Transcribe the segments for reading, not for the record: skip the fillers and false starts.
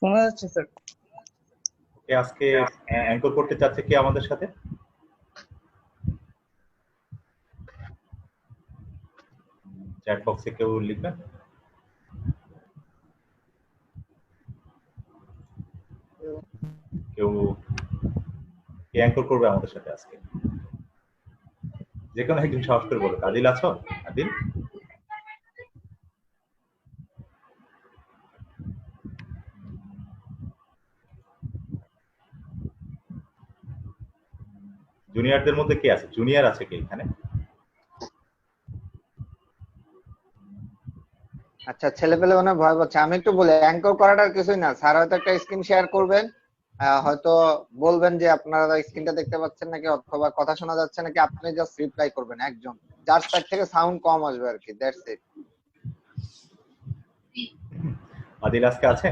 শোনা যাচ্ছে স্যার। ওকে, আজকে অ্যাঙ্কর করতে চাচ্ছে কে আমাদের সাথে? চ্যাট বক্সে কেউ লিখবেন। কেউ কে অ্যাঙ্কর করবে আমাদের সাথে আজকে? যে কোনো একজন সাহস করে বলো। আদিল আছো? আদিল? জুনিয়রদের মধ্যে কে আছে? জুনিয়র আছে কে এখানে? আচ্ছা, ছেলেপেলে মনে হয় ভয় পাচ্ছে। আমি একটু বলি, অ্যাঙ্কর করাটার কিছুই না। স্যার হয়তো একটা স্ক্রিন শেয়ার করবেন, হয়তো বলবেন যে আপনারা স্ক্রিনটা দেখতে পাচ্ছেন নাকি, অথবা কথা শোনা যাচ্ছে নাকি। আপনি জাস্ট রিপ্লাই করবেন একজন, যার সাইড থেকে সাউন্ড কম আসবে আর কি। That's it. আদিল আজকে আছে?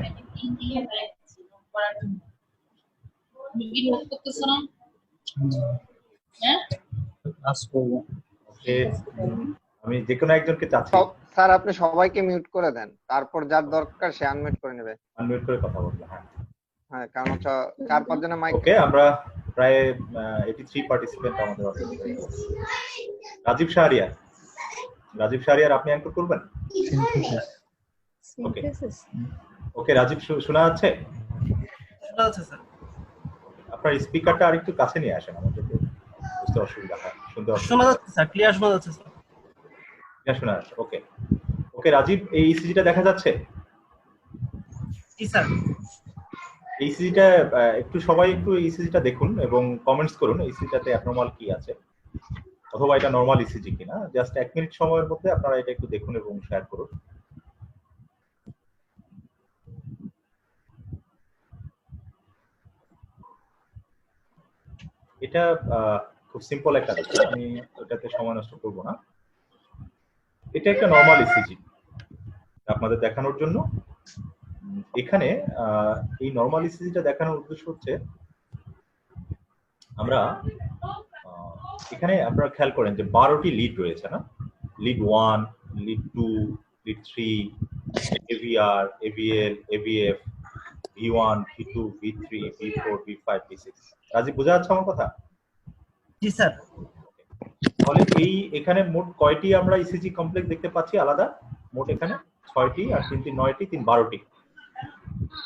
ওকে, আমি যে কোনো একজনকে চাচ্ছি। স্যার আপনি সবাইকে মিউট করে দেন, তারপর যার দরকার সে আনমিউট করে নেবে। আনমিউট করে কথা বলবো। হ্যাঁ হ্যাঁ, কারণ হচ্ছে 4-5 জনের মাইক। ওকে, আমরা প্রায় 83 পার্টিসিপেন্ট আমাদের অলরেডি হয়ে গেছে। রাজীব শাহরিয়ার, রাজীব শাহরিয়ার আপনি অ্যাঙ্কর করবেন? ওকে ওকে, রাজীব শোনা যাচ্ছে? শোনা যাচ্ছে স্যার। আপনার স্পিকারটা আরেকটু কাছে নিয়ে আসেন, আমাদের বুঝতে অসুবিধা হয়, শুনতে শোনা অসুবিধা। যাচ্ছে স্যার, ক্লিয়ার শোনা যাচ্ছে স্যার। হ্যাঁ শোনা যাচ্ছে। ওকে ওকে, রাজীব এই ইসিজিটা দেখা যাচ্ছে? জি স্যার। এই ইসিজিটা একটু সবাই একটু ইসিজিটা দেখুন এবং কমেন্টস করুন ইসিজিটাতে অ্যাবনরমাল কি আছে, অথবা এটা নরমাল ইসিজি কিনা। জাস্ট 1 মিনিট সময়ের মধ্যে আপনারা এটা একটু দেখুন এবং শেয়ার করুন। এটা খুব সিম্পল একটা বিষয়, আমি এটাতে সময় নষ্ট করব না। এটা একটা নরমাল ইসিজি আপনাদের দেখানোর জন্য। এখানে এই নরমাল ইসিজিটা দেখানোর উদ্দেশ্য হচ্ছে, আমরা এখানে আপনারা খেয়াল করেন যে 12টি লিড রয়েছে না, lead 1, lead 2, lead 3, AVR, AVL, এভিএফ, V1, ভি2, ভি3, ভি4, ভি5, ভি6। Rajib বোঝা যাচ্ছে আমার কথা? জি স্যার। তাহলে এই এখানে মোট কয়টি আমরা ইসিজি কমপ্লেক্স দেখতে পাচ্ছি আলাদা? মোট এখানে 6টি, আর 3 3 9টি, 3 12টি।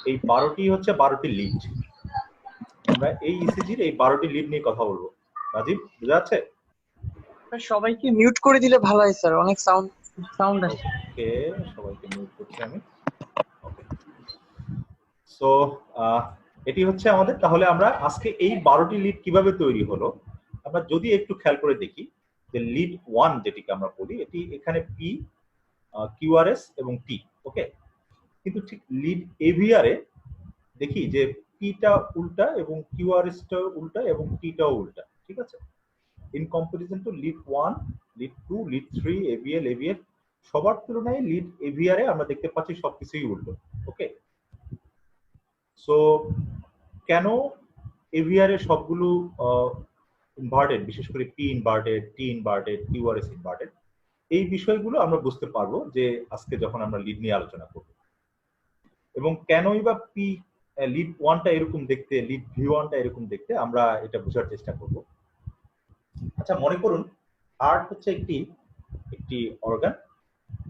এই 12টি হচ্ছে 12টি লিড। আমরা এই ইসিজির এই 12টি লিড নিয়ে কথা বলবো। রাজীব বোঝা যাচ্ছে? সবাইকে মিউট করে দিলে ভালো হয় স্যার, অনেক সাউন্ড আসছে। ওকে, সবাইকে মিউট করছি আমি। ওকে, সো এটি হচ্ছে আমাদের। তাহলে আমরা আজকে এই 12টি লিড কিভাবে তৈরি হলো আমরা যদি একটু খেয়াল করে দেখি, যে লিড 1 যেটিকে আমরা বলি, এটি এখানে পি, কিউআরএস এবং টি। ওকে, কিন্তু ঠিক লিড এভিআর এ দেখি যে পিটা উল্টা এবং কিউআরএসটা উল্টা এবং টিটাও উল্টা। ঠিক আছে, in comparison to lead 1, lead 2, lead 3, AVL, AVF, সবার তুলনায় লিড এভিআর এ আমরা দেখতে পাচ্ছি সবকিছুই উল্টো। ওকে, সো কেন এভিআর এর সবগুলো ইনভার্টেড, বিশেষ করে পি ইনভার্টেড, টি ইনভার্টেড, কিউআরএস ইনভার্টেড, এই বিষয়গুলো আমরা বুঝতে পারবো যে আজকে যখন আমরা লিড নিয়ে আলোচনা করব। এবং কেনই বা পি লিড 1টা এরকম দেখতে, লিড ভি1টা এরকম দেখতে, আমরা এটা বোঝার চেষ্টা করব। আচ্ছা, মনে করুন হার্ট হচ্ছে একটি একটি অর্গান,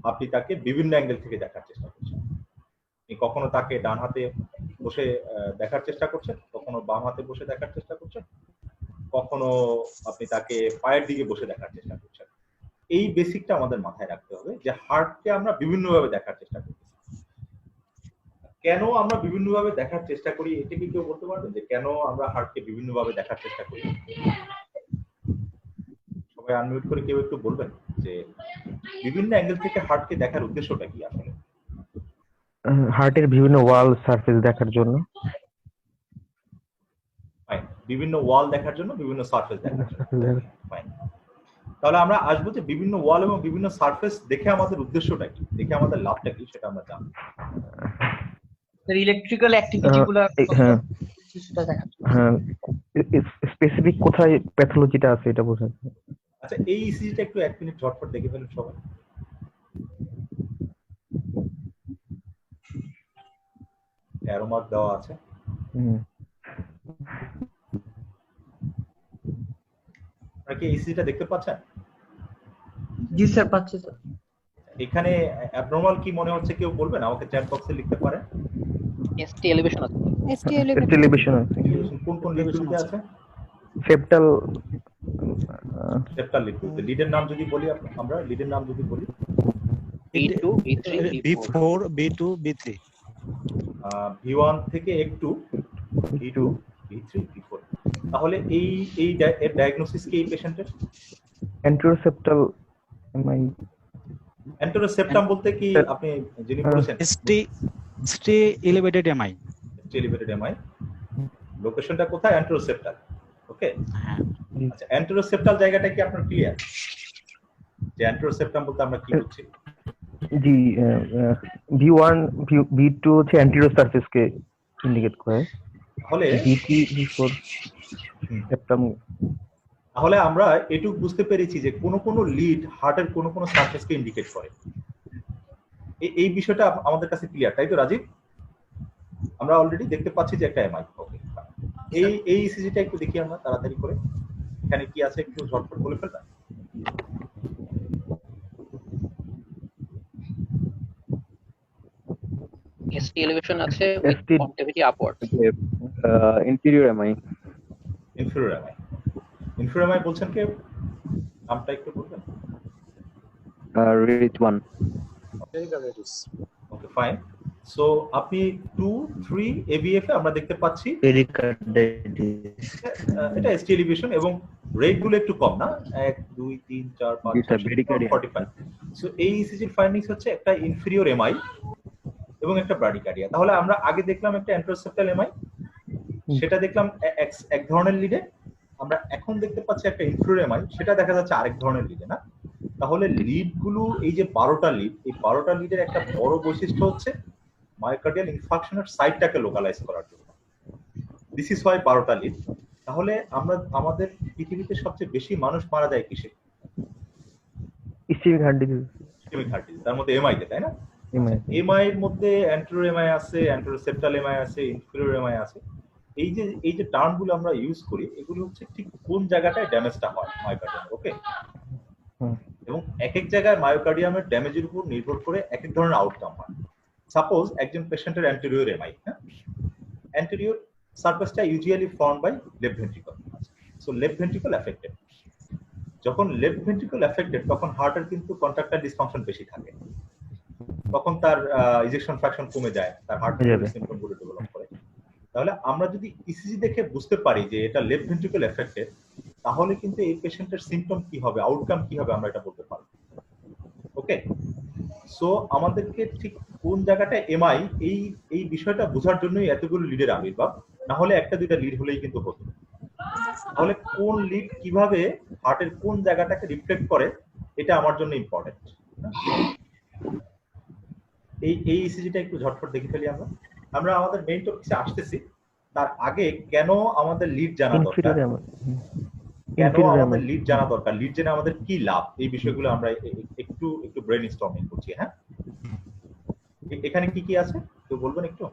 আপনি তাকে বিভিন্ন অ্যাঙ্গেল থেকে দেখার চেষ্টা করছেন। কখনো তাকে ডান হাতে বসে দেখার চেষ্টা করছেন, কখনো বাম হাতে বসে দেখার চেষ্টা করছেন, কখনো আপনি তাকে পায়ের দিকে বসে দেখার চেষ্টা করছেন। এই বেসিকটা আমাদের মাথায় রাখতে হবে যে হার্টকে আমরা বিভিন্নভাবে দেখার চেষ্টা করছি। কেন আমরা বিভিন্নভাবে দেখার চেষ্টা করি, এটা কি কেউ বলতে পারবেন যে কেন আমরা হার্টকে বিভিন্নভাবে দেখার চেষ্টা করি? সবাই আনমিউট করে কেউ একটু বলবেন যে বিভিন্ন অ্যাঙ্গেল থেকে হার্টকে দেখার উদ্দেশ্যটা কি আসলে? হার্টের বিভিন্ন ওয়াল সারফেস দেখার জন্য। ফাইন, বিভিন্ন ওয়াল দেখার জন্য, বিভিন্ন সারফেস দেখার জন্য। ফাইন, তাহলে আমরা আসবো যে বিভিন্ন ওয়াল এবং বিভিন্ন সারফেস দেখে আমাদের উদ্দেশ্যটা কি, দেখে আমাদের লাভটা কি, সেটা আমরা জানবো। স্যার ইলেকট্রিক্যাল অ্যাক্টিভিটিগুলো হ্যাঁ সেটা দেখার জন্য। হ্যাঁ, স্পেসিফিক কোথায় প্যাথোলজিটা আছে এটা বোঝাচ্ছে। আচ্ছা, এই ইসিজিটা একটু 1 মিনিট ঝটপট দেখে ফেলুন সবাই। অ্যারো মার্ক দেওয়া আছে। হুম। আপনারা কি ইসিজিটা দেখতে পাচ্ছেন? জি স্যার, পাচ্ছি স্যার। এখানে অ্যাবনর্মাল কি মনে হচ্ছে কেউ বলবেন আমাকে চ্যাট বক্সে লিখতে পারেন। এসটি এলিভেশন আছে। এসটি এলিভেশন আছে, কোন কোন লিডগুলিতে আছে? সেপ্টাল সেপ্টাল লিডগুলিতে লিডের নাম যদি বলি, আমরা লিডের নাম যদি বলি, B2 B3 B4 B2 B3 V1 থেকে একটু V2 V3 V4। তাহলে এই এই ডায়াগনোসিস কি এই পেশেন্টের? অ্যান্টেরোসেপ্টাল এমআই। অ্যান্টেরোসেপ্টাম বলতে কি আপনি যিনি বলেছেন? ST elevated MI। Elevated MI লোকেশনটা কোথায়? অ্যান্টেরোসেপ্টাল। ওকে, হ্যাঁ, আচ্ছা অ্যান্টেরোসেপ্টাল জায়গাটা কি আপনার ক্লিয়ার যে অ্যান্টেরোসেপ্টাম বলতে আমরা কি বুঝছি? জি, V1 V2 হচ্ছে অ্যান্টেরিয়র সারফেসকে ইন্ডিকেট করে, তাহলে V3 V4 সেপ্টাম। তাহলে আমরা এটুকু বুঝতে পেরেছি যে কোন কোন লিড হার্টের কোন কোন সারফেসকে ইন্ডিকেট করে। এই বিষয়টা আমাদের কাছে ক্লিয়ার, তাই তো রাজীব? আমরা অলরেডি দেখতে পাচ্ছি যে একটা এমআই। ওকে, এই ইসিজিটা একটু দেখি আমরা তাড়াতাড়ি করে, এখানে কি আছে একটু ঝটপট বলে ফেলবেন। এসটি এলিভেশন আছে ST concavity upward. Interior MI. Inferior MI. Inferior MI বলছেন কে? নামটা একটু বলবেন। রিচ 1। Okay fine. সো আপনি 2 3 এবিএফ এ আমরা দেখতে পাচ্ছি এটা এসটি এলিভেশন এবং রেট গুলো একটু কম না, 1 2 3 4 5 এটা bradycardia। 45। সো এই ইসিজির ফাইন্ডিংস হচ্ছে একটা ইনফিরিয়র এমআই এবং একটা ব্র্যাডিকার্ডিয়া। তাহলে আমরা আগে দেখলাম একটা অ্যান্টেরোসেপ্টাল এমআই, সেটা দেখলাম এক ধরনের লিডে। আমরা এখন দেখতে পাচ্ছি একটা ইনফিরিয়র এমআই, সেটা দেখা যাচ্ছে আরেক ধরনের লিডে না। তাহলে লিড গুলো এই যে 12টা লিড, এই 12টা লিডের একটা বড় বৈশিষ্ট্য হচ্ছে মায়োকার্ডিয়াল ইনফারকশনের সাইটটাকে লোকালাইজ করার জন্য। দিস ইজ হোয়াই 12টা লিড। তাহলে আমরা আমাদের পৃথিবীতে সবচেয়ে বেশি মানুষ মারা যায় কিসে? Ischaemic heart disease. Ischaemic heart disease, তার মধ্যে এমআই তে, তাই না? এমআই। এমআই এর মধ্যে অ্যান্টেরিয়র এমআই আছে, অ্যান্টেরোসেপ্টাল এমআই আছে, ইনফিরিয়র এমআই আছে। এই যে টার্মগুলো আমরা ইউজ করি, এগুলো হচ্ছে ঠিক কোন জায়গাটায় ড্যামেজটা হয় মায়োকার্ডিয়াম। ওকে, এবং এক এক জায়গায় মায়োকার্ডিয়ামের ড্যামেজের উপর নির্ভর করে এক এক ধরনের আউটকাম হয়। সাপোজ একজন পেশেন্টের অ্যান্টেরিয়র এমআই, হ্যাঁ, অ্যান্টেরিয়র সারফেসটা usually form by left ventricle. So left ventricle affected. যখন লেফট ভেন্ট্রিকল অ্যাফেক্টেড তখন হার্টের কিন্তু কন্ট্রাক্টাইল ডিসফাংশন বেশি থাকে, তখন তার ইজেকশন ফ্র্যাকশন কমে যায়, তার হার্ট সিম্পটমগুলো ডেভেলপ করে। তাহলে আমরা যদি ইসিজি দেখে বুঝতে পারি যে এটা লেফট ভেন্ট্রিকল এফেক্টেড, তাহলে কিন্তু এই পেশেন্টের সিম্পটম কি হবে, আউটকাম কি হবে আমরা এটা বলতে পারবো। ওকে, সো আমাদেরকে ঠিক কোন জায়গাটা এমআই এই বিষয়টা বোঝার জন্যই এতগুলো লিডের আবির্ভাব, না হলে একটা দুইটা লিড হলেই কিন্তু হতো। তাহলে কোন লিড কিভাবে হার্টের কোন জায়গাটাকে রিফ্লেক্ট করে, এটা আমার জন্য ইম্পর্টেন্ট। এই ইসিজিটা একটু ঝটফট দেখে ফেলি আমরা। আমরা আমাদের মেইন টপিকে আসতেছি, তার আগে কেন আমাদের লিড জানা দরকার, কেন আমাদের লিড জানা দরকার, লিড জেনে আমাদের কি লাভ, এই বিষয়গুলো আমরা একটু একটু ব্রেইনস্টর্মিং করছি। হ্যাঁ, এখানে কি কি আছে কেউ বলবেন একটু?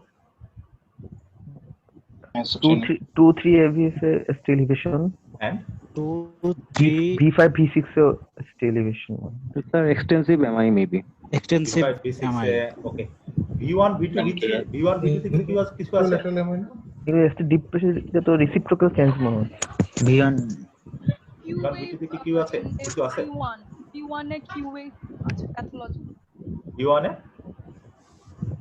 2 3 AVS ST elevation and 2 3 V5 V6 ST elevation. Sir, extensive MI maybe. extensive MI। Okay, V1 V2 V1 V2 থেকে কিছু আছে? এগুলো ST ডিপ্রেশন, এটা তো রেসিপ্রোকাল চেঞ্জ মনে হচ্ছে। V1 V2 থেকে কি আছে? কিছু আছে? V1 এ QA আছে, প্যাথোলজি। V1 এ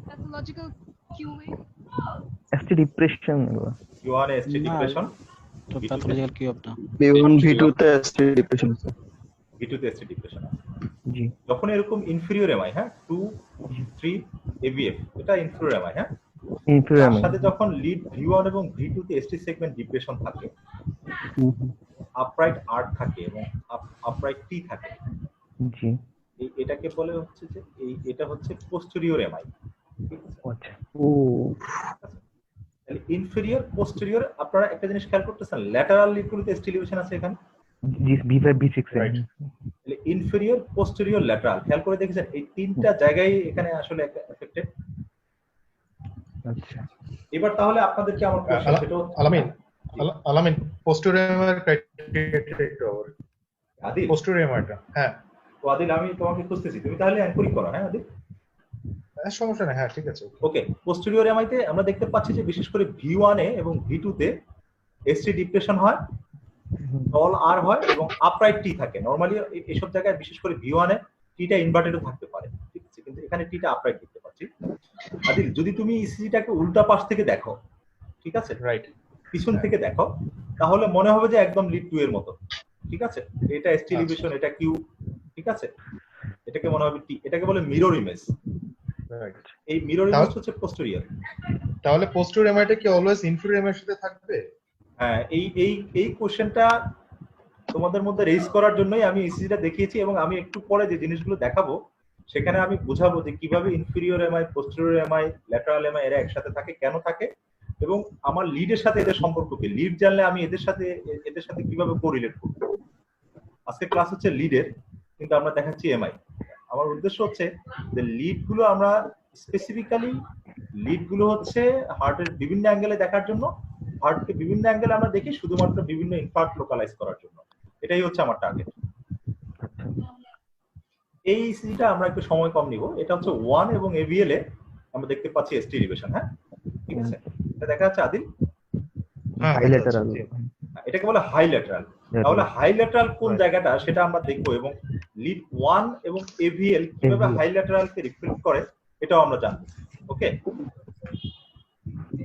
প্যাথোলজিক্যাল QA। ST ডিপ্রেশন এগুলো। V1 এ ST ডিপ্রেশন, তো প্যাথোলজিক্যাল কি হবে? B1 B2 তে ST depression আছে। V2 তে ST ডিপ্রেশন আছে। জি, যখন এরকম ইনফিরিয়র এমআই, হ্যাঁ 2 3 AVF, এটা ইনফিরিয়র এমআই, হ্যাঁ, ইনফিরিয়র তার সাথে যখন লিড V1 এবং V2 তে ST সেগমেন্ট ডিপ্রেশন থাকে, আপরাইট আর্ট থাকে এবং আপরাইট টি থাকে, জি, এটাকে বলে হচ্ছে যে এটা হচ্ছে পোস্টেরিয়র এমআই। আচ্ছা। ও তাহলে ইনফেরিয়র পোস্টেরিয়র, আপনারা একটা জিনিস খেয়াল করতেছেন, ল্যাটারাল লিডগুলোতে ST এলিভেশন আছে এখানে, জি, V5 V6 রাইট। তাহলে ইনফেরিয়র পোস্টেরিয়র ল্যাটারাল খেয়াল করে দেখেছেন এই তিনটা জায়গায় এখানে আসলে একটা এফেক্টেড। আচ্ছা এবার তাহলে আপনাদেরকে আমার কোশ্চেন সেটা হচ্ছে আলামিন আলামিন পোস্টেরিয়র ক্রাইটেরিয়া একটু আবার আদিল পোস্টেরিয়রটা হ্যাঁ তো আদিল আমি তোমাকে খুঁজতেছি, তুমি তাহলে অ্যাঙ্করিং করো। হ্যাঁ আদিল, সমস্যা নেই, হ্যাঁ ঠিক আছে। ওকে। পোস্টেরিয়র এমআইতে আমরা দেখতে পাচ্ছি যে বিশেষ করে V1 এ এবং V2 তে এসটি ডিপ্রেশন হয়, টল আর হয় এবং আপরাইট টি থাকে। নরমালি এইসব জায়গায় বিশেষ করে V1 এ টিটা ইনভার্টেডও থাকতে পারে, ঠিক আছে, কিন্তু এখানে টিটা আপরাইট দেখতে পাচ্ছি। আদিল যদি তুমি ইসিজিটাকে উল্টা পাশ থেকে দেখো, ঠিক আছে, রাইট, পিছন থেকে দেখো, তাহলে মনে হবে যে একদম লিড 2 এর মতো, ঠিক আছে। এটা এসটি এলিভেশন, এটা কিউ, ঠিক আছে, এটাকে মনে হবে টি, এটাকে বলে মিরর ইমেজ। রাইট। এই মিরর ইমেজ হচ্ছে পোস্টেরিয়র। তাহলে পোস্টেরিয়র এমআইটা কি অলওয়েজ ইনফেরিয়র এমআইয়ের সাথে থাকবে? হ্যাঁ, এই কোশ্চেনটা তোমাদের মধ্যে রেজ করার জন্যই আমি ইসিজিটা দেখিয়েছি, এবং আমি একটু পরে যে জিনিসগুলো দেখাবো সেখানে আমি বোঝাবো যে কিভাবে inferior MI, posterior MI, lateral MI এরা একসাথে থাকে, কেন থাকে, এবং আমার লিডের সাথে এদের সম্পর্ক কি। লিড জানলে আমি এদের সাথে কিভাবে কোরিলেট করব। আজকে ক্লাস হচ্ছে লিডের, কিন্তু আমরা দেখাচ্ছি এমআই। আমার উদ্দেশ্য হচ্ছে যে লিডগুলো আমরা স্পেসিফিক্যালি, লিডগুলো হচ্ছে হার্টের বিভিন্ন অ্যাঙ্গেলে দেখার জন্য, হার্টকে বিভিন্ন অ্যাঙ্গেলে আমরা দেখি শুধুমাত্র বিভিন্ন ইনফার্ট লোকালাইজ করার জন্য। এটাই হচ্ছে আমার টার্গেট। এই ইসিজিটা আমরা একটু সময় কম নিব। এটা হচ্ছে 1 এবং এভিএল এ আমরা দেখতে পাচ্ছি এসটি এলিভেশন। হ্যাঁ, ঠিক আছে, এটা দেখা যাচ্ছে আদিল। হাইলাইটারাল, এটাকে বলে হাই ল্যাটারাল। তাহলে হাই ল্যাটারাল কোন জায়গাটা সেটা আমরা দেখবো, এবং লিড 1 এবং এভিএল কিভাবে হাই ল্যাটারালকে রিফ্লেক্ট করে এটাও আমরা জানবো। ওকে,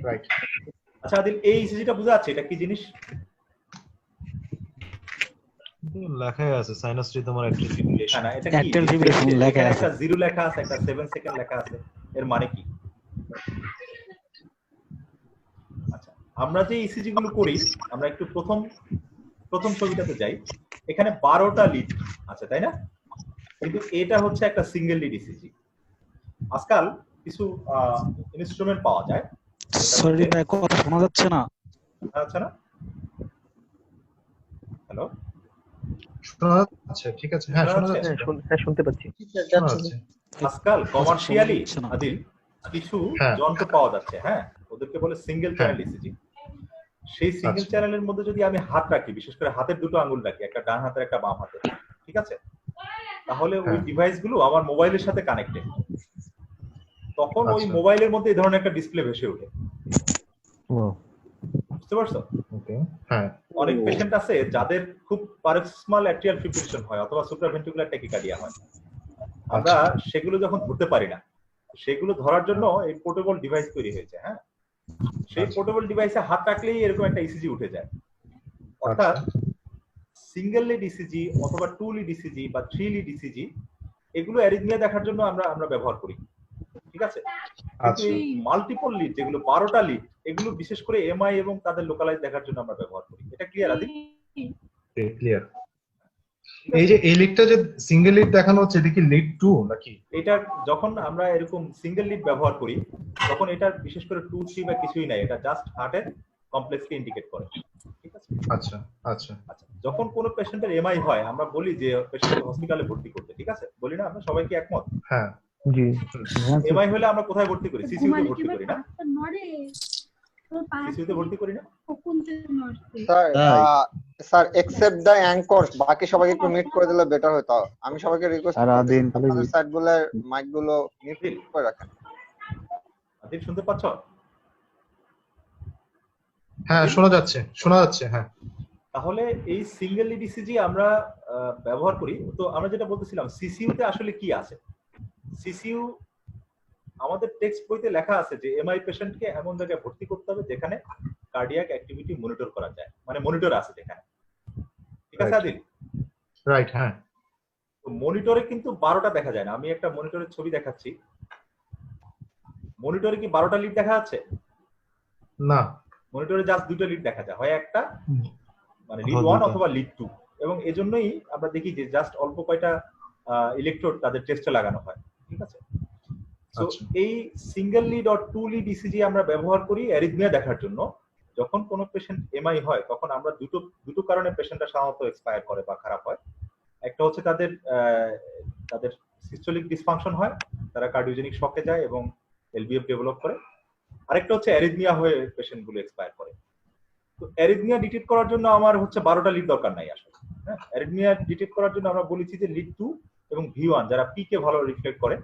রাইট। আচ্ছা আদিল, এই ইসিজিটা বোঝা যাচ্ছে এটা কি জিনিস? লেখাই আছে সাইনাস রিদম আর অ্যাট্রিয়াল ফিব্রিলেশন। না, এটা Atrial কি fibrillation লেখা আছে। একটা 0 লেখা আছে, একটা 7 সেকেন্ড লেখা আছে, এর মানে কি? আচ্ছা, আমরা যে ইসিজি গুলো করি, আমরা একটু প্রথম ছবিটাতে যাই। এখানে 12টা লিড আছে, তাই না? কিন্তু এটা হচ্ছে একটা সিঙ্গেল লিড ইসিজি। আজকাল কিছু ইনস্ট্রুমেন্ট পাওয়া যায়। সরি ভাই, কথা শোনা যাচ্ছে না। আচ্ছা, না, হ্যালো, শোনা যাচ্ছে? ঠিক আছে, হ্যাঁ শোনা যাচ্ছে, হ্যাঁ শুনতে পাচ্ছি। শোনা যাচ্ছে। আজকাল কমার্শিয়ালি শোনা যাচ্ছে না। আদিল কিছু হ্যাঁ। যন্ত্র পাওয়া যাচ্ছে, হ্যাঁ, ওদেরকে বলে সিঙ্গেল হ্যাঁ। Channel ECG. সেই সিঙ্গেল আচ্ছা। চ্যানেলের মধ্যে যদি আমি হাত রাখি, বিশেষ করে হাতের দুটো আঙ্গুল রাখি, একটা ডান হাতের একটা বাম হাতের, ঠিক আছে, তাহলে ওই হ্যাঁ। ডিভাইস গুলো আমার মোবাইলের সাথে কানেক্টেড। তখন ওই আচ্ছা। মোবাইলের মধ্যে এই ধরনের একটা ডিসপ্লে ভেসে ওঠে, ও বুঝতে পারছো? ওকে, হ্যাঁ। অনেক পেশেন্ট আছে যাদের খুব পারক্সিমাল অ্যাট্রিয়াল ফিব্রিলেশন হয় অথবা সুপ্রাভেন্ট্রিকুলার ট্যাকিকার্ডিয়া হয়। আমরা সেগুলো যখন ধরতে পারি না, সেগুলো ধরার জন্য এই পোর্টেবল ডিভাইস তৈরি হয়েছে। হ্যাঁ, সেই পোর্টেবল ডিভাইসে হাত রাখলেই এরকম একটা ইসিজি উঠে যায়। অর্থাৎ সিঙ্গেল লিড ইসিজি অথবা 2 লিড ইসিজি বা 3 লিড ইসিজি, এগুলো অ্যারিথমিয়া দেখার জন্য আমরা ব্যবহার করি, ঠিক আছে। কিন্তু এই মাল্টিপল লিড, যেগুলো 12টা লিড, এগুলো বিশেষ করে এমআই এবং তাদের লোকালাইজ দেখার জন্য আমরা ব্যবহার করি। এটা ক্লিয়ার আদিল? ক্লিয়ার। এই যে এই লিডটা যে সিঙ্গেল লিড দেখানো হচ্ছে, এটা কি লিড 2 নাকি? এটা যখন আমরা এরকম সিঙ্গেল লিড ব্যবহার করি, তখন এটা বিশেষ করে 2, 3 বা কিছুই নাই, এটা জাস্ট হার্টের কমপ্লেক্সকে ইন্ডিকেট করে, ঠিক আছে। আচ্ছা আচ্ছা আচ্ছা, যখন কোনো পেশেন্টের এমআই হয়, আমরা বলি যে পেশেন্টকে হসপিটালে ভর্তি করতে, ঠিক আছে, বলি না? আমরা সবাই কি একমত? হ্যাঁ। জি, এমআই হলে আমরা কোথায় ভর্তি করি? সিসিইউতে ভর্তি করি না? সিসিইউতে ভর্তি করি না? স্যার এক্সেপ্ট দ্য অ্যাঙ্করস, বাকি সবাইকে একটু মিউট করে দিলে বেটার হতো। আমি সবাইকে রিকোয়েস্ট সারাদিন করছি আপনাদের সাইডগুলোর মাইকগুলো মিউট করে রাখেন। আদিল শুনতে পাচ্ছ? হ্যাঁ শোনা যাচ্ছে, শোনা যাচ্ছে, হ্যাঁ। তাহলে এই সিঙ্গেল লিড ইসিজি আমরা ব্যবহার করি। তো আমরা যেটা বলতেছিলাম, সিসিইউতে আসলে কি আছে? সিসিইউ আমাদের টেক্সট বইতে লেখা আছে যে এমআই পেশেন্টকে এমন জায়গায় ভর্তি করতে হবে যেখানে কার্ডিয়াক অ্যাক্টিভিটি মনিটর করা যায়, মানে মনিটর আছে যেখানে, ঠিক আছে আদিল? রাইট, হ্যাঁ। তো মনিটরে কিন্তু 12টা দেখা যায় না। আমি একটা মনিটরের ছবি দেখাচ্ছি। মনিটরে কি 12টা লিড দেখা যাচ্ছে? না, মনিটরে জাস্ট 2টা লিড দেখা যায়, হয় একটা মানে লিড 1 অথবা লিড 2, এবং এজন্যই আমরা দেখি যে জাস্ট অল্প কয়টা ইলেকট্রোড তাদের টেস্টে লাগানো হয়, ঠিক আছে। সো এই single lead or 2 lead ECG আমরা ব্যবহার করি অ্যারিথমিয়া দেখার জন্য। যখন কোনো পেশেন্ট এমআই হয়, তখন আমরা দুটো কারণে পেশেন্টটা সাধারণত এক্সপায়ার করে বা খারাপ হয়। একটা হচ্ছে তাদের সিস্টোলিক ডিসফাংশন হয়, তারা কার্ডিওজেনিক শকে যায় এবং এলবিএফ ডেভেলপ করে। আরেকটা হচ্ছে অ্যারিথমিয়া হয়ে পেশেন্ট গুলো এক্সপায়ার করে। তো অ্যারিথমিয়া ডিটেক্ট করার জন্য আমার হচ্ছে 12টা লিড দরকার নাই আসলে। হ্যাঁ, অ্যারিথমিয়া ডিটেক্ট করার জন্য আমরা বলেছি যে লিড 2 এবং V1 যারা পি কে ভালো রিফ্লেক্ট করে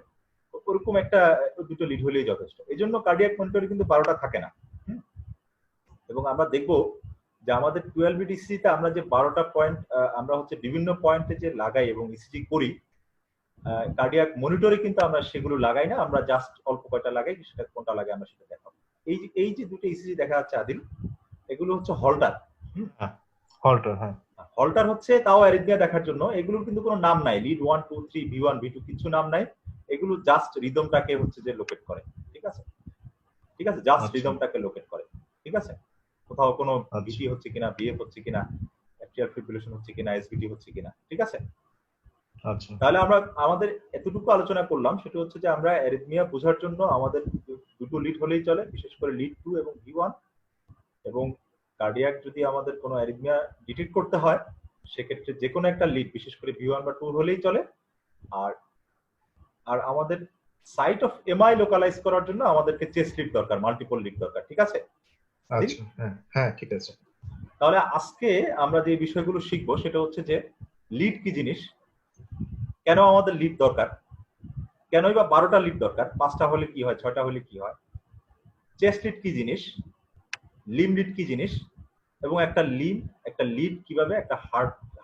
ওরকম একটা দুটো লিড হলেই যথেষ্ট। এই জন্য কার্ডিয়াক মনিটরে কিন্তু 12টা থাকে না। এবং আমরা দেখবো যে আমাদের 12 বিডিসি তে আমরা যে 12টা পয়েন্ট আমরা হচ্ছে বিভিন্ন পয়েন্টে যে লাগাই এবং ইসিজি করি, কার্ডিয়াক মনিটরে কিন্তু আমরা সেগুলো লাগাই না, আমরা জাস্ট অল্প কয়টা লাগাই, সেটা কোনটা লাগে আমরা সেটা দেখাবো। এই যে দুটো ইসিজি দেখা যাচ্ছে আদিল, এগুলো হচ্ছে হল্টার। হল্টার, হ্যাঁ হল্টার হচ্ছে তাও অ্যারিথমিয়া দেখার জন্য। এগুলোর কিন্তু কোনো নাম নাই, লিড 1 2 3 V1 V2 কিছু নাম নাই, এগুলো জাস্ট রিদমটাকে হচ্ছে যে লোকেট করে। ঠিক আছে, ঠিক আছে, জাস্ট রিদমটাকে লোকেট করে। ঠিক আছে, কোথাও কোনো বিসি হচ্ছে কিনা, বিএফ হচ্ছে কিনা, অ্যাট্রিয়াল ফিব্রিলেশন হচ্ছে কিনা, এসবিটি হচ্ছে কিনা। ঠিক আছে, আচ্ছা তাহলে আমরা আমাদের এতটুকু আলোচনা করলাম, সেটা হচ্ছে যে আমরা অ্যারিথমিয়া বোঝার জন্য আমাদের দুটো লিড হলেই চলে, বিশেষ করে লিড 2 এবং V1। এবং কার্ডিয়াক যদি আমাদের কোনো অ্যারিথমিয়া ডিটেক্ট করতে হয় সেক্ষেত্রে যে কোনো একটা লিড, বিশেষ করে V1 বা 2 হলেই চলে। আর আমাদের সাইট অফ এমআই লোকালাইজ করার জন্য আমাদেরকে চেস্ট লিড দরকার, মাল্টিপল লিড দরকার। ঠিক আছে, আচ্ছা হ্যাঁ ঠিক আছে। তাহলে আজকে আমরা যে বিষয়গুলো শিখবো সেটা হচ্ছে যে লিড কি জিনিস, কেন আমাদের লিড দরকার, কেনই বা 12টা লিড দরকার, 5টা হলে কি হয়, 6টা হলে কি হয়, চেস্ট লিড কি জিনিস, লিম লিড কি জিনিস, এবং একটা লিড কিভাবে একটা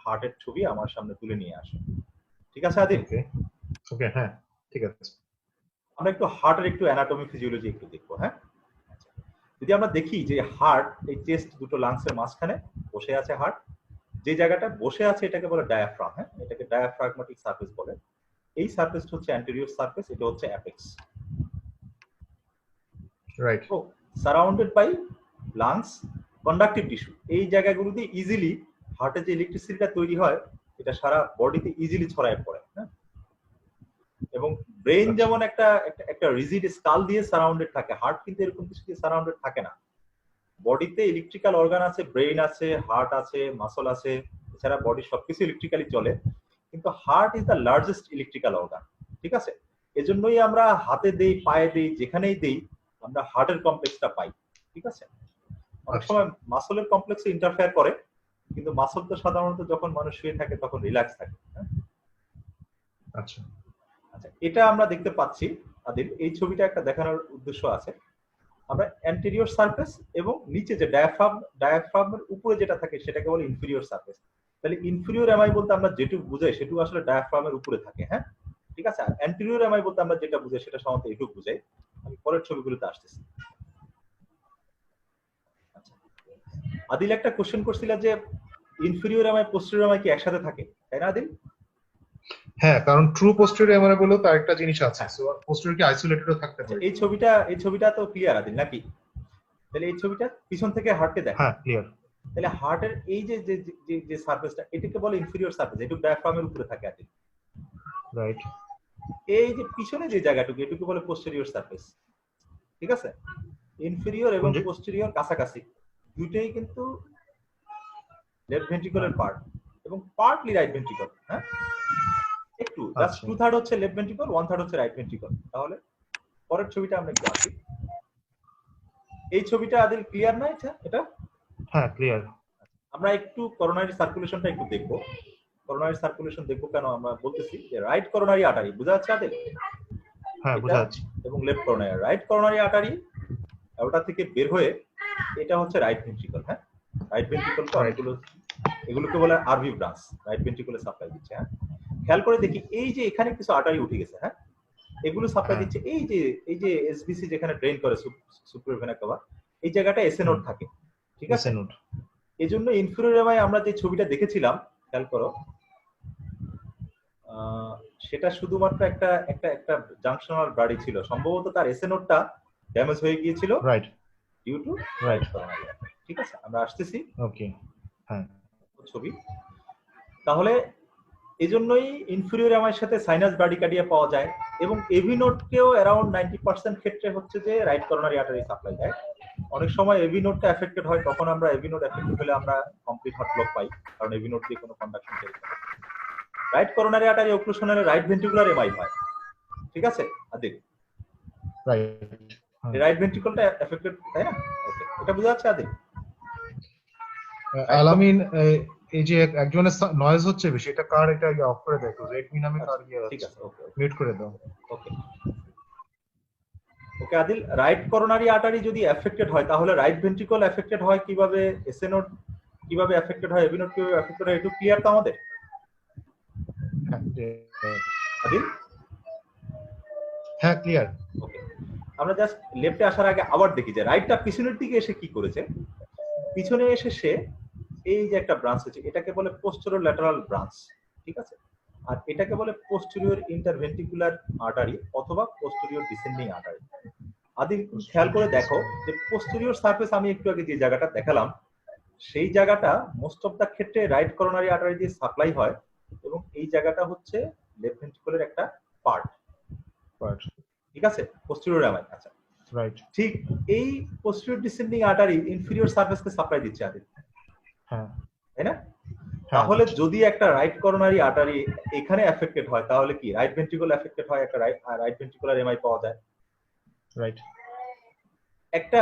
হার্টের ছবি আমার সামনে তুলে নিয়ে আসে। ঠিক আছে আদিল? ওকে হ্যাঁ ঠিক আছে। আমরা একটু হার্টের একটু অ্যানাটমি ফিজিওলজি একটু দেখবো। হ্যাঁ, যদি আমরা দেখি যে হার্ট এই চেস্ট দুটো লাংসের মাঝখানে বসে আছে, হার্ট যে জায়গাটা বসে আছে এটাকে বলে ডায়াফ্রাম। হ্যাঁ, এটাকে ডায়াফ্রাগমাটিক সারফেস বলে। এই সারফেসটা হচ্ছে অ্যান্টেরিয়র সারফেস, এটা হচ্ছে অ্যাপেক্স। রাইট। তো surrounded by lungs conductive tissue. এই জায়গাগুলোতে ইজিলি হার্টে যে ইলেকট্রিসিটিটা তৈরি হয় এটা সারা বডিতে ইজিলি ছড়ায় পড়ে। হ্যাঁ, এবং ব্রেন যেমন একটা রিজিড স্কাল দিয়ে সারাউন্ডেড থাকে, হার্ট কিন্তু এরকম কিছু দিয়ে সারাউন্ডেড থাকে না। বডিতে ইলেকট্রিক্যাল অর্গান আছে, ব্রেন আছে, হার্ট আছে, মাসল আছে, এছাড়া বডি সবকিছু ইলেকট্রিক্যালি চলে, কিন্তু heart is the largest electrical organ. ঠিক আছে, এজন্যই আমরা হাতে দেই, পায়ে দেই, যেখানেই দেই আমরা হার্টের কমপ্লেক্সটা পাই। ঠিক আছে, অনেক সময় মাসলের কমপ্লেক্সে ইন্টারফেয়ার করে, কিন্তু মাসল তো সাধারণত যখন মানুষ শুয়ে থাকে তখন রিল্যাক্স থাকে। আচ্ছা আচ্ছা, এটা আমরা দেখতে পাচ্ছি আদিল, এই ছবিটা একটা দেখানোর উদ্দেশ্য আছে। আমরা অ্যান্টেরিয়র সারফেস এবং নিচে যে ডায়াফ্রামের উপরে যেটা থাকে সেটাকে বলে ইনফেরিয়র সারফেস। তাহলে ইনফেরিয়র এমআই বলতে আমরা যেটুকু বুঝাই সেটুকু আসলে ডায়াফ্রামের উপরে থাকে। হ্যাঁ, ঠিক আছে, আর অ্যান্টেরিয়র এমআই বলতে আমরা যেটা বুঝাই সেটা সাধারণত এটুকু বুঝাই। আমি পরের ছবিগুলোতে আসতেছি। আচ্ছা, আদিল একটা কোশ্চেন করছিল যে ইনফেরিয়র এমআই পোস্টেরিয়র এমআই কি একসাথে থাকে, তাই না আদিল? হ্যাঁ, কারণ ট্রু পোস্টেরিয়র এমআরআই বলেও তার একটা জিনিস আছে, সো পোস্টেরিয়র কি আইসোলেটেডও থাকতে পারে। এই ছবিটা তো ক্লিয়ার আদিল নাকি? তাহলে এই ছবিটা পিছন থেকে হার্টকে দেখা। হ্যাঁ ক্লিয়ার। তাহলে হার্টের এই যে যে যে সারফেসটা এটাকে বলে ইনফেরিয়র সারফেস, এটুকু ডায়াফ্রামের উপরে থাকে আদিল। রাইট। এই যে পিছনে যে জায়গাটুকু এটুকু বলে পোস্টেরিয়র সারফেস। ঠিক আছে, ইনফেরিয়র এবং পোস্টেরিয়র কাছাকাছি, দুইটাই কিন্তু লেফট ভেন্ট্রিকলের পার্ট এবং পার্টলি রাইট ভেন্ট্রিকল। হ্যাঁ, একটু জাস্ট 2/3 হচ্ছে লেফট ভেন্ট্রিকল, 1/3 হচ্ছে রাইট ভেন্ট্রিকল। তাহলে পরের ছবিটা আমরা একটু আসি। এই ছবিটা আদিল ক্লিয়ার না এটা? হ্যাঁ ক্লিয়ার। আমরা একটু করোনারি সার্কুলেশনটা একটু দেখবো। করোনারি সার্কুলেশন দেখবো কেন আমরা বলতেছি যে রাইট করোনারি আর্টারি বোঝা যাচ্ছে আদিল? হ্যাঁ বোঝা যাচ্ছে। এবং left coronary, right coronary artery ওটা থেকে বের হয়ে এটা হচ্ছে রাইট ভেন্ট্রিকল। হ্যাঁ, রাইট ভেন্ট্রিকল তো এগুলোকে বলে আরভি ব্রাঞ্চ, রাইট ভেন্ট্রিকলে সাপ্লাই দিচ্ছে। হ্যাঁ, খেয়াল করে দেখি এই যে এখানে কিছু আর্টারি উঠে গেছে। হ্যাঁ, এগুলো সাপ্লাই দিচ্ছে এই যে এসবিসি যেখানে ড্রেন করে সুপিরিয়র ভেনা কাভা, এই জায়গাটা এসএ নোড থাকে। ঠিক আছে, এজন্য ইনফেরিয়র এমআই আমরা যে ছবিটা দেখেছিলাম খেয়াল করো, সেটা শুধুমাত্র একটা জাংশনাল বডি ছিল, সম্ভবত তার এসএ নোডটা ড্যামেজ হয়ে গিয়েছিল right due to right coronary. ঠিক আছে, আমরা আসতেছি। ওকে হ্যাঁ ছবি তাহলে এজন্যই ইনফেরিয়র এমআইয়ের সাথে সাইনাস ব্রাডিকার্ডিয়া পাওয়া যায় এবং এভি নোডকেও অ্যারাউন্ড 90% ক্ষেত্রে হচ্ছে যে রাইট করোনারি আর্টারি সাপ্লাই দেয়। অনেক সময় এভি নোডটা এফেক্টেড হয়, তখন আমরা এভি নোড এফেক্টেড হলে আমরা কমপ্লিট হার্ট ব্লক পাই, কারণ এভি নোড দিয়ে কোনো কন্ডাকশন তৈরি করে। রাইট করোনারি আর্টারি অক্লুশনের রাইট ভেন্ট্রিকুলার এমআই হয়। ঠিক আছে আদিল? রাইট। রাইট ভেন্ট্রিকলটা এফেক্টেড, তাই না? ওকে, এটা বোঝা যাচ্ছে আদিল? আলামিন, এই যে একজনের নয়েজ হচ্ছে বেশি, এটা কার? এটা অফ করে দেখো, রেডমি নামে কার ইয়ে ঠিক আছে, আছে, ওকে মিউট করে দাও। ওকে ওকে আদিল, রাইট করোনারি আর্টারি যদি এফেক্টেড হয় তাহলে রাইট ভেন্ট্রিকল এফেক্টেড হয় কিভাবে, এসএ নোড কিভাবে এফেক্টেড হয়, এবি নোড কিভাবে এফেক্টেড হয়, একটু ক্লিয়ার তো আমাদের আদিল? হ্যাঁ, ক্লিয়ার। ওকে, আমরা জাস্ট লেফটে আসার আগে আবার দেখি যে রাইটটা পিছনের দিকে এসে কি করেছে। পিছনে এসে সে এই যে একটা ব্রাঞ্চ আছে, এটাকে বলে পোস্টেরিয়র ল্যাটারাল ব্রাঞ্চ, ঠিক আছে? আর এটাকে বলে পোস্টেরিয়র ইন্টারভেন্ট্রিকুলার আর্টারি অথবা পোস্টেরিয়র ডিসেন্ডিং আর্টারি। আদিল, খেয়াল করে দেখো যে পোস্টেরিয়র সারফেস আমি একটু আগে যে জায়গাটা দেখালাম, সেই জায়গাটা মোস্ট অফ দা ক্ষেত্রে রাইট করোনারি আর্টারি দিয়ে সাপ্লাই হয়, এবং এই জায়গাটা হচ্ছে লেফট ভেন্ট্রিকুলার একটা পার্ট, ঠিক আছে? Posterior MI. আচ্ছা, রাইট। ঠিক এই পোস্টেরিয়র ডিসেন্ডিং আর্টারি ইনফিরিয়র সারফেসকে সাপ্লাই দিচ্ছে আদিল, হ্যাঁ, তাই না? তাহলে যদি একটা রাইট করোনারি আর্টারি এখানে এফেক্টেড হয় তাহলে কি রাইট ভেন্ট্রিকল এফেক্টেড হয়, একটা রাইট ভেন্ট্রিকুলার এমআই পাওয়া যায়। রাইট। একটা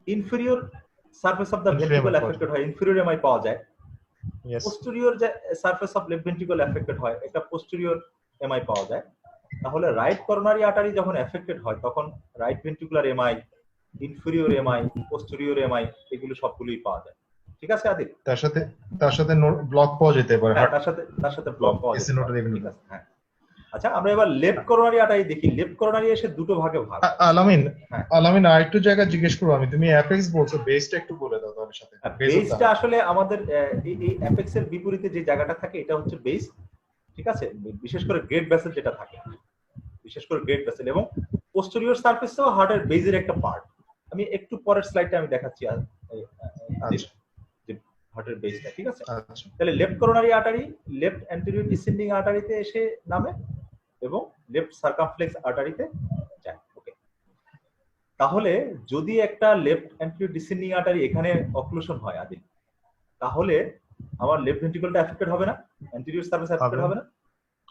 inferior surface of the ventricle affected হয়, ইনফিরিয়র এমআই পাওয়া যায়। Posterior surface of left ventricle affected হয়, একটা পোস্টেরিয়র এমআই পাওয়া যায়। তাহলে রাইট করোনারি আর্টারি যখন এফেক্টেড হয় তখন right ventricular MI, inferior MI, posterior MI এগুলো সবগুলোই পাওয়া যায়, ঠিক আছে আদিল? তার সাথে ব্লক পাওয়া যেতে পারে। হ্যাঁ, তার সাথে ব্লক পাওয়া যায়, ঠিক আছে। হ্যাঁ, আচ্ছা, আমরা এবার লেফট করোনারি আর্টারি দেখি। লেফট করোনারি এসে দুটো ভাগে ভাগ। আলামিন আরেকটু জায়গা জিজ্ঞেস করবো আমি, তুমি অ্যাপেক্স বলছো, বেসটা একটু বলে দাও তার সাথে। বেসটা আসলে আমাদের এই অ্যাপেক্স এর বিপরীতে যে জায়গাটা থাকে এটা হচ্ছে বেস, ঠিক আছে? বিশেষ করে গ্রেট ভেসেল যেটা থাকে, বিশেষ করে গ্রেট ভেসেল এবং পোস্টেরিয়র সারফেসও হার্টের বেজের একটা পার্ট। আমি একটু পরের স্লাইডটা আমি দেখাচ্ছি যে হার্টের বেসটা, ঠিক আছে? তাহলে left coronary artery left anterior descending আর্টারিতে এসে নামে এবং লেফট সার্কামফ্লেক্স আর্টারিতে যায়। ওকে, তাহলে যদি একটা লেফট অ্যান্টেরিয়র ডিসেন্ডিং আর্টারি এখানে অক্লুশন হয় আদিল, তাহলে আমার লেফট ভেন্ট্রিকলটা এফেক্টেড হবে না? অ্যান্টেরিয়র সারফেস এফেক্টেড হবে না?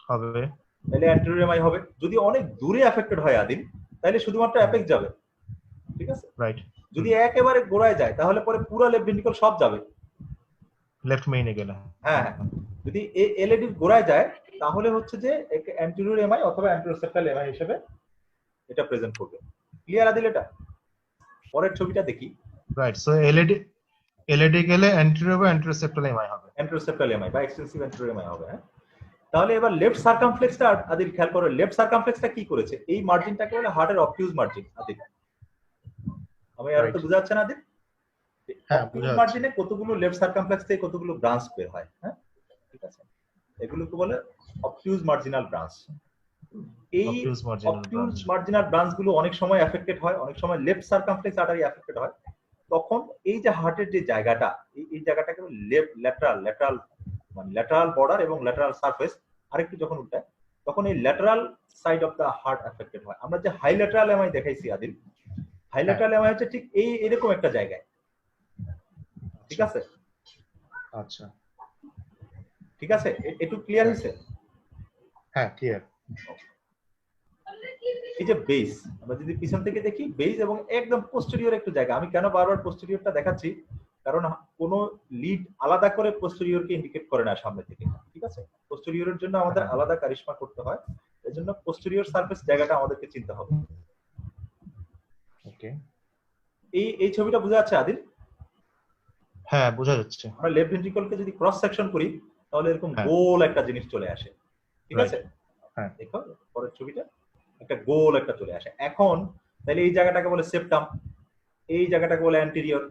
হবে। তাহলে অ্যান্টেরিয়র এমআই হবে। যদি অনেক দূরে এফেক্টেড হয় আদিল, তাহলে শুধুমাত্র অ্যাপেক্স যাবে, ঠিক আছে? রাইট। যদি একেবারে গোড়ায় যায় তাহলে পরে পুরো লেফট ভেন্ট্রিকল সব যাবে, লেফট মেইনে গেলে। হ্যাঁ, যদি এলএডি গোড়ায় যায় তাহলে হচ্ছে যে অ্যান্টেরিয়র এমআই অথবা অ্যান্টেরোসেপ্টাল এমআই হিসেবে এটা প্রেজেন্ট করবে। ক্লিয়ার আদিল? এটা পরের ছবিটা দেখি। রাইট। সো এলএডি গেলে অ্যান্টেরিয়র বা অ্যান্টেরোসেপ্টাল এমআই হবে, অ্যান্টেরোসেপ্টাল এমআই বা এক্সটেনসিভ অ্যান্টেরিয়র এমআই হবে। হ্যাঁ, তাহলে এবার লেফট সার্কামফ্লেক্সটা আদিল খেয়াল করো, লেফট সার্কামফ্লেক্সটা কি করেছে? এই মার্জিনটাকে বলে হার্টের অবটিউজ মার্জিন আদিল। আমি আর তো বুঝা যাচ্ছে না আদিল? হ্যাঁ, মার্জিনে কতগুলো লেফট সার্কামফ্লেক্স থেকে কতগুলো ব্রাঞ্চ বের হয়, হ্যাঁ, ঠিক আছে? এগুলোকে বলে অবটিউজ মার্জিনাল ব্রাঞ্চ। এই অবটিউজ মার্জিনাল ব্রাঞ্চগুলো অনেক সময় এফেক্টেড হয়, অনেক সময় লেফট সার্কামফ্লেক্স আর্টারি এফেক্টেড হয়। তখন এই যে হার্টের যে জায়গাটা, এই জায়গাটাকে লেফট ল্যাটারাল মানে ল্যাটারাল বর্ডার এবং ল্যাটারাল সারফেস আরেকটু যখন উল্টায় তখন এই lateral side of the heart affected হয়। আমরা যে হাই ল্যাটারাল এমআই দেখাইছি আদিল, হাই ল্যাটারাল এমআই হচ্ছে ঠিক এরকম একটা জায়গায়, ঠিক আছে? আচ্ছা, ঠিক আছে, একটু ক্লিয়ার হয়েছে? হ্যাঁ, ক্লিয়ার। এই যে বেস, আমরা যদি পিছন থেকে দেখি বেস এবং একদম পোস্টেরিয়র একটু জায়গা। আমি কেন বারবার পোস্টেরিয়রটা দেখাচ্ছি, কারণ কোনো লিড আলাদা করে পোস্টেরিয়রকে ইন্ডিকেট করে না সামনে থেকে, ঠিক আছে? পোস্টেরিয়রের জন্য আমাদের আলাদা কারিশমা করতে হয়, এজন্য পোস্টেরিয়র সারফেস জায়গাটা আমাদেরকে চিনতে হবে। ওকে, এই ছবিটা বোঝা যাচ্ছে আদিল? হ্যাঁ, বোঝা যাচ্ছে। আমরা লেফট ভেন্ট্রিকলকে যদি ক্রস সেকশন করি তাহলে এরকম গোল একটা জিনিস চলে আসে, ঠিক আছে? হ্যাঁ, দেখো পরের ছবিটা, একটা গোল একটা চলে আসে। এখন তাহলে এই জায়গাটাকে বলে সেপ্টাম, এই জায়গাটাকে বলে অ্যান্টেরিয়র,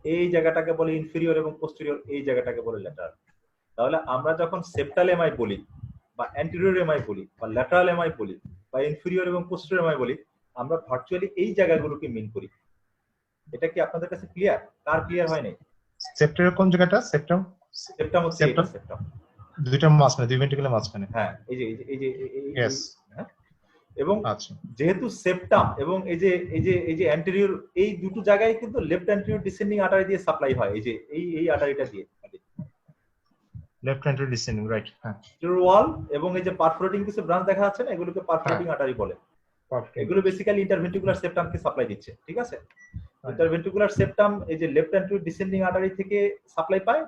এই জায়গাটাকে বলে ইনফেরিয়র এবং পোস্টেরিয়র, এই জায়গাটাকে বলে ল্যাটারাল। তাহলে আমরা যখন সেপ্টাল এমআই বলি বা অ্যান্টেরিয়র এমআই বলি বা ল্যাটারাল এমআই বলি বা ইনফেরিয়র এবং পোস্টেরিয়র এমআই বলি, আমরা ভার্চুয়ালি এই জায়গাগুলোকে মিন করি। এটা কি আপনাদের কাছে ক্লিয়ার? কার ক্লিয়ার হয় নাই? সেপ্টামের কোন জায়গাটা? সেপ্টাম হচ্ছে এটা, সেপ্টাম দুইটার মাঝখানে, দুই ভেন্ট্রিকলের মাঝখানে। হ্যাঁ, এই যে यस। এবং যেহেতু সেপ্টাম এবং এই যে অ্যান্টেরিয়র, এই দুটো জায়গায় কিন্তু লেফট অ্যান্টেরিয়র ডিসেন্ডিং আর্টারি দিয়ে সাপ্লাই হয়, এই যে এই আর্টারিটা দিয়ে লেফট অ্যান্টেরিয়র ডিসেন্ডিং, রাইট। হ্যাঁ, ওয়াল এবং এই যে পারফোরেটিং কিছু ব্রাঞ্চ দেখা যাচ্ছে না, এগুলোকে পারফোরেটিং আর্টারি বলে। Perfect. এগুলো বেসিক্যালি ইন্টারভেন্ট্রিকুলার সেপ্টামকে সাপ্লাই দিচ্ছে, ঠিক আছে? ইন্টারভেন্ট্রিকুলার সেপ্টাম এই যে লেফট অ্যান্টেরিয়র ডিসেন্ডিং আর্টারি থেকে সাপ্লাই পায়,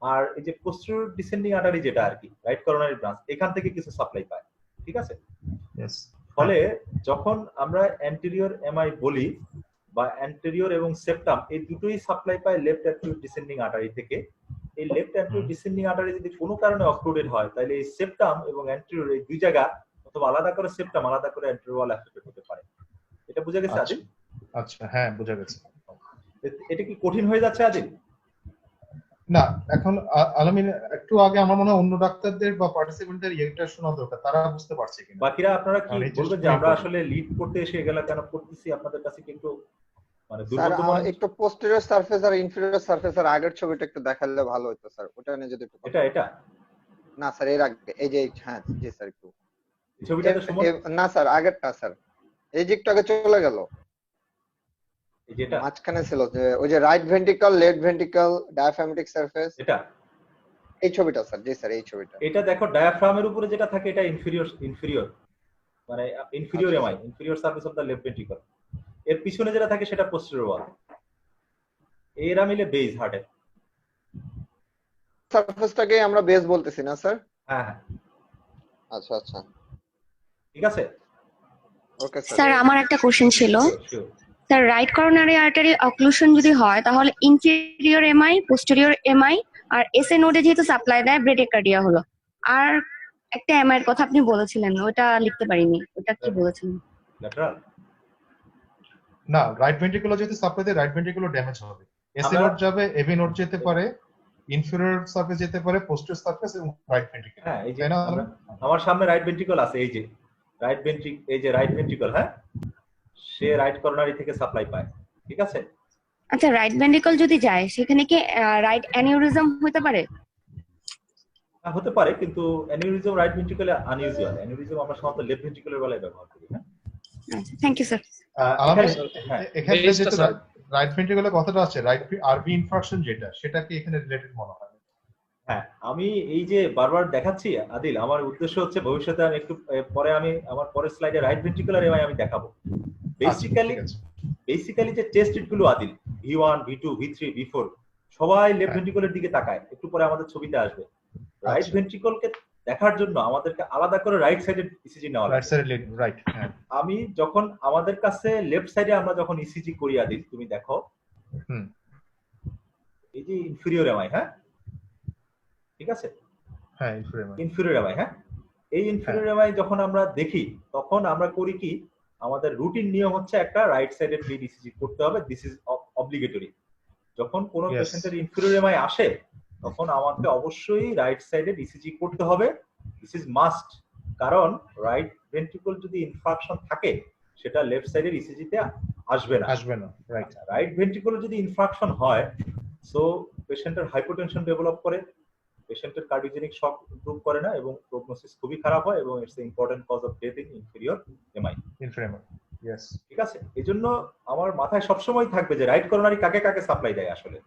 আর এই যে পোস্টেরিয়র ডিসেন্ডিং আর্টারি যেটা আর কি রাইট করোনারি ব্রাঞ্চ, এখান থেকে কিছু সাপ্লাই পায়, ঠিক আছে? Yes. ফলে যখন আমরা অ্যান্টেরিয়র এমআই বলি বা অ্যান্টেরিয়র এবং সেপ্টাম এই দুটোই সাপ্লাই পায় লেফট অ্যান্টেরিয়র ডিসেন্ডিং আর্টারি থেকে। এই লেফট অ্যান্টেরিয়র ডিসেন্ডিং আর্টারি যদি কোনো কারণে অক্লুডেড হয়, তাহলে এই সেপ্টাম এবং অ্যান্টেরিয়র এই দুই জায়গা অথবা আলাদা করে সেপ্টাম আলাদা করে অ্যান্টেরিয়র ওয়াল অ্যাফেক্টেড হতে পারে। এটা বুঝা গেছে আদিল? আচ্ছা, হ্যাঁ বোঝা গেছে। এটা কি কঠিন হয়ে যাচ্ছে আদিল? না, এখন আলামিন একটু আগে আমার মনে হয় অন্য ডাক্তারদের বা পার্টিসিপেন্টদের এটা শোনা দরকার, তারা বুঝতে পারছে কিনা। বাকিরা আপনারা কি কারণ এই বলবেন যে চেষ্টা আমরা করি। আসলে লিড করতে এসে এগুলা কেন করতেছি? আপনাদের কাছে কি একটু মানে স্যার দুর্বোধ্য মনে হচ্ছে? একটু পোস্টেরিয়র সারফেস আর ইনফেরিয়র সারফেসের আগের ছবিটা একটু দেখালে ভালো হতো স্যার, ওটা নিয়ে যদি একটু এটা এটা না স্যার এর আগে এই যে হ্যাঁ জি স্যার একটু এই ছবিটাতে সুমন, না স্যার আগেরটা স্যার, এই যে একটু আগে চলে গেল, এই যেটা মাঝখানে ছিল যে ওই যে right ventricle left ventricle diaphragmatic surface, এটা এই ছবিটা স্যার। জি স্যার এই ছবিটা। এটা দেখো ডায়াফ্রামের উপরে যেটা থাকে এটা ইনফেরিয়র মানে inferior MI, inferior surface of the left ventricle. এর পিছনে যেটা থাকে সেটা পোস্টেরিয়র ওয়াল, এরা মিলে বেজ হার্টের। সারফেসটাকে আমরা বেস বলতেছি না স্যার? হ্যাঁ হ্যাঁ আচ্ছা আচ্ছা ঠিক আছে ওকে স্যার স্যার। আমার একটা কোশ্চেন ছিল sure. Sir, right coronary artery occlusion যদি হয় তাহলে ইনফেরিয়র এমআই, পোস্টেরিয়র এমআই আর এসএ নোডে যেহেতু সাপ্লাই দেয় ব্রেডিকার্ডিয়া হলো, আর একটা এমআই এর কথা আপনি বলেছিলেন ওটা লিখতে পারিনি, ওটা কি বলেছিলেন? ল্যাটারাল না, রাইট ভেন্ট্রিকুলার যদি সাপ্লাই দেয় রাইট ভেন্ট্রিকুলার ড্যামেজ হবে। এসি নোড যাবে, এভি নোড যেতে পারে, ইনফেরিয়র সারফেস যেতে পারে, পোস্টেরিয়র সারফেস এবং রাইট ভেন্ট্রিকুলার। হ্যাঁ এই যে তাই না? আমার সামনে রাইট ভেন্ট্রিকল আছে, এই যে রাইট ভেন্ট্রিকল, হ্যাঁ সে রাইট করোনারি থেকে সাপ্লাই পায়, ঠিক আছে? আচ্ছা, রাইট ভেন্ট্রিকল যদি যায় সেখানে কি রাইট অ্যানিউরিজম হতে পারে? হ্যাঁ হতে পারে, কিন্তু অ্যানিউরিজম রাইট ভেন্ট্রিকলে আনইউজুয়াল। অ্যানিউরিজম আমরা সাধারণত লেফট ভেন্ট্রিকুলার বেলায় ব্যবহার করি। হ্যাঁ আচ্ছা, থ্যাংক ইউ স্যার। আলামিন, হ্যাঁ এখানে যেটা রাইট ভেন্ট্রিকুলার কথাটা আছে, রাইট আরভি ইনফ্রাকশন যেটা, সেটা কি এখানে রিলেটেড মনে হয়? হ্যাঁ আমি এই যে বারবার দেখাচ্ছি আদিল, আমার উদ্দেশ্য হচ্ছে ভবিষ্যতে আমি একটু পরে আমি আমার পরের স্লাইডে রাইট ভেন্ট্রিকুলার এমআই আমি দেখাবো। বেসিক্যালি যে টেস্ট গুলো Adil V1 V2 V3 V4 সবাই লেফট ভেন্ট্রিকুলের দিকে তাকায়, একটু পরে আমাদের ছবিতে আসবে। রাইট ভেন্ট্রিকলকে দেখার জন্য আমাদেরকে আলাদা করে রাইট সাইডে ইসিজি নেওয়া রাইট সাইডে রাইট। আমি যখন আমাদের কাছে লেফট সাইডে আমরা যখন ইসিজি করি আদিল, তুমি দেখো এই যে ইনফেরিয়র এমআই, হ্যাঁ ঠিক আছে, হ্যাঁ ইনফেরিয়র এমআই, হ্যাঁ এই ইনফেরিয়র এমআই যখন আমরা দেখি তখন আমরা করি কি, আমাদের রুটিন নিয়ম হচ্ছে একটা রাইট সাইডের লিড ইসিজি করতে হবে, দিস ইজ অবলিগেটরি। যখন কোন পেশেন্টের ইনফেরিয়র এমআই আসে তখন আমাকে অবশ্যই রাইট সাইডে ইসিজি করতে হবে, দিস ইজ মাস্ট। কারণ রাইট ভেন্ট্রিকল যদি ইনফাকশন থাকে সেটা লেফট সাইডের ইসিজিতে আসবে না। রাইট। রাইট ভেন্ট্রিকল যদি ইনফাকশন হয়, সো পেশেন্টের হাইপোটেনশন ডেভেলপ করে, পেশেন্টের কার্ডিওজেনিক শক ইমপ্রুভ করে না এবং প্রগনোসিস খুবই খারাপ হয় এবং it's important cause of death in inferior MI. Yes, ঠিক আছে, এজন্য আমার মাথায় সবসময় থাকবে যে রাইট করোনারি কাকে কাকে সাপ্লাই দেয়। আসলে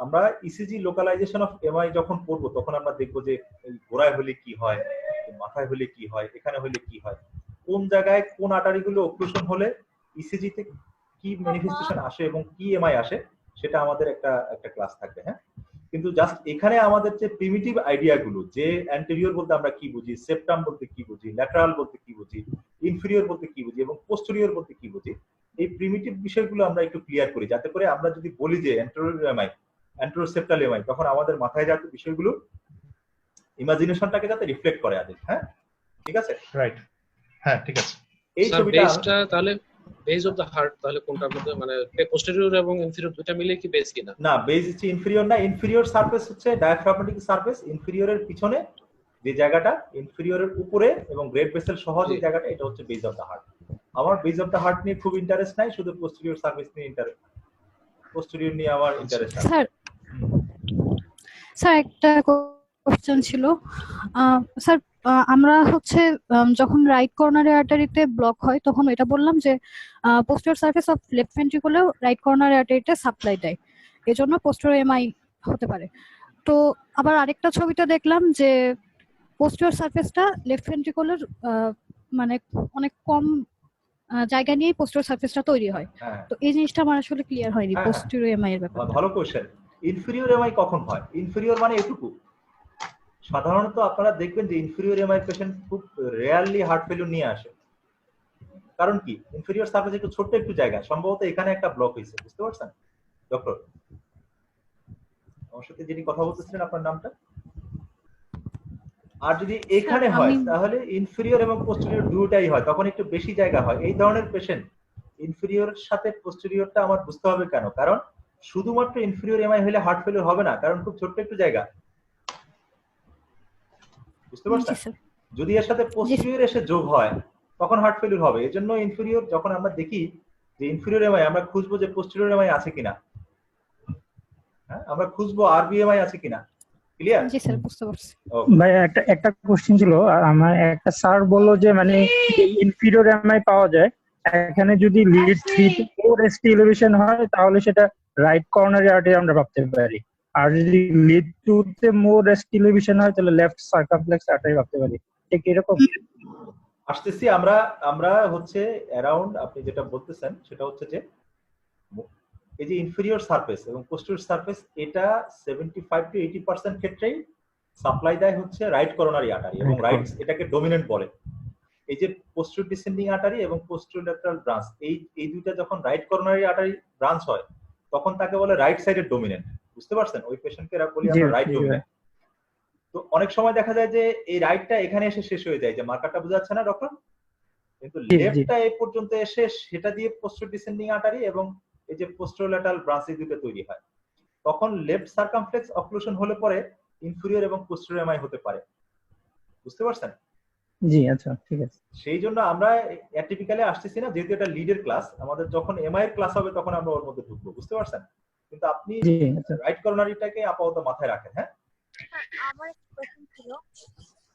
আমরা ইসিজি লোকালাইজেশন অফ এমআই যখন পড়বো তখন আমরা দেখবো যে এই গোড়ায় হলে কি হয়, মাথায় হলে কি হয়, এখানে হলে কি হয়, কোন জায়গায় কোন আর্টারিগুলো অক্লুশন হলে ইসিজিতে কি ম্যানিফেস্টেশন আসে এবং কি এমআই আসে, সেটা আমাদের একটা ক্লাস থাকবে। হ্যাঁ কিন্তু জাস্ট এখানে আমাদের যে প্রিমিটিভ আইডিয়া গুলো, যে অ্যান্টেরিয়র বলতে আমরা কি বুঝি, সেপ্টাম বলতে কি বুঝি, ল্যাটারাল বলতে কি বুঝি, ইনফেরিয়র বলতে কি বুঝি এবং পোস্টেরিয়র বলতে কি বুঝি, এই প্রিমিটিভ বিষয়গুলো আমরা একটু ক্লিয়ার করি, যাতে করে আমরা যদি বলি যে অ্যান্টেরিয়র এমআই, অ্যান্টেরোসেপ্টাল এমআই, তখন আমাদের মাথায় যাতে বিষয়গুলো ইমাজিনেশনটাকে যাতে রিফ্লেক্ট করে আদিল। হ্যাঁ ঠিক আছে, রাইট, হ্যাঁ ঠিক আছে। এই ছবিটা তাহলে বেস অফ দা হার্ট তাহলে কোনটার মধ্যে, মানে পোস্টেরিয়র এবং ইনফেরিয়র দুটো মিলে কি বেস কিনা? না, বেস হচ্ছে ইনফেরিয়র না, ইনফেরিয়র সারফেস হচ্ছে ডায়াফ্রাগমেটিক সারফেস, ইনফেরিয়রের পিছনে যে জায়গাটা, ইনফেরিয়রের উপরে এবং গ্রেট ভেসেল সহ যে জায়গাটা, এটা হচ্ছে বেস অফ দা হার্ট। আমার বেস অফ দা হার্ট নিয়ে খুব ইন্টারেস্ট নাই, শুধু পোস্টেরিয়র সারফেস নিয়ে ইন্টারেস্ট, পোস্টেরিয়র নিয়ে আমার ইন্টারেস্ট আছে। স্যার একটা কোশ্চেন ছিল স্যার, আমরা হচ্ছে যখন রাইট কর্নারি আর্টারিতে ব্লক হয় তখন এটা বললাম যে পোস্টেরিয়র সারফেস অফ লেফট ভেন্ট্রিকুলেও রাইট কর্নারি আর্টারিতে সাপ্লাই দেয়, এজন্য পোস্টেরিয়র এমআই হতে পারে। তো আবার আরেকটা ছবিটা দেখলাম যে পোস্টেরিয়র সারফেসটা লেফট ভেন্ট্রিকুলের মানে অনেক কম জায়গা নিয়ে পোস্টেরিয়র সারফেসটা তৈরি হয়। হ্যাঁ তো এই জিনিসটা আমার আসলে ক্লিয়ার হয়নি হ্যাঁ, পোস্টেরিয়র এমআই এর ব্যাপারটা। ভালো কোশ্চেন। ইনফেরিয়র এমআই কখন হয়? ইনফেরিয়র মানে এটুকু। সাধারণত আপনারা দেখবেন যে ইনফেরিয়র এমআই পেশেন্ট খুব রেয়ারলি হার্ট ফেলিউর নিয়ে আসে। কারণ কি? ইনফেরিয়র সারফেস একটু ছোট্ট একটু জায়গা, সম্ভবত এখানে একটা ব্লক হয়েছে, বুঝতে পারছেন ডক্টর? আমার সাথে যিনি কথা বলতেছিলেন আপনার নামটা? আর যদি এখানে হয় তাহলে ইনফেরিয়র এবং পোস্টেরিয়র দুটোই হয়, তখন একটু বেশি জায়গা হয়। এই ধরনের পেশেন্ট ইনফেরিয়রের সাথে পোস্টেরিয়রটা আমার বুঝতে হবে কেন? কারণ শুধুমাত্র ইনফেরিয়র এমআই হলে হার্ট ফেলিউর হবে না, কারণ খুব ছোট্ট একটু জায়গা, বুঝতে পারছেন? যদি এর সাথে পোস্টেরিয়র এসে যোগ হয় তখন হার্ট ফেলিউর হবে। এজন্য ইনফেরিয়র যখন আমরা দেখি যে ইনফেরিয়র এমআই, আমরা খুঁজবো যে পোস্টেরিয়র এমআই আছে কিনা, হ্যাঁ আমরা খুঁজবো আরবিএমআই আছে কিনা। ক্লিয়ার? জি স্যার, বুঝতে পারছি। ভাই একটা কোশ্চেন ছিল, আমার একটা স্যার বললো যে মানে ইনফিরিয়র এমআই পাওয়া যায়, এখানে যদি লিড 3 তে 4 ST এলিভেশন হয় তাহলে সেটা রাইট কর্নারি আর্টারি আমরা ভাবতে পারি, আর যদি লিড 2 তে মোর ST এলিভেশন হয় তাহলে লেফট সার্কামফ্লেক্স আর্টারি ভাবতে পারি, ঠিক এরকম? আসতেছি আমরা হচ্ছে অ্যারাউন্ড আপনি যেটা বলতেছেন সেটা হচ্ছে যে এই যে ইনফেরিয়র সারফেস এবং পোস্টেরিয়র সারফেস, এটা 75 to 80% ক্ষেত্রেই সাপ্লাই দেয় হচ্ছে রাইট করোনারি আর্টারি, এবং রাইট এটাকে ডমিনেন্ট বলে। এই যে পোস্টেরিয়র ডিসেন্ডিং আর্টারি এবং পোস্টেরিয়র ল্যাটারাল ব্রাঞ্চ, এই দুইটা যখন রাইট করোনারি আর্টারি ব্রাঞ্চ হয় তখন তাকে বলে রাইট সাইডের ডমিনেন্ট, বুঝতে পারছেন? ওই পেশেন্টকে বলি আমরা রাইট ডমিনেন্ট। তো অনেক সময় দেখা যায় যে এই রাইটটা এখানে এসে শেষ হয়ে যায়, যে মার্কারটা বোঝা যাচ্ছে না ডক্টর? কিন্তু লেফটটা এই পর্যন্ত এসে সেটা দিয়ে পোস্টেরিয়র ডিসেন্ডিং আর্টারি এবং এই যে পোস্টেরিয়র ল্যাটারাল ব্রাঞ্চ এই দুটো তৈরি হয়। তখন লেফট সার্কামফ্লেক্স অক্লুশন হলে পরে ইনফেরিয়র এবং পোস্টেরিয়র এমআই হতে পারে, বুঝতে পারছেন? জি আচ্ছা, ঠিক আছে। সেই জন্য আমরা অ্যাটিপিক্যালি আসতেছি না, যেহেতু এটা লিডের ক্লাস। আমাদের যখন এমআই এর ক্লাস হবে তখন আমরা ওর মধ্যে ঢুকবো, বুঝতে পারছেন? কিন্তু আপনি রাইট করোনারিটাকে আপাতত মাথায় রাখেন। হ্যাঁ, আমার একটা কোশ্চেন ছিল।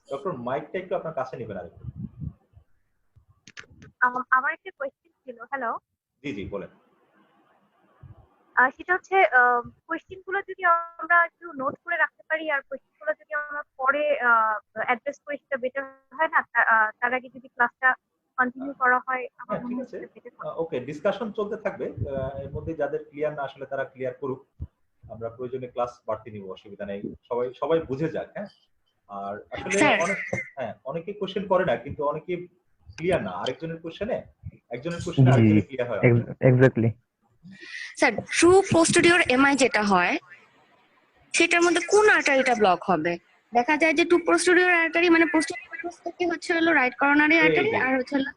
ডক্টর মাইকটা একটু আপনার কাছে নেবেন আরেকটু। আমার একটা কোশ্চেন ছিল। হ্যালো, জি জি বলেন। সেটা হচ্ছে কোশ্চেন গুলো যদি আমরা একটু নোট করে রাখতে পারি, আর কোশ্চেন গুলো যদি আমরা পরে অ্যাড্রেস করি সেটা বেটার হয় না? তার আগে যদি ক্লাসটা কন্টিনিউ করা হয় আমার মনে হচ্ছে বেটার হবে। ওকে, ডিসকাশন চলতে থাকবে, এর মধ্যে যাদের ক্লিয়ার না আসলে তারা ক্লিয়ার করুক, আমরা প্রয়োজনে ক্লাস বাড়তি নিব, অসুবিধা নেই। সবাই বুঝে যাক। হ্যাঁ, আর আসলে অনেকে কোশ্চেন করে না, কিন্তু অনেকে ক্লিয়ার না আরেকজনের কোশ্চেনে, একজনের কোশ্চেনে আরেকজনের ক্লিয়ার হয়। Exactly sir, true posterior MI যেটা হয় সেটার মধ্যে কোন আর্টারিটা ব্লক হবে? দেখা যায় যে টু পোস্টেরিয়র আর্টারি মানে পোস্টেরিয়র থেকে হচ্ছে হলো রাইট করোনারি আর্টারি, আর হচ্ছে হলো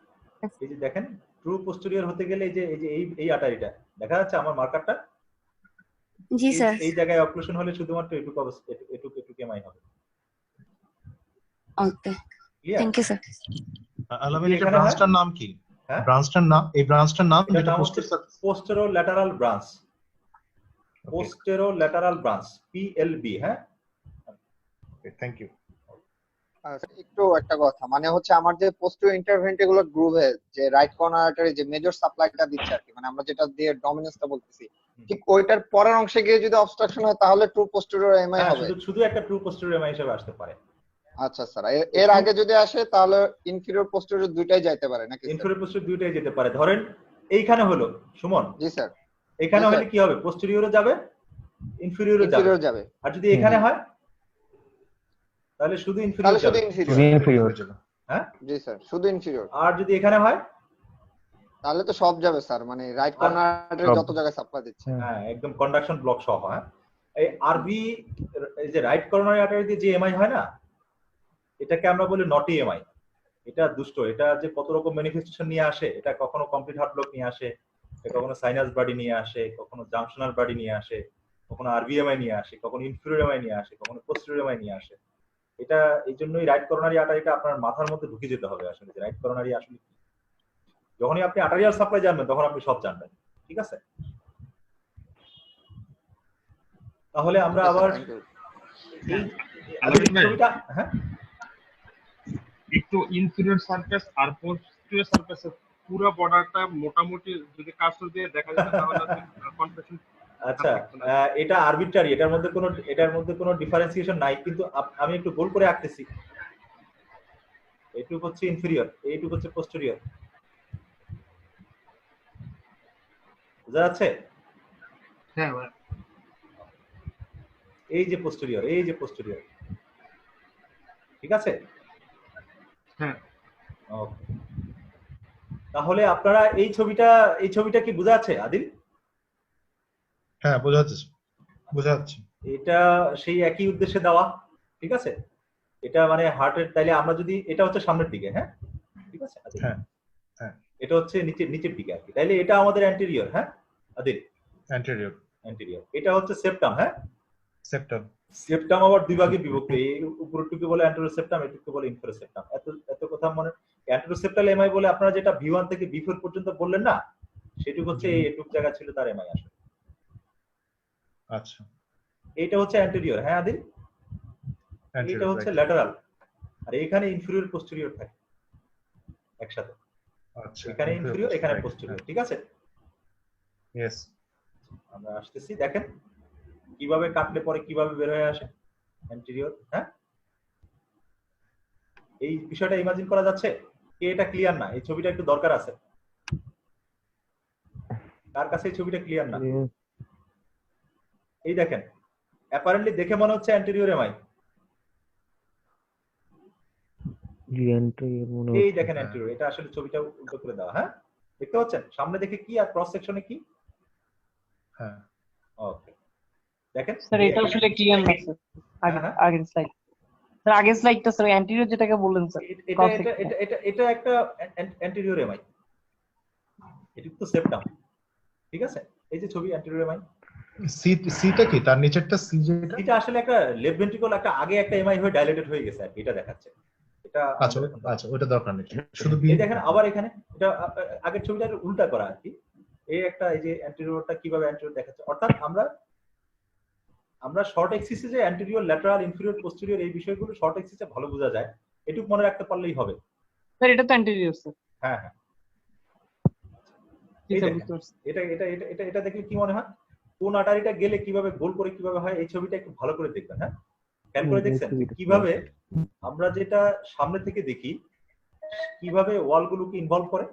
এই যে দেখেন ট্রু পোস্টেরিয়র হতে গেলে এই আর্টারিটা দেখা যাচ্ছে আমার মার্কারটা। জি স্যার, এই জায়গায় অক্লুশন হলে শুধুমাত্র এটুকু এমআই হবে। ওকে, থ্যাংক ইউ স্যার। আলামিন, এটা ব্রাঞ্চটার নাম কি? হ্যাঁ, ব্রাঞ্চটার নাম, এই ব্রাঞ্চটার নাম যেটা posterolateral branch, posterolateral branch PLB. হ্যাঁ, ওকে, থ্যাংক ইউ। একটু একটা কথা, মানে হচ্ছে আমার যে পোস্টেরিয়র ইন্টারভেন্ট্রিকুলার গ্রুভে যে রাইট কর্নার আর্টারি যে মেজর সাপ্লাইটা দিচ্ছে আর কি, মানে আমরা যেটা দিয়ে ডমিনেন্সটা বলতেছি, ঠিক ওইটার পরের অংশে গিয়ে যদি অবস্ট্রাকশন হয় তাহলে ট্রু পোস্টেরিয়র এমআই হবে? শুধু একটা ট্রু পোস্টেরিয়র এমআই হিসেবে আসতে পারে। আচ্ছা স্যার, এর আগে যদি আসে তাহলে ইনফিরিয়র পোস্টেরিয়র দুইটাই যাইতে পারে নাকি? ইনফিরিয়র পোস্টেরিয়র দুইটাই যেতে পারে। ধরেন এইখানে হলো সুমন। জি স্যার। এখানে হলে কি হবে? পোস্টেরিয়রও যাবে, ইনফিরিয়রও যাবে। আর যদি এখানে হয় তাহলে শুধু ইনফিরিয়র যাবে। হ্যাঁ জি স্যার, শুধু ইনফিরিয়র। আর যদি এখানে হয় তাহলে তো সব যাবে স্যার, মানে রাইট কর্নার আর্টারি যত জায়গায় সাপ্লাই দিচ্ছে। হ্যাঁ, একদম কন্ডাকশন ব্লক সহ। হ্যাঁ, এই আরবি এই যে রাইট করোনারি আর্টারি দিয়ে যে এমআই হয় না, এটাকে আমরা বলি নটি এমআই। এটা দুষ্ট, এটা যে কত রকম ম্যানিফেস্টেশন নিয়ে আসে। এটা কখনো কমপ্লিট হার্ট ব্লক নিয়ে আসে, কখনো সাইনাস বডি নিয়ে আসে, কখনো জাংশনাল বডি নিয়ে আসে, কখনো আরবিএমআই নিয়ে আসে, কখনো ইনফিরিয়র এমআই নিয়ে আসে, কখনো পোস্টেরিয়র এমআই নিয়ে আসে। এটা এই জন্যই রাইট করোনারি আর্টারিটা আপনার মাথার মধ্যে ঢুকে যেতে হবে আসলে, যে রাইট করোনারি আসলে কি। যখনই আপনি আর্টারিয়াল সাপ্লাই জানবেন তখন আপনি সব জানবেন। ঠিক আছে, তাহলে আমরা আবার হ্যাঁ একটু ইনফিরিয়র সারফেস আর পোস্টেরিয়র সারফেসের পুরো বর্ডারটা মোটামুটি যদি কার্সর দিয়ে দেখা যায় তাহলে কনফিউশন। আচ্ছা, এটা আরবিট্রারি, এটার মধ্যে কোনো ডিফারেন্সিয়েশন নাই, কিন্তু আমি একটু গোল করে আঁকতেছি। এইটুকু হচ্ছে ইনফিরিয়র, এইটুকু হচ্ছে পোস্টেরিয়র। বোঝা যাচ্ছে? হ্যাঁ ভাই। এই যে পোস্টেরিয়র, এই যে পোস্টেরিয়র, ঠিক আছে? হ্যাঁ। ওকে, তাহলে আপনারা এই ছবিটা কি বোঝা যাচ্ছে আদিল? হ্যাঁ বোঝা যাচ্ছে। এটা সেই একই উদ্দেশ্যে দেওয়া, ঠিক আছে? এটা মানে হার্টের, তাইলে আমরা যদি এটা হচ্ছে সামনের দিকে, হ্যাঁ ঠিক আছে আদিল? হ্যাঁ হ্যাঁ। এটা হচ্ছে নিচের দিকে আর কি, তাইলে এটা আমাদের অ্যান্টেরিয়র, হ্যাঁ আদিল? অ্যান্টেরিয়র। এটা হচ্ছে সেপ্টাম, হ্যাঁ সেপ্টাম। সেপ্টাম আবার দুই ভাগে বিভক্ত, এই উপরেরটুকু বলে অ্যান্টেরিয়র সেপ্টাম, এটুকু বলে ইনফেরিয়র সেপ্টাম। এত কথা মনে, অ্যান্টেরিয়র সেপ্টাল এমআই বলে আপনারা যেটা V1 থেকে V4 পর্যন্ত বললেন না, সেটুকু হচ্ছে এটুক জায়গা ছিল তার এমআই আসলে। আচ্ছা, এইটা হচ্ছে অ্যান্টেরিয়র, হ্যাঁ আদিল? এটা হচ্ছে ল্যাটারাল, আর এখানে ইনফেরিয়র পোস্টেরিয়র থাকে একসাথে। আচ্ছা, এখানে ইনফেরিয়র, এখানে পোস্টেরিয়র, ঠিক আছে? ইয়েস। আমরা আসতেছি, দেখেন কিভাবে কাটলে পরে কিভাবে বের হয়ে আসে অ্যান্টেরিয়র, হ্যাঁ? এই বিষয়টা ইমাজিন করা যাচ্ছে? কে এটা ক্লিয়ার না? এই ছবিটা একটু দরকার আছে। কার কাছে এই ছবিটা ক্লিয়ার না? এই দেখেন, অ্যাপারেন্টলি দেখে মনে হচ্ছে অ্যান্টেরিয়র এমআই। এই দেখেন অ্যান্টেরিয়র, এটা আসলে ছবিটা উল্টো করে দেওয়া, হ্যাঁ দেখতে পাচ্ছেন? সামনে দেখে কি আর ক্রস সেকশনে কি? হ্যাঁ ওকে, দেখেন স্যার এটা আসলে ক্লিয়ার না স্যার, আগের স্লাইড স্যার, আগের স্লাইডটা স্যার অ্যান্টেরিয়র যেটাকে বললেন স্যার, এটা একটা অ্যান্টেরিয়র এমআই, এটা তো সেপ্টাম, ঠিক আছে? এই যে ছবি অ্যান্টেরিয়র এমআই। সিটা কি তার নিচেরটা? সি যেটা, এটা আসলে একটা লেফট ভেন্ট্রিকল, একটা আগে একটা এমআই হয়ে ডাইলেটেড হয়ে গেছে আর এটা দেখাচ্ছে। এটা আচ্ছা ওটা দরকার নেই, শুধু এই দেখেন আবার এখানে এটা আগের ছবিটা উল্টা করা আর কি। এই একটা, এই যে অ্যান্টেরিয়রটা কিভাবে অ্যান্টেরিয়র দেখাচ্ছে, অর্থাৎ আমরা শর্ট এক্সিসে যে অ্যান্টেরিয়র, ল্যাটারাল, ইনফেরিয়র, পোস্টেরিয়র এই বিষয়গুলো শর্ট এক্সিসে ভালো বোঝা যায়, এটুকু মনে রাখতে পারলেই হবে। স্যার এটা তো অ্যান্টেরিয়র স্যার। হ্যাঁ হ্যাঁ, এটা এটা এটা এটা এটা দেখলে কি মনে হয় কোন আর্টারিটা গেলে কিভাবে গোল করে কিভাবে হয়, এই ছবিটা একটু ভালো করে দেখবেন, হ্যাঁ খেয়াল করে দেখছেন কিভাবে আমরা যেটা সামনে থেকে দেখি কিভাবে ওয়ালগুলোকে ইনভলভ করে।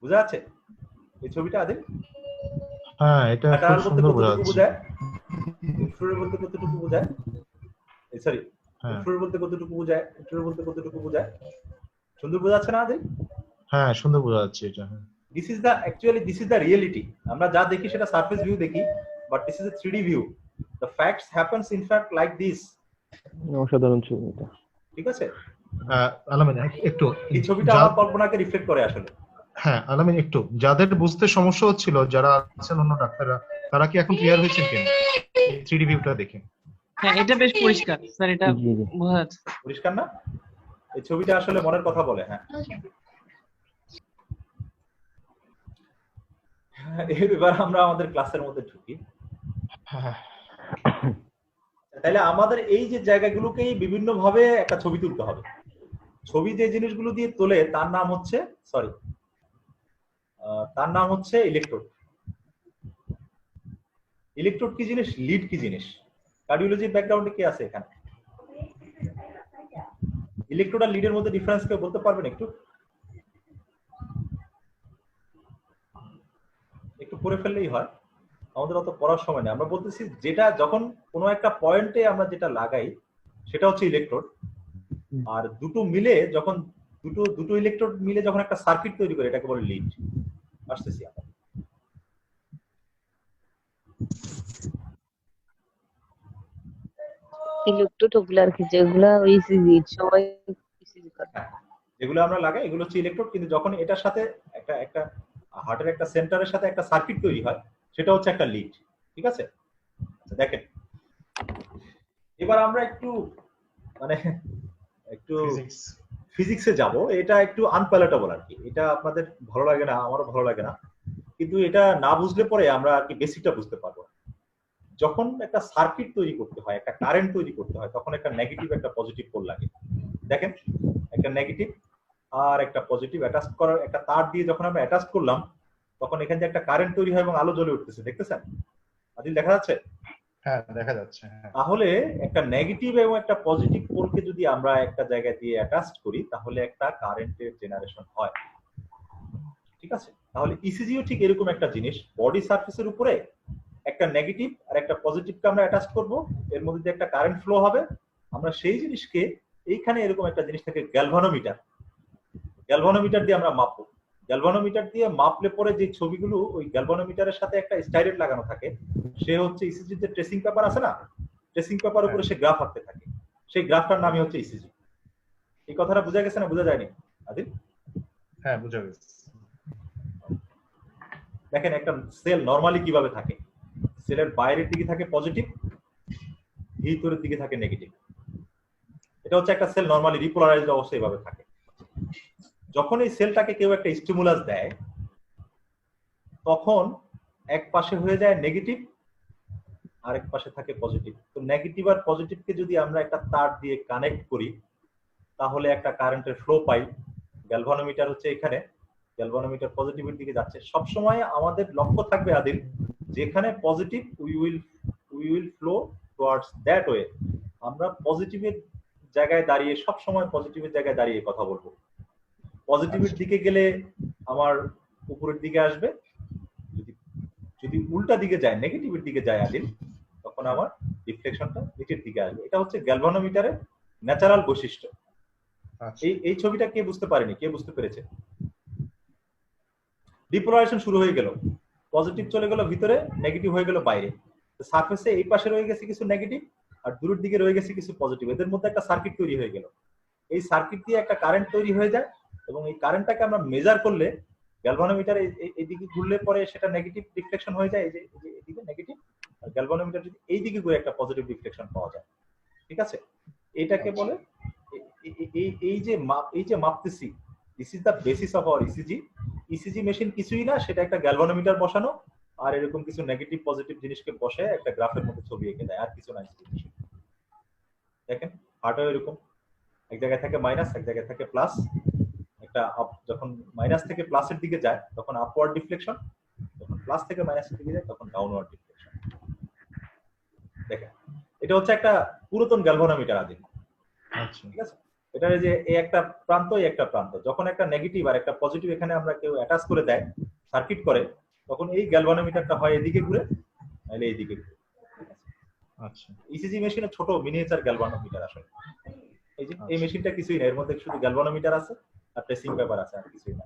বুঝা যাচ্ছে এই ছবিটা আদিল? হ্যাঁ এটা খুব সুন্দর বোঝা যাচ্ছে। ইনফ্লুয়েন্স বলতে কতটুকু বোঝায়, সরি ইনফ্লুয়েন্স বলতে কতটুকু বোঝায়, ইনফ্লুয়েন্স বলতে কতটুকু বোঝায়, সুন্দর বোঝা যাচ্ছে না আদিল? হ্যাঁ সুন্দর বোঝা যাচ্ছে এটা। This is the reality. আমরা যা দেখি সেটা সারফেস ভিউ দেখি, but this is A 3D view. The facts happens in fact like this. অসাধারণ ছবি এটা, ঠিক আছে? আলামিন একটু এই ছবিটা আমার কল্পনাকে রিফ্লেক্ট করে আসলে। হ্যাঁ আলামিন একটু, যাদের বুঝতে সমস্যা হচ্ছিল, যারা আছেন অন্য ডাক্তাররা, তারা কি এখন ক্লিয়ার হয়েছে কিনা 3D ভিউটা দেখে? হ্যাঁ এটা বেশ পরিষ্কার স্যার, এটা বোঝা যাচ্ছে। পরিষ্কার না? এই ছবিটা আসলে মনের কথা বলে। হ্যাঁ এবার আমরা আমাদের ক্লাসের মধ্যে ঢুকি। তাহলে আমাদের এই যে জায়গাগুলোকেই বিভিন্ন ভাবে একটা ছবি তুলতে হবে। ছবি যে জিনিসগুলো দিয়ে তোলে তার নাম হচ্ছে ইলেকট্রোড। ইলেকট্রোড কি জিনিস, লিড কি জিনিস? কার্ডিওলজির ব্যাকগ্রাউন্ডে কি আছে এখানে? ইলেকট্রোড আর লিডের মধ্যে ডিফারেন্স কেউ বলতে পারবেন একটু? একটু পড়ে ফেললেই হয়, আমাদের অত পড়ার সময় নেই। আমরা বলতেছি যেটা যখন কোনো একটা পয়েন্টে আমরা যেটা লাগাই সেটা হচ্ছে ইলেকট্রোড, আর দুটো মিলে যখন দুটো ইলেকট্রোড মিলে যখন একটা সার্কিট তৈরি করে এটাকে বলে লিড। আসতেছি আমরা। ইলেকট্রোড ওগুলা আর কি, যেগুলা ইসিজি সবাই ইসিজি করে, যেগুলো আমরা লাগাই এগুলো হচ্ছে ইলেকট্রোড, কিন্তু যখন এটার সাথে একটা হার্টের একটা সেন্টারের সাথে একটা সার্কিট তৈরি হয় সেটা হচ্ছে একটা লিড। ঠিক আছে? দেখেন এবার আমরা একটু ফিজিক্সে যাব। এটা একটু আনপ্যালেটেবল আর কি, এটা আপনাদের ভালো লাগে না, আমারও ভালো লাগে না, কিন্তু এটা না বুঝলে পরে আমরা আর কি বেসিকটা বুঝতে পারবো। যখন একটা সার্কিট তৈরি করতে হয়, একটা কারেন্ট তৈরি করতে হয়, তখন একটা নেগেটিভ একটা পজিটিভ পোল লাগে। দেখেন একটা নেগেটিভ আর একটা পজিটিভ অ্যাটাচ করার একটা তার দিয়ে যখন আমরা অ্যাটাচ করলাম তখন এখান থেকে একটা কারেন্ট তৈরি হয় এবং আলো জ্বলে উঠতেছে, দেখতেছেন আদিল? দেখা যাচ্ছে? হ্যাঁ দেখা যাচ্ছে। হ্যাঁ তাহলে একটা নেগেটিভ এবং একটা পজিটিভ পোলকে যদি আমরা একটা জায়গায় দিয়ে অ্যাটাচ করি তাহলে একটা কারেন্টের জেনারেশন হয়। ঠিক আছে, তাহলে ইসিজিও ঠিক এরকম একটা জিনিস, বডি সারফেসের উপরে একটা নেগেটিভ আর একটা পজিটিভকে আমরা অ্যাটাচ করব, এর মধ্যে দিয়ে একটা কারেন্ট ফ্লো হবে। আমরা সেই জিনিসকে এইখানে এরকম একটা জিনিস থাকে গ্যালভানোমিটার, গ্যালভানোমিটার দিয়ে আমরা মাপবো। গ্যালভানোমিটার দিয়ে মাপলে পরে যে ছবিগুলো ওই গ্যালভানোমিটারের সাথে একটা স্টাইরেট লাগানো থাকে, সে হচ্ছে ইসিজির যে ট্রেসিং পেপার আছে না, ট্রেসিং পেপার উপরে সে গ্রাফ আঁকতে থাকে, সেই গ্রাফটার নামই হচ্ছে ইসিজি। এই কথাটা বোঝা গেছে না বোঝা যায়নি আদিল? হ্যাঁ বুঝা গেছে। দেখেন একটা সেল নরমালি কিভাবে থাকে, সেলের বাইরের দিকে থাকে পজিটিভ, ভিতরের দিকে থাকে নেগেটিভ। এটা হচ্ছে একটা সেল নরমালি রিপোলারাইজড অবস্থায় এভাবে থাকে। যখন এই সেলটাকে কেউ একটা স্টিমুলাস দেয় তখন এক পাশে হয়ে যায় নেগেটিভ, আরেক পাশে থাকে পজিটিভ। তো নেগেটিভ আর পজিটিভকে যদি আমরা একটা তার দিয়ে কানেক্ট করি তাহলে একটা কারেন্টের ফ্লো পাই। গ্যালভানোমিটার হচ্ছে এখানে, গ্যালভানোমিটার পজিটিভের দিকে যাচ্ছে। সব সময় আমাদের লক্ষ্য থাকবে আদিল, যেখানে positive we will flow towards that way. আমরা পজিটিভের জায়গায় দাঁড়িয়ে সব সময় পজিটিভের জায়গায় দাঁড়িয়ে কথা বলবো। পজিটিভের দিকে গেলে আমার উপরের দিকে আসবে, যদি যদি উল্টা দিকে যায় নেগেটিভের দিকে যায় আদিল তখন আমার রিফ্লেকশনটা নিচের দিকে আসবে। এটা হচ্ছে গ্যালভানোমিটারের ন্যাচারাল বৈশিষ্ট্য। এই ছবিটা কে বুঝতে পারেনি, কে বুঝতে পেরেছে? ডিপোলারাইজেশন শুরু হয়ে গেল, পজিটিভ চলে গেল ভিতরে, নেগেটিভ হয়ে গেল বাইরে। সারফেসে এই পাশে রয়ে গেছে কিছু নেগেটিভ আর দূরের দিকে রয়ে গেছে কিছু পজিটিভ, এদের মধ্যে একটা সার্কিট তৈরি হয়ে গেল। এই সার্কিট দিয়ে একটা কারেন্ট তৈরি হয়ে যায় এবং এই কারেন্টটাকে আমরা মেজার করলে গ্যালভানোমিটার এইদিকে ঘুরলে পরে সেটা নেগেটিভ রিফ্লেকশন হয়ে যায়, এই যে এদিকে নেগেটিভ, আর গ্যালভানোমিটার যদি এইদিকে ঘুরে একটা পজিটিভ রিফ্লেকশন পাওয়া যায়। ঠিক আছে, এটাকে বলে এই যে মাপতেছি, this is the basis of our ECG. ECG machine কিছুই না, সেটা একটা গ্যালভানোমিটার বসানো আর এরকম কিছু নেগেটিভ পজিটিভ জিনিসকে বসে একটা গ্রাফের মধ্যে ছবি এঁকে দেয়, আর কিছু নাই। দেখেন হার্টও এরকম, এক জায়গায় থাকে মাইনাস, এক জায়গায় থাকে প্লাস। একটা যখন মাইনাস থেকে প্লাসের দিকে যায় তখন আপওয়ার্ড ডিফ্লেকশন, যখন প্লাস থেকে মাইনাসের দিকে যায় তখন ডাউনওয়ার্ড ডিফ্লেকশন। দেখেন এটা হচ্ছে একটা পুরাতন গ্যালভানোমিটার আদি। ঠিক আছে, এটার যে এই একটা প্রান্ত এই একটা প্রান্ত, যখন একটা নেগেটিভ আর একটা পজিটিভ এখানে আমরা কেউ অ্যাটাচ করে দেয়, সার্কিট করে, তখন এই গ্যালভানোমিটারটা হয় এদিকে ঘুরে নাহলে এইদিকে ঘুরে। আচ্ছা, ইসিজি মেশিনে ছোট মিনিয়েচার গ্যালভানোমিটার আসলে। এই যে এই মেশিনটা কিছুই না, এর মধ্যে শুধু গ্যালভানোমিটার আছে আর ট্রেসিং পেপার আছে, আর কিছুই না।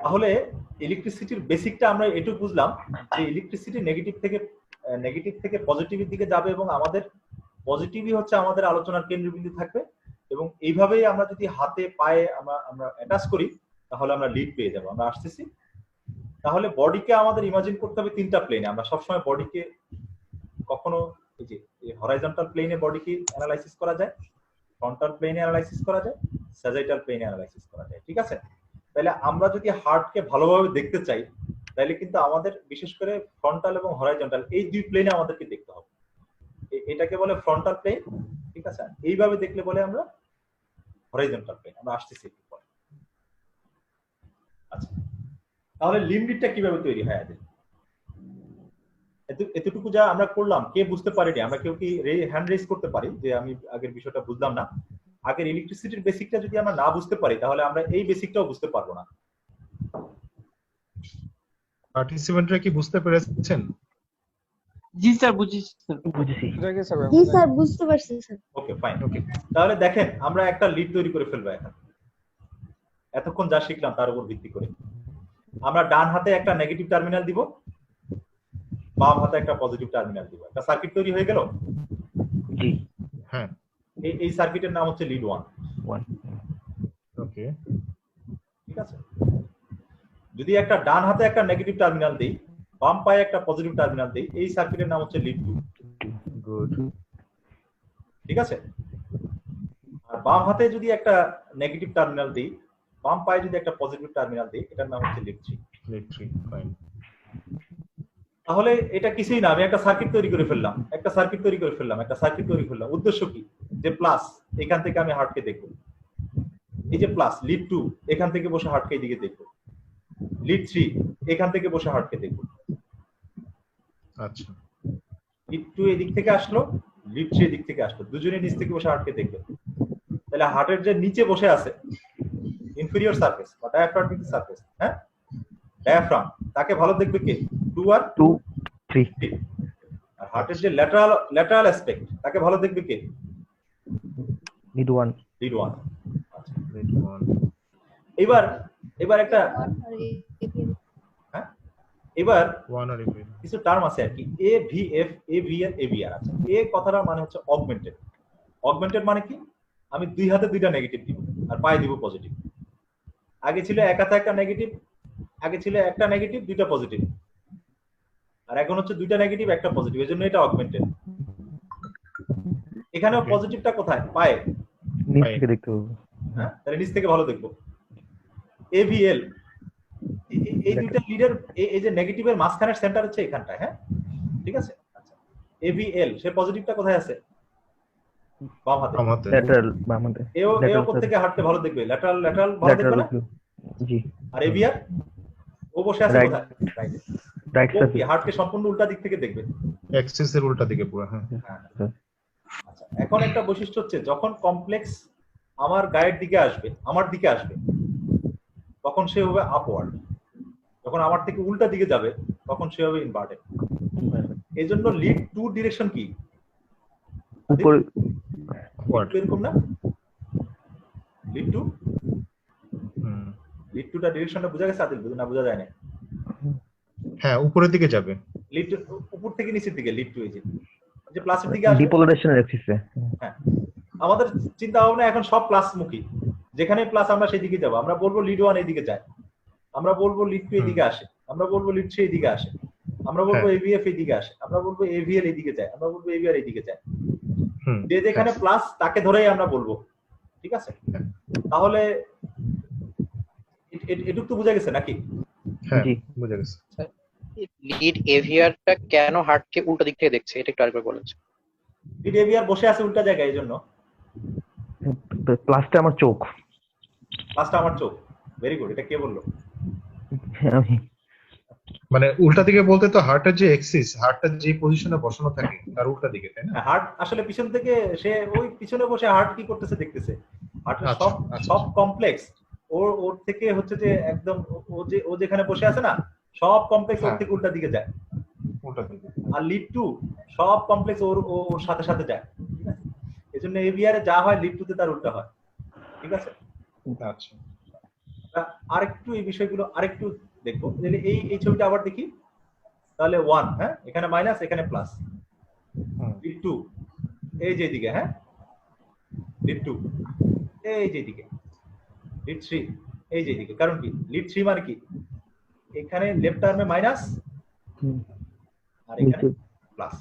তাহলে ইলেকট্রিসিটির বেসিকটা আমরা এটুকু বুঝলাম যে ইলেকট্রিসিটি নেগেটিভ থেকে পজিটিভের দিকে যাবে এবং আমাদের পজিটিভই হচ্ছে আমাদের আলোচনার কেন্দ্রবিন্দু থাকবে। এবং এইভাবেই আমরা যদি হাতে পায়ে আমরা অ্যাটাচ করি তাহলে আমরা লিড পেয়ে যাবো। আমরা আসতেছি, তাহলে বডিকে আমাদের ইমাজিন করতে হবে তিনটা প্লেনে। আমরা সবসময় বডিকে কখনো এই যে হরাইজন্টাল প্লেনে বডিকে অ্যানালাইসিস করা যায়, ফ্রন্টাল প্লেনে অ্যানালাইসিস করা যায়, স্যাজাইটাল প্লেনে অ্যানালাইসিস করা যায়। ঠিক আছে, তাহলে আমরা যদি হার্টকে ভালোভাবে দেখতে চাই তাহলে কিন্তু আমাদের বিশেষ করে ফ্রন্টাল এবং হরাইজন্টাল এই দুই প্লেনে আমাদেরকে দেখতে হবে। এটাকে বলে ফ্রন্টাল প্লেন। ঠিক আছে, এইভাবে দেখলে বলে আমরা হরাইজন্টাল প্লেন। আমরা আসতেছি একটু পরে। আচ্ছা, তাহলে লিম্বিটটা কিভাবে তৈরি হয় আগে? এতটুকু যা আমরা করলাম, কে বুঝতে পারিনি? আমরা কেউ কি হ্যান্ড রেজ করতে পারি যে আমি আগের বিষয়টা বুঝলাম না? আগের ইলেকট্রিসিটির বেসিকটা যদি আমরা না বুঝতে পারি তাহলে আমরা এই বেসিকটাও বুঝতে পারবো না। পার্টিসিপেন্টরা কি বুঝতে পেরেছেন? জি স্যার, বুঝেছি। জি স্যার, বুঝতে পারছি স্যার। Okay fine. ওকে, তাহলে দেখেন আমরা একটা লিড তৈরি করে ফেলবো এখন। এতক্ষণ যা শিখলাম তার উপর ভিত্তি করে আমরা ডান হাতে একটা নেগেটিভ টার্মিনাল দিব, বাম হাতে একটা পজিটিভ টার্মিনাল দিব। একটা সার্কিট তৈরি হয়ে গেল। জি হ্যাঁ, এই সার্কিটের নাম হচ্ছে লিড 1। ওকে, ঠিক আছে, যদি একটা ডান হাতে একটা নেগেটিভ টার্মিনাল দেই, বাম পায়ে একটা পজিটিভ টার্মিনাল দেই, এই সার্কিটের নাম হচ্ছে লিড 2। গুড। ঠিক আছে, আর বাম হাতে যদি একটা নেগেটিভ টার্মিনাল দেই, বাম পায়ে যদি একটা পজিটিভ টার্মিনাল দেই, এটার নাম হচ্ছে লিড 3। Lead 3 fine. তাহলে এটা কিছুই না, আমি একটা সার্কিট তৈরি করে ফেললাম, একটা সার্কিট তৈরি করে ফেললাম। উদ্দেশ্য কি? যে প্লাস এখান থেকে আমি হার্টকে দেখবো, এই যে প্লাস লিড 2 এখান থেকে বসে হার্টকে এদিকে দেখবো, লিড 3 এখান থেকে বসে হার্টকে দেখবো। আচ্ছা লিড 2 এদিক থেকে আসলো, লিড 3 এদিক থেকে আসলো, দুজনে নিচ থেকে বসে হার্টকে দেখবে। তাহলে হার্টের যে নিচে বসে আছে ইনফেরিয়র সারফেস বা ডায়াফ্রাগমেটিক সারফেস, হ্যাঁ ডায়াফ্রাম, তাকে ভালো দেখবে কে? 2 আর 2 3 আর হার্টের যে ল্যাটারাল অ্যাসপেক্ট তাকে ভালো দেখবে কে? Lead 1 lead 1। আচ্ছা লিড 1। এবার একটা হ্যাঁ এবার 1 আর এভি কিছু টার্ম আছে আর কি, এভিএফ, এভিএল, এভিআর। আচ্ছা এ কথাটার মানে হচ্ছে অগমেন্টেড। অগমেন্টেড মানে কি? আমি দুই হাতে দুইটা নেগেটিভ দিব আর পায়ে দিব পজিটিভ। আগে ছিল এক হাতে একটা নেগেটিভ, আগে ছিল একটা নেগেটিভ দুইটা পজিটিভ, আর এখন হচ্ছে দুইটা নেগেটিভ একটা পজিটিভ, এজন্য এটা অগমেন্টেড। এখানেও পজিটিভটা কোথায়? পায়ে, নিচ থেকে দেখতে হবে। হ্যাঁ তাহলে নিচ থেকে ভালো দেখবো। এভিএল, এই দুইটা লিডের এই যে নেগেটিভের মাঝখানের সেন্টার হচ্ছে এখানটায়, হ্যাঁ ঠিক আছে। আচ্ছা এভিএল সে পজিটিভটা কোথায় আছে? বাম হাতে, ল্যাটারাল বাম হাতে। এও থেকে হাঁটতে ভালো দেখবে, ল্যাটারাল ভালো দেখবে না? জি। আর এভিআর ও বসে আছে কোথায়? রাইটে। রাইট ও কি হার্টকে সম্পূর্ণ উল্টা দিক থেকে দেখবে, অ্যাক্সিস এর উল্টা দিকে পুরো। হ্যাঁ আচ্ছা এখন একটা বৈশিষ্ট্য হচ্ছে যখন কমপ্লেক্স আমার গায়ের দিকে আসবে, আমার দিকে আসবে, তখন সে হবে আপওয়ার্ড। যখন আমার থেকে উল্টা দিকে যাবে তখন সে হবে ইনভার্টেড। এইজন্য লিড 2 ডিরেকশন কি? উপরে এরকম না? লিড 2 লিড 2 টা ডিরেকশনটা বোঝা গেছে আদিল? না বোঝা যায় না? হ্যাঁ উপরের দিকে যাবে। লিড উপর থেকে নিচের দিকে, লিড 2 এই যে প্লাসের দিকে আসবে, ডিপোলারাইজেশনের অ্যাক্সিসে। হ্যাঁ আমাদের চিন্তা ভাবনা এখন সব প্লাস মুখী, যেখানে প্লাস আমরা সেই দিকে যাব। আমরা বলবো লিড 1 এই দিকে যায়, আমরা বলবো লিড 2 এই দিকে আসে, আমরা বলবো লিড 3 এই দিকে আসে, আমরা বলবো এভিএফ এই দিকে আসে, আমরা বলবো এভিএল এই দিকে যায়, আমরা বলবো এভিআর এই দিকে যায়। যে যেখানে প্লাস তাকে ধরেই আমরা বলবো, ঠিক আছে? তাহলে এটুকু তো বোঝা গেছে নাকি? হ্যাঁ বোঝা গেছে। লিড এভিআরটা কেন হার্টকে উল্টো দিক থেকে দেখছে এটা একটু আরেকবার বলেন। লিড এভিআর বসে আছে উল্টা জায়গায়, এইজন্য প্লাসটা আমার চোখ। প্লাসটা আমার চোখ। Very good. এটা কে বললো? মানে উল্টা দিকে বলতে তো হার্টের যে এক্সিস, হার্টটা যে পজিশনে বসানো থাকে তার উল্টা দিকে, তাই না? হার্ট আসলে পিছন থেকে সে ওই পিছনে বসে হার্ট কি করতেছে দেখতেছে। হার্টের সব কমপ্লেক্স ওর থেকে হচ্ছে যে একদম ও যেখানে বসে আছে না, সব কমপ্লেক্স ওর থেকে উল্টা দিকে যায়, উল্টা দিকে। আর লিড 2 সব কমপ্লেক্স ওর সাথে সাথে যায়, ঠিক আছে? এজন্য এভিআর এ যা হয় লিড 2 তে তার উল্টা হয়, ঠিক আছে? আচ্ছা আরেকটু এই বিষয়গুলো আরেকটু দেখবো। তাহলে এই ছবিটা আবার দেখি। তাহলে 1, হ্যাঁ এখানে মাইনাস এখানে প্লাস, লিড 2 এই যে দিকে, হ্যাঁ লিড 2 এই যে দিকে, লিড 3 এই যে দিকে। কারণ কি? লিড 3 মানে কি? এখানে লেফট আর্মে মাইনাস আর এখানে প্লাস।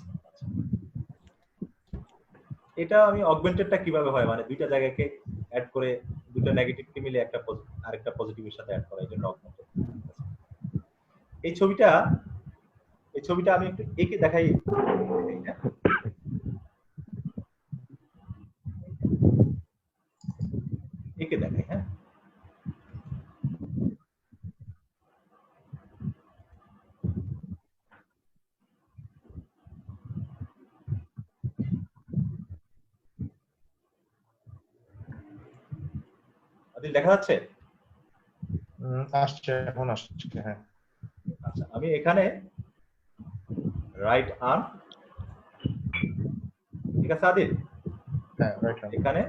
এটা আমি অগমেন্টেডটা কিভাবে হয়, মানে দুইটা জায়গাকে অ্যাড করে দুটো নেগেটিভকে মিলে একটা আরেকটা পজিটিভের সাথে অ্যাড করা, এই জন্য অগমেন্টেড। এই ছবিটা আমি একটু একে দেখাই, একে দেখাই। হ্যাঁ আদিল দেখা যাচ্ছে? আসছে, এখন আসছে। হ্যাঁ আচ্ছা আমি এখানে রাইট আর্ম, ঠিক আছে আদিল? হ্যাঁ রাইট আর্ম, এখানে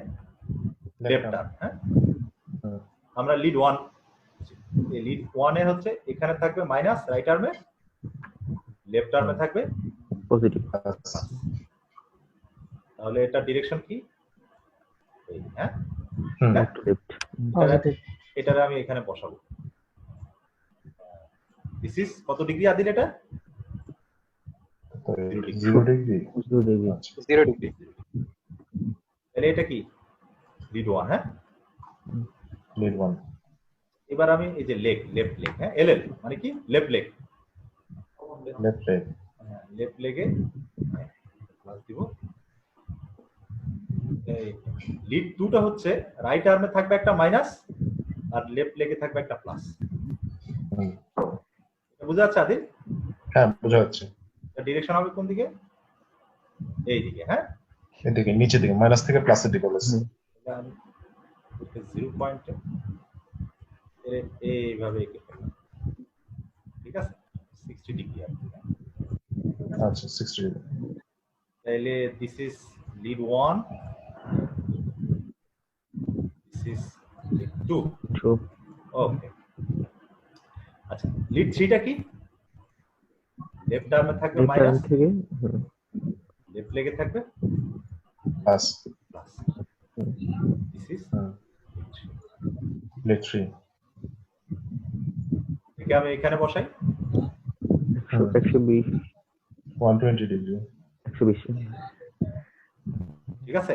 লেফট আর্ম। হ্যাঁ আমরা লিড 1, এই লিড 1 এর হচ্ছে এখানে থাকবে মাইনাস রাইট আর্মে, লেফট আর্মে থাকবে পজিটিভ। তাহলে এটা ডিরেকশন কি? এই, হ্যাঁ এটারে আমি এখানে বসাবো। দিস ইজ কত ডিগ্রি আদিল? এটা 0 ডিগ্রি। তাহলে এটা কি? লিড 1, হ্যাঁ লিড 1। এবার আমি এই যে লেফট লেগ, হ্যাঁ এলএল মানে কি? Left leg, left leg. হ্যাঁ লেফট লেগে প্লাস দিব। এই লিড 2টা হচ্ছে রাইট আর্মে থাকবে একটা মাইনাস আর লেফট লেগে থাকবে একটা প্লাস। বুঝা যাচ্ছে আদিল? হ্যাঁ বোঝা যাচ্ছে। ডিরেকশন হবে কোন দিকে? এই দিকে। হ্যাঁ, এদিকে নিচের দিকে, মাইনাস থেকে প্লাসের দিকে বলেছে। 0 পয়েন্টে এইভাবে এঁকে ফেললাম, ঠিক আছে? 60 ডিগ্রি আর কি। আচ্ছা 60 ডিগ্রি। তাহলে this is lead 1, this is lead 2। ওকে, আচ্ছা লিড 3 টা কি? লেফট আর্মে থাকবে মাইনাস, লেফট লেগে থাকবে প্লাস। This is lead 3। একে আমি এখানে বসাই 120 120 ডিগ্রি। 120। ঠিক আছে?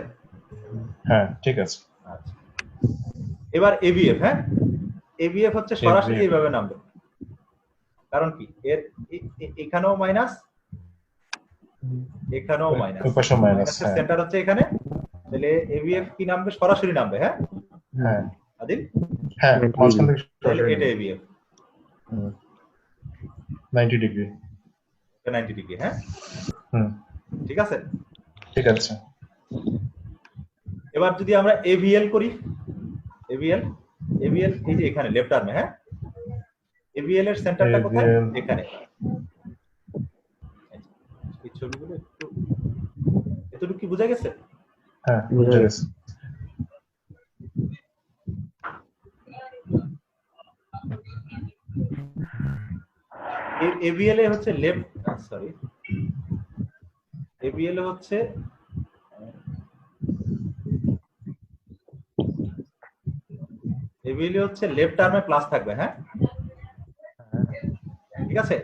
হ্যাঁ ঠিক আছে। আচ্ছা, এবার এবিএফ। হ্যাঁ, এবিএফ হচ্ছে সরাসরি এইভাবে নামবে, কারণ কি এর এখানেও মাইনাস, এখানেও মাইনাস, ওপাশে মাইনাস। সেন্টার হচ্ছে এখানে, তাহলে এবিএফ কি নামবে? সরাসরি নামবে। হ্যাঁ হ্যাঁ আদিল, হ্যাঁ মাঝখান থেকে তাহলে এটা এবিএফ 90 ডিগ্রি। 90 ডিগ্রি। হ্যাঁ ঠিক আছে, ঠিক আছে। এবার যদি আমরা এভিএল করি, এভিএল এই যে এখানে লেফট আর্মে। হ্যাঁ, এভিএল এর সেন্টারটা কোথায়? এখানে। এই ছবিগুলো একটু এতটুকু কি বোঝা গেছে? হ্যাঁ বুঝা গেছে। এভিএল এ হচ্ছে লেফট, সরি এভিএল এ হচ্ছে লেফট আর্মে প্লাস থাকবে। হ্যাঁ ঠিক আছে,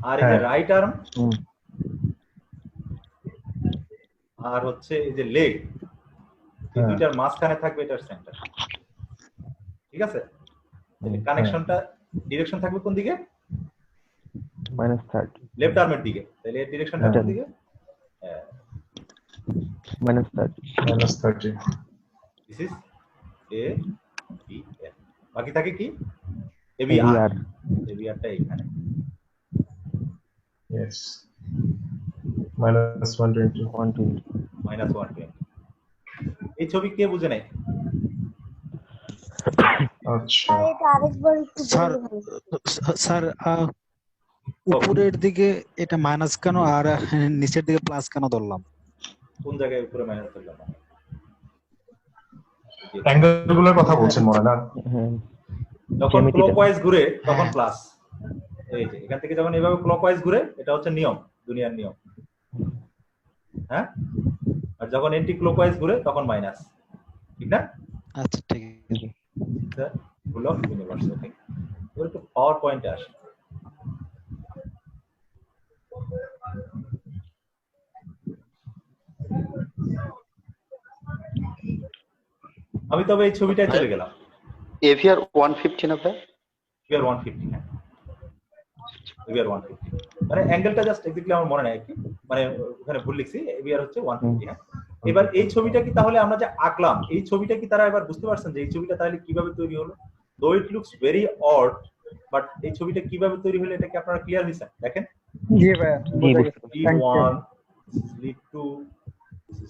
আর এই যে রাইট আর্ম আর হচ্ছে এই যে লেগ, এই দুইটার মাঝখানে থাকবে এটার সেন্টার। ঠিক আছে, কানেকশনটা ডিরেকশন থাকবে কোন দিকে? -30 লেফট আর্মের দিকে। তাহলে এর ডিরেকশনটা কোন দিকে? -30। This is A B F. বাকি থাকে কি? এবিআর। এবিআরটা এখানে। यस -120 -120। এই ছবি কে বুঝে নাই? আচ্ছা স্যার, স্যার উপরের দিকে এটা মাইনাস কেন আর নিচের দিকে প্লাস কেন ধরলাম? কোন জায়গায় উপরে মাইনাস ধরলাম? অ্যাঙ্গেলগুলোর কথা বলছেন মনে না? যখন ক্লকওয়াইজ ঘুরে তখন প্লাস। এই যে এখান থেকে যখন এইভাবে ক্লকওয়াইজ ঘুরে, এটা হচ্ছে নিয়ম, দুনিয়ার নিয়ম। হ্যাঁ, আর যখন এন্টি ক্লকওয়াইজ ঘুরে তখন মাইনাস। ঠিক না? আচ্ছা ঠিক আছে। Rule of universe. ওকে, ওর একটু পাওয়ার পয়েন্টে আসে। আমি তবে এই ছবিটায় চলে গেলাম। এভিআর 150 না ভাই? এভিআর 150। হ্যাঁ এভিআর 150, মানে অ্যাঙ্গেলটা জাস্ট এক্স্যাক্টলি আমার মনে নাই কি, মানে ওখানে ভুল লিখছি। এভিআর হচ্ছে 150। হ্যাঁ, এবার এই ছবিটা কি তাহলে আমরা যে আঁকলাম, এই ছবিটা কি তারা এবার বুঝতে পারছেন যে এই ছবিটা তাহলে কিভাবে তৈরি হলো? দো it looks very odd, but এই ছবিটা কিভাবে তৈরি হলো এটা কি আপনারা ক্লিয়ার হয়েছেন? দেখেন, জি ভাই, বুঝা গেছে। lead 1, lead 2,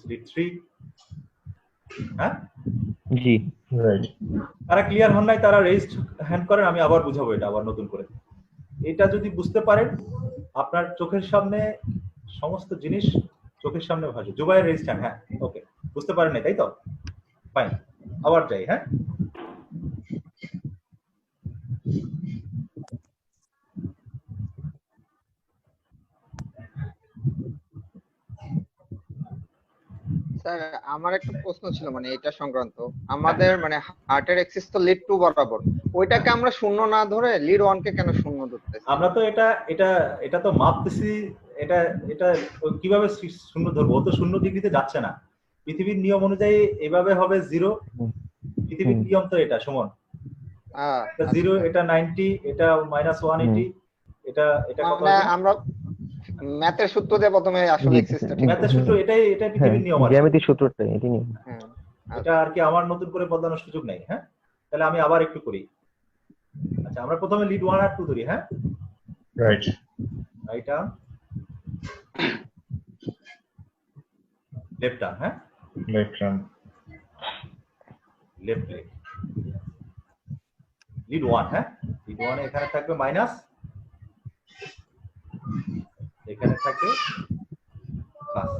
lead 3। হ্যাঁ জি রাইট। তারা ক্লিয়ার হন নাই, তারা রেজড হ্যান্ড করেন, আমি আবার বুঝাবো এটা আবার নতুন করে। এটা যদি বুঝতে পারেন, আপনার চোখের সামনে সমস্ত জিনিস চোখের সামনে ভাসে। Zubair raised hand. হ্যাঁ ওকে, বুঝতে পারেন না তাই তো? ফাইন, আবার যাই। হ্যাঁ, স্যার আমার একটা প্রশ্ন ছিল, মানে এটা সংক্রান্ত। আমাদের মানে হার্টের এক্সিস তো লিড 2 বরাবর, ওইটাকে আমরা শূন্য না ধরে লিড 1 কে কেন শূন্য ধরতেছি? আমরা তো এটা তো মাপতেছি। এটা এটা কিভাবে শূন্য ধরবো? ও তো 0 ডিগ্রিতে যাচ্ছে না। পৃথিবীর নিয়ম অনুযায়ী এভাবে হবে 0। পৃথিবীর নিয়ম তো এটা সুমন। এটা 0, এটা 90, এটা -180, এটা কত? মানে আমরা ম্যাথের সূত্র দিয়ে প্রথমে আসলে এক্সিসটা ঠিক ম্যাথের সূত্র এটাই পৃথিবীর নিয়ম আছে। জ্যামিতিক সূত্রটা এটি নিয়ম। এটা আর কি আমার নতুন করে বদলানোর সুযোগ নাই। হ্যাঁ, তাহলে আমি আবার একটু করি। আচ্ছা, আমরা প্রথমে লিড 1 আর 2 ধরি। হ্যাঁ right. Right arm left arm, হ্যাঁ left arm left leg lead 1, হ্যাঁ লিড 1 এখানে থাকবে মাইনাস, এখানে থাকবে প্লাস।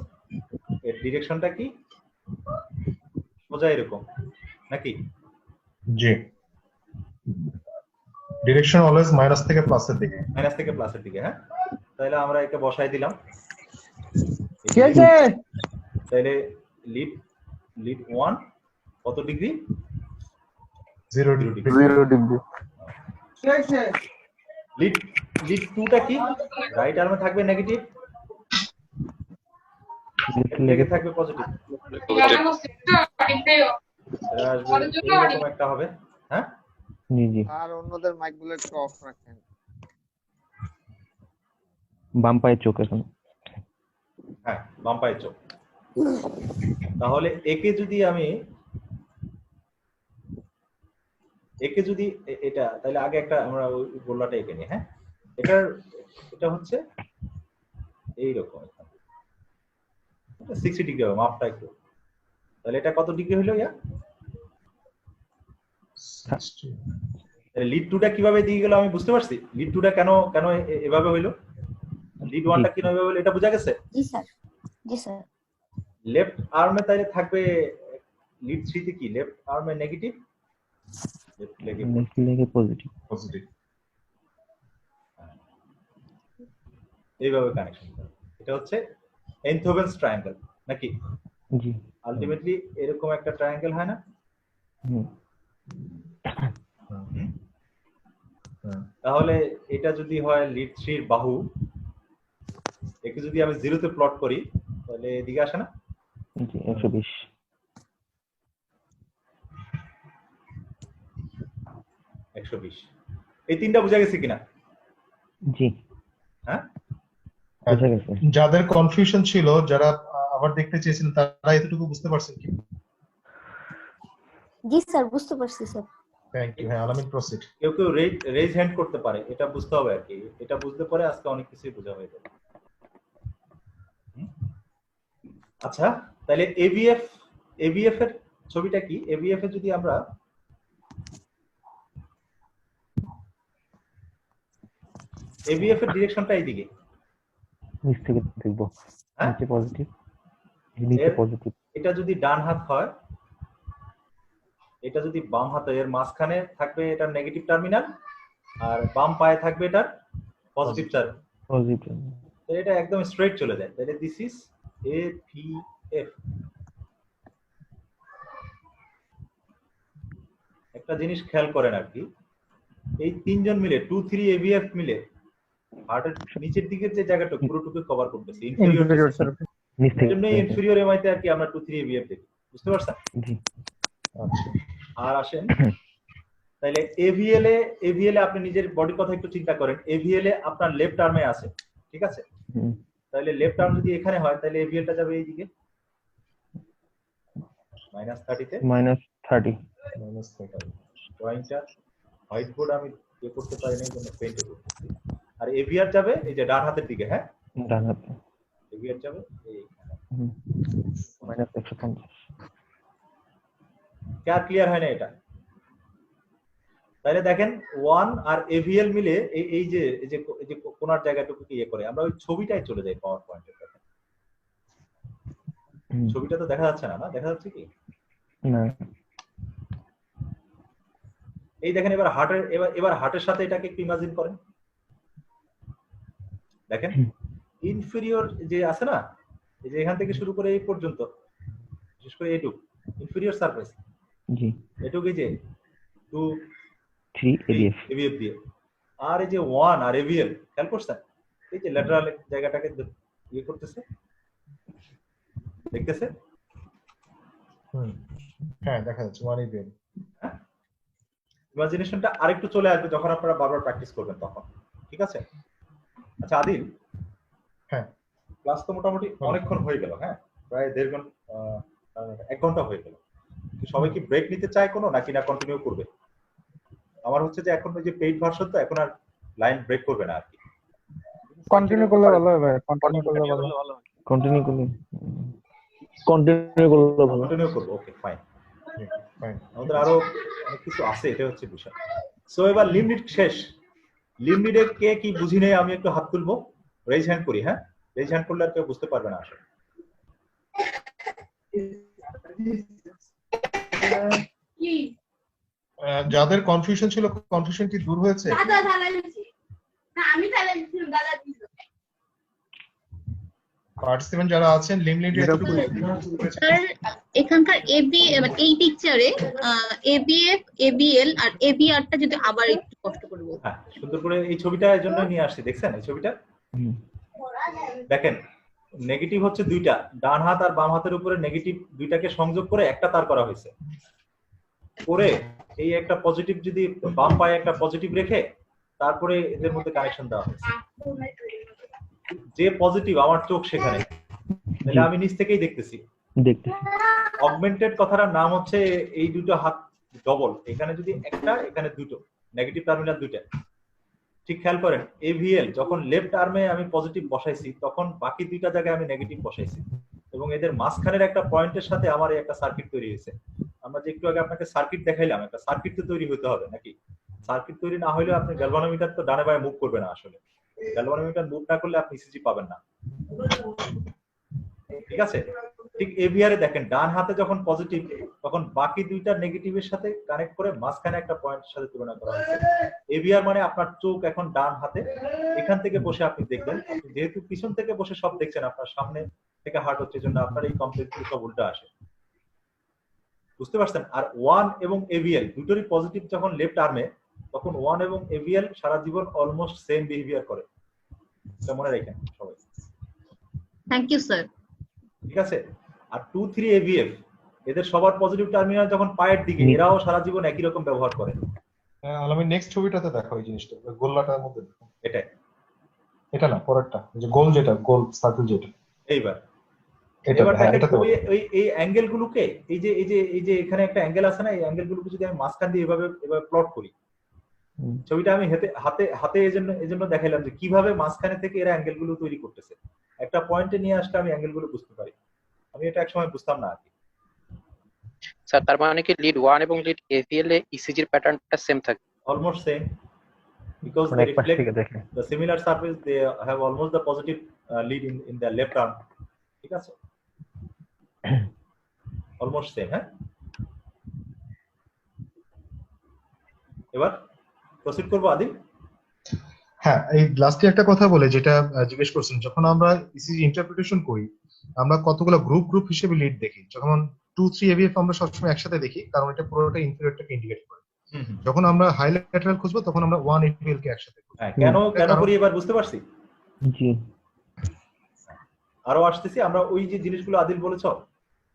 এর ডিরেকশনটা কি সোজা এরকম নাকি? জি, ডিরেকশন অলওয়েজ মাইনাস থেকে প্লাসের দিকে। মাইনাস থেকে প্লাসের দিকে, হ্যাঁ তাহলে আমরা একে বসাই দিলাম। কি হয়েছে? তাহলে লিড 1 কত ডিগ্রি? 0 ডিগ্রি। 0 ডিগ্রি। কি হয়েছে? লিড 2টা কি? রাইট আর্মে থাকবে নেগেটিভ, লেগে থাকবে পজিটিভ। এরকম একটা হবে, হ্যাঁ জি জি। আর অন্যদের মাইকগুলো একটু অফ রাখেন। বাম পায়ের চোখ এখন। হ্যাঁ বাম পায়ের চোখ। তাহলে একে যদি এটা, তাহলে আগে একটা আমরা ওই গোলাটা এঁকে নিই। হ্যাঁ এটা হচ্ছে এইরকম 60 ডিগ্রি হবে, মাপটা একটু। তাহলে এটা কত ডিগ্রি হলো ইয়া? লিড 2টা কিভাবে দিয়ে গেল আমি বুঝতে পারছি। লিড 2টা কেন এভাবে হইলো, লিড 1টা কিভাবে হইলো এটা বোঝা গেছে? জি স্যার, জি স্যার। লেফট আর্মে তাহলে থাকবে লিড 3 তে কি? লেফট আর্মে নেগেটিভ, লেফট লেগে পজিটিভ। পজিটিভ। এইভাবে কানেকশন করে। এটা হচ্ছে এনথোভেন্স ট্রায়াঙ্গেল নাকি? জি। আলটিমেটলি এরকম একটা ট্রায়াঙ্গেল হয় না? তাহলে এটা যদি হয় লিড 3 এর বাহু, একে যদি আমি 0 তে প্লট করি তাহলে এদিকে আসে না? জি 120। এই তিনটা বোঝা গেছে কিনা? জি হ্যাঁ বোঝা গেছে। যাদের কনফিউশন ছিল, যারা আবার দেখতে চেয়েছিলেন, তারা এতটুকু বুঝতে পারছেন কি? জি স্যার, বুঝতে পারছি স্যার। Thank you. হ্যাঁ আলামিন, প্রসিড। কেউ রেজ হ্যান্ড করতে পারে, এটা বুঝতে হবে আর কি। এটা বুঝতে পারে আজকে অনেক কিছুই বোঝা হয়ে যাবে। আচ্ছা তাহলে এভিএফ এর ছবিটা কি? এভিএফ এ যদি আমরা এভিএফ এর ডিরেকশনটা এইদিকে, নিচ থেকে দেখবো। নিচে পজিটিভ, নিচে পজিটিভ। এটা যদি ডান হাত হয়, এটা যদি বাম হাত হয়, এর মাঝখানে থাকবে এটার নেগেটিভ টার্মিনাল, আর বাম পায়ে থাকবে এটার পজিটিভ টার্মিনাল। পজিটিভ। তো এটা একদম স্ট্রেট চলে যায়। তাহলে দিস ইজ এভিএফ। একটা জিনিস খেয়াল করেন আর কি, এই তিনজন মিলে 2, 3 এভিএফ মিলে হার্টের নিচের দিকের যে জায়গাটা পুরোটুকু কভার করতেছে ইনফেরিয়র সারফেস। ইনফেরিয়র এমআইতে আর কি আমরা 2, 3 এভিএফ দেখি, বুঝতে পারছেন? জি। আচ্ছা আর আসেন তাহলে এভিএল এ আপনি নিজের বডির কথা একটু চিন্তা করেন। এভিএল এ আপনার লেফট আর্মে আছে, ঠিক আছে? তাহলে লেফট আর্ম যদি এখানে হয় তাহলে এভিএলটা যাবে এইদিকে -30 তে। -30। ড্রয়িংটা হোয়াইট বোর্ড আমি করতে পারি না, জন্য পেইন্টে করতেছি। আর এভিআর যাবে এই যে ডান হাতের দিকে, হ্যাঁ ডান হাতে। এভিআর যাবে এইখানে -150। ক্লিয়ার হয় না এটা? তাহলে দেখেন 1 আর এভিএল মিলে এই যে কোণার জায়গাটুকু ইয়ে করে, আমরা ওই ছবিটাই চলে যাই পাওয়ার পয়েন্টে। দেখেন ছবিটা তো দেখা যাচ্ছে না, না দেখা যাচ্ছে কি না? এই দেখেন এবার হার্টের সাথে এটাকে একটু ইমাজিন করেন। দেখেন ইনফেরিয়র যে আছে না, এই যে এখান থেকে শুরু করে এই পর্যন্ত, বিশেষ করে এইটুক ইনফেরিয়র সারফেস, জি এটুক এই যে 2, 3 এভিএফ দিয়ে, আর এই যে 1 আর এভিএল খেয়াল করছেন এই যে ল্যাটারাল জায়গাটাকে ইয়ে করতেছে, দেখতেছে? হ্যাঁ দেখা যাচ্ছে 1 এভিএল। ইমাজিনেশনটা আরেকটু চলে আসবে যখন আপনারা বারবার প্র্যাকটিস করবেন তখন, ঠিক আছে? আচ্ছা আদিল, হ্যাঁ ক্লাস তো মোটামুটি অনেকক্ষণ হয়ে গেল, হ্যাঁ প্রায় 1 ঘন্টা হয়ে গেল। সবাই কি ব্রেক নিতে চায় কোনো, নাকি না কন্টিনিউ করবে? আমার হচ্ছে যে এখন ওই যে পেইড ভার্সন, তো এখন আর লাইন ব্রেক করবে না আর কি। কন্টিনিউ করলে ভালো হবে, কন্টিনিউ করলে ভালো হবে। কন্টিনিউ করলে ভালো। কন্টিনিউ করবো, ওকে ফাইন। আমাদের আরো অনেক কিছু আছে, এটা হচ্ছে বিষয়। সো এবার লিমিট শেষ। লিমিটে কে কি বুঝি নেই আমি একটু হাত তুলবো, রেজ হ্যান্ড করি। হ্যাঁ, রেজ হ্যান্ড করলে আর কেউ বুঝতে পারবে না আসলে। যাদের কনফিউশন ছিল, কনফিউশন কি দূর হয়েছে? পার্টিসিপেন্ট যারা আছেন লিমিট স্যার এখানকার এবি মানে এই পিকচারে এবিএফ এবিএল আর এবিআরটা যদি আবার একটু কষ্ট করে বলতে। হ্যাঁ, সুন্দর করে এই ছবিটা এর জন্য নিয়ে আসছি, দেখছেন এই ছবিটা? দেখেন নেগেটিভ হচ্ছে দুইটা, ডান হাত আর বাম হাতের উপরে নেগেটিভ দুইটাকে সংযোগ করে একটা তার করা হয়েছে। করে এই একটা পজিটিভ যদি বাম পায়ে একটা পজিটিভ রেখে তারপরে এদের মধ্যে কানেকশন দেওয়া হয়েছে। যে পজিটিভ আমার চোখ সেখানে, তাহলে আমি নিচ থেকেই দেখতেছি। অগমেন্টেড কথাটার নাম হচ্ছে এই দুটো হাত ডবল, এখানে যদি একটা এখানে দুটো নেগেটিভ টার্মিনাল দুইটা। ঠিক খেয়াল করেন এভিএল যখন লেফট আর্মে আমি পজিটিভ বসাইছি তখন বাকি দুইটা জায়গায় আমি নেগেটিভ বসাইছি এবং এদের মাঝখানের একটা পয়েন্টের সাথে আমার এই একটা সার্কিট তৈরি হয়েছে। আমরা যে একটু আগে আপনাকে সার্কিট দেখাইলাম, একটা সার্কিট তো তৈরি হতে হবে নাকি? সার্কিট তৈরি না হলে আপনি গ্যালভানোমিটার তো ডানে বায়ে মুভ করবে না। আসলে গ্যালভানোমিটার মুভ না করলে আপনি ইসিজি পাবেন না, ঠিক আছে? ঠিক এভিআর এ দেখেন ডান হাতে যখন পজিটিভ তখন বাকি দুইটা নেগেটিভের সাথে কানেক্ট করে মাঝখানে একটা পয়েন্টের সাথে তুলনা করা হয়েছে। এভিআর মানে আপনার চোখ এখন ডান হাতে, এখান থেকে বসে আপনি দেখবেন। আপনি যেহেতু পিছন থেকে বসে সব দেখছেন, আপনার সামনে থেকে হার্ট হচ্ছে, জন্য আপনার এই কমপ্লেক্সগুলো সব উল্টা আসে, বুঝতে পারছেন? আর ওয়ান এবং এভিএল দুটোরই পজিটিভ যখন লেফট আর্মে, তখন ওয়ান এবং এভিএল সারা জীবন অলমোস্ট সেম বিহেভিয়ার করে, এটা মনে রাখেন সবাই। Thank you sir. ঠিক আছে? আর 2 3 এভিএফ এদের সবার পজিটিভ টার্মিনাল যখন পায়ের দিকে, এরাও সারা জীবন একই রকম ব্যবহার করে। আমি নেক্সট ছবিটাতে দেখো এই জিনিসটা, গোল্লাটার মধ্যে দেখো। এটা না, পরেরটা, যে গোল, যেটা গোল সার্কেল যেটা। এইবার এটা এই অ্যাঙ্গেল গুলোকে এই যে এখানে একটা অ্যাঙ্গেল আছে না, এই অ্যাঙ্গেল গুলোকে যদি আমি মাঝখান দিয়ে এভাবে প্লট করি, ছবিটা আমি হাতে এজন্য দেখাইলাম যে কিভাবে মাঝখানে থেকে এরা অ্যাঙ্গেল গুলো তৈরি করতেছে। একটা পয়েন্টে নিয়ে আসলে আমি অ্যাঙ্গেল গুলো বুঝতে পারি। আমি এটা একসময় বুঝতাম না আর কি। স্যার তার মানে কি লিড 1 এবং লিড এভিএল এ ইসিজির প্যাটার্নটা সেম থাকে? Almost same, because they reflect the similar surface, they have almost the positive lead in their left arm, ঠিক আছে? Almost same. হ্যাঁ, এবার প্রসিড করব আদিল। হ্যাঁ, এই লাস্টে একটা কথা বলে যেটা জিজ্ঞেস করছেন, যখন আমরা ইসিজি ইন্টারপ্রিটেশন করি আমরা কতগুলো গ্রুপ হিসেবে লিড দেখি। যখন 2 3 এভিএফ আমরা সবসময় একসাথে দেখি, কারণ এটা পুরোটা ইনফিরিয়রটাকে ইন্ডিকেট করে। যখন আমরা হাই ল্যাটারাল খুঁজবো তখন আমরা 1 এভিএল কে একসাথে খুঁজবো। কেন করি এবার বুঝতে পারছি? জি, আরো আসতেছি। আমরা ওই যে জিনিসগুলো আদিল বলেছ,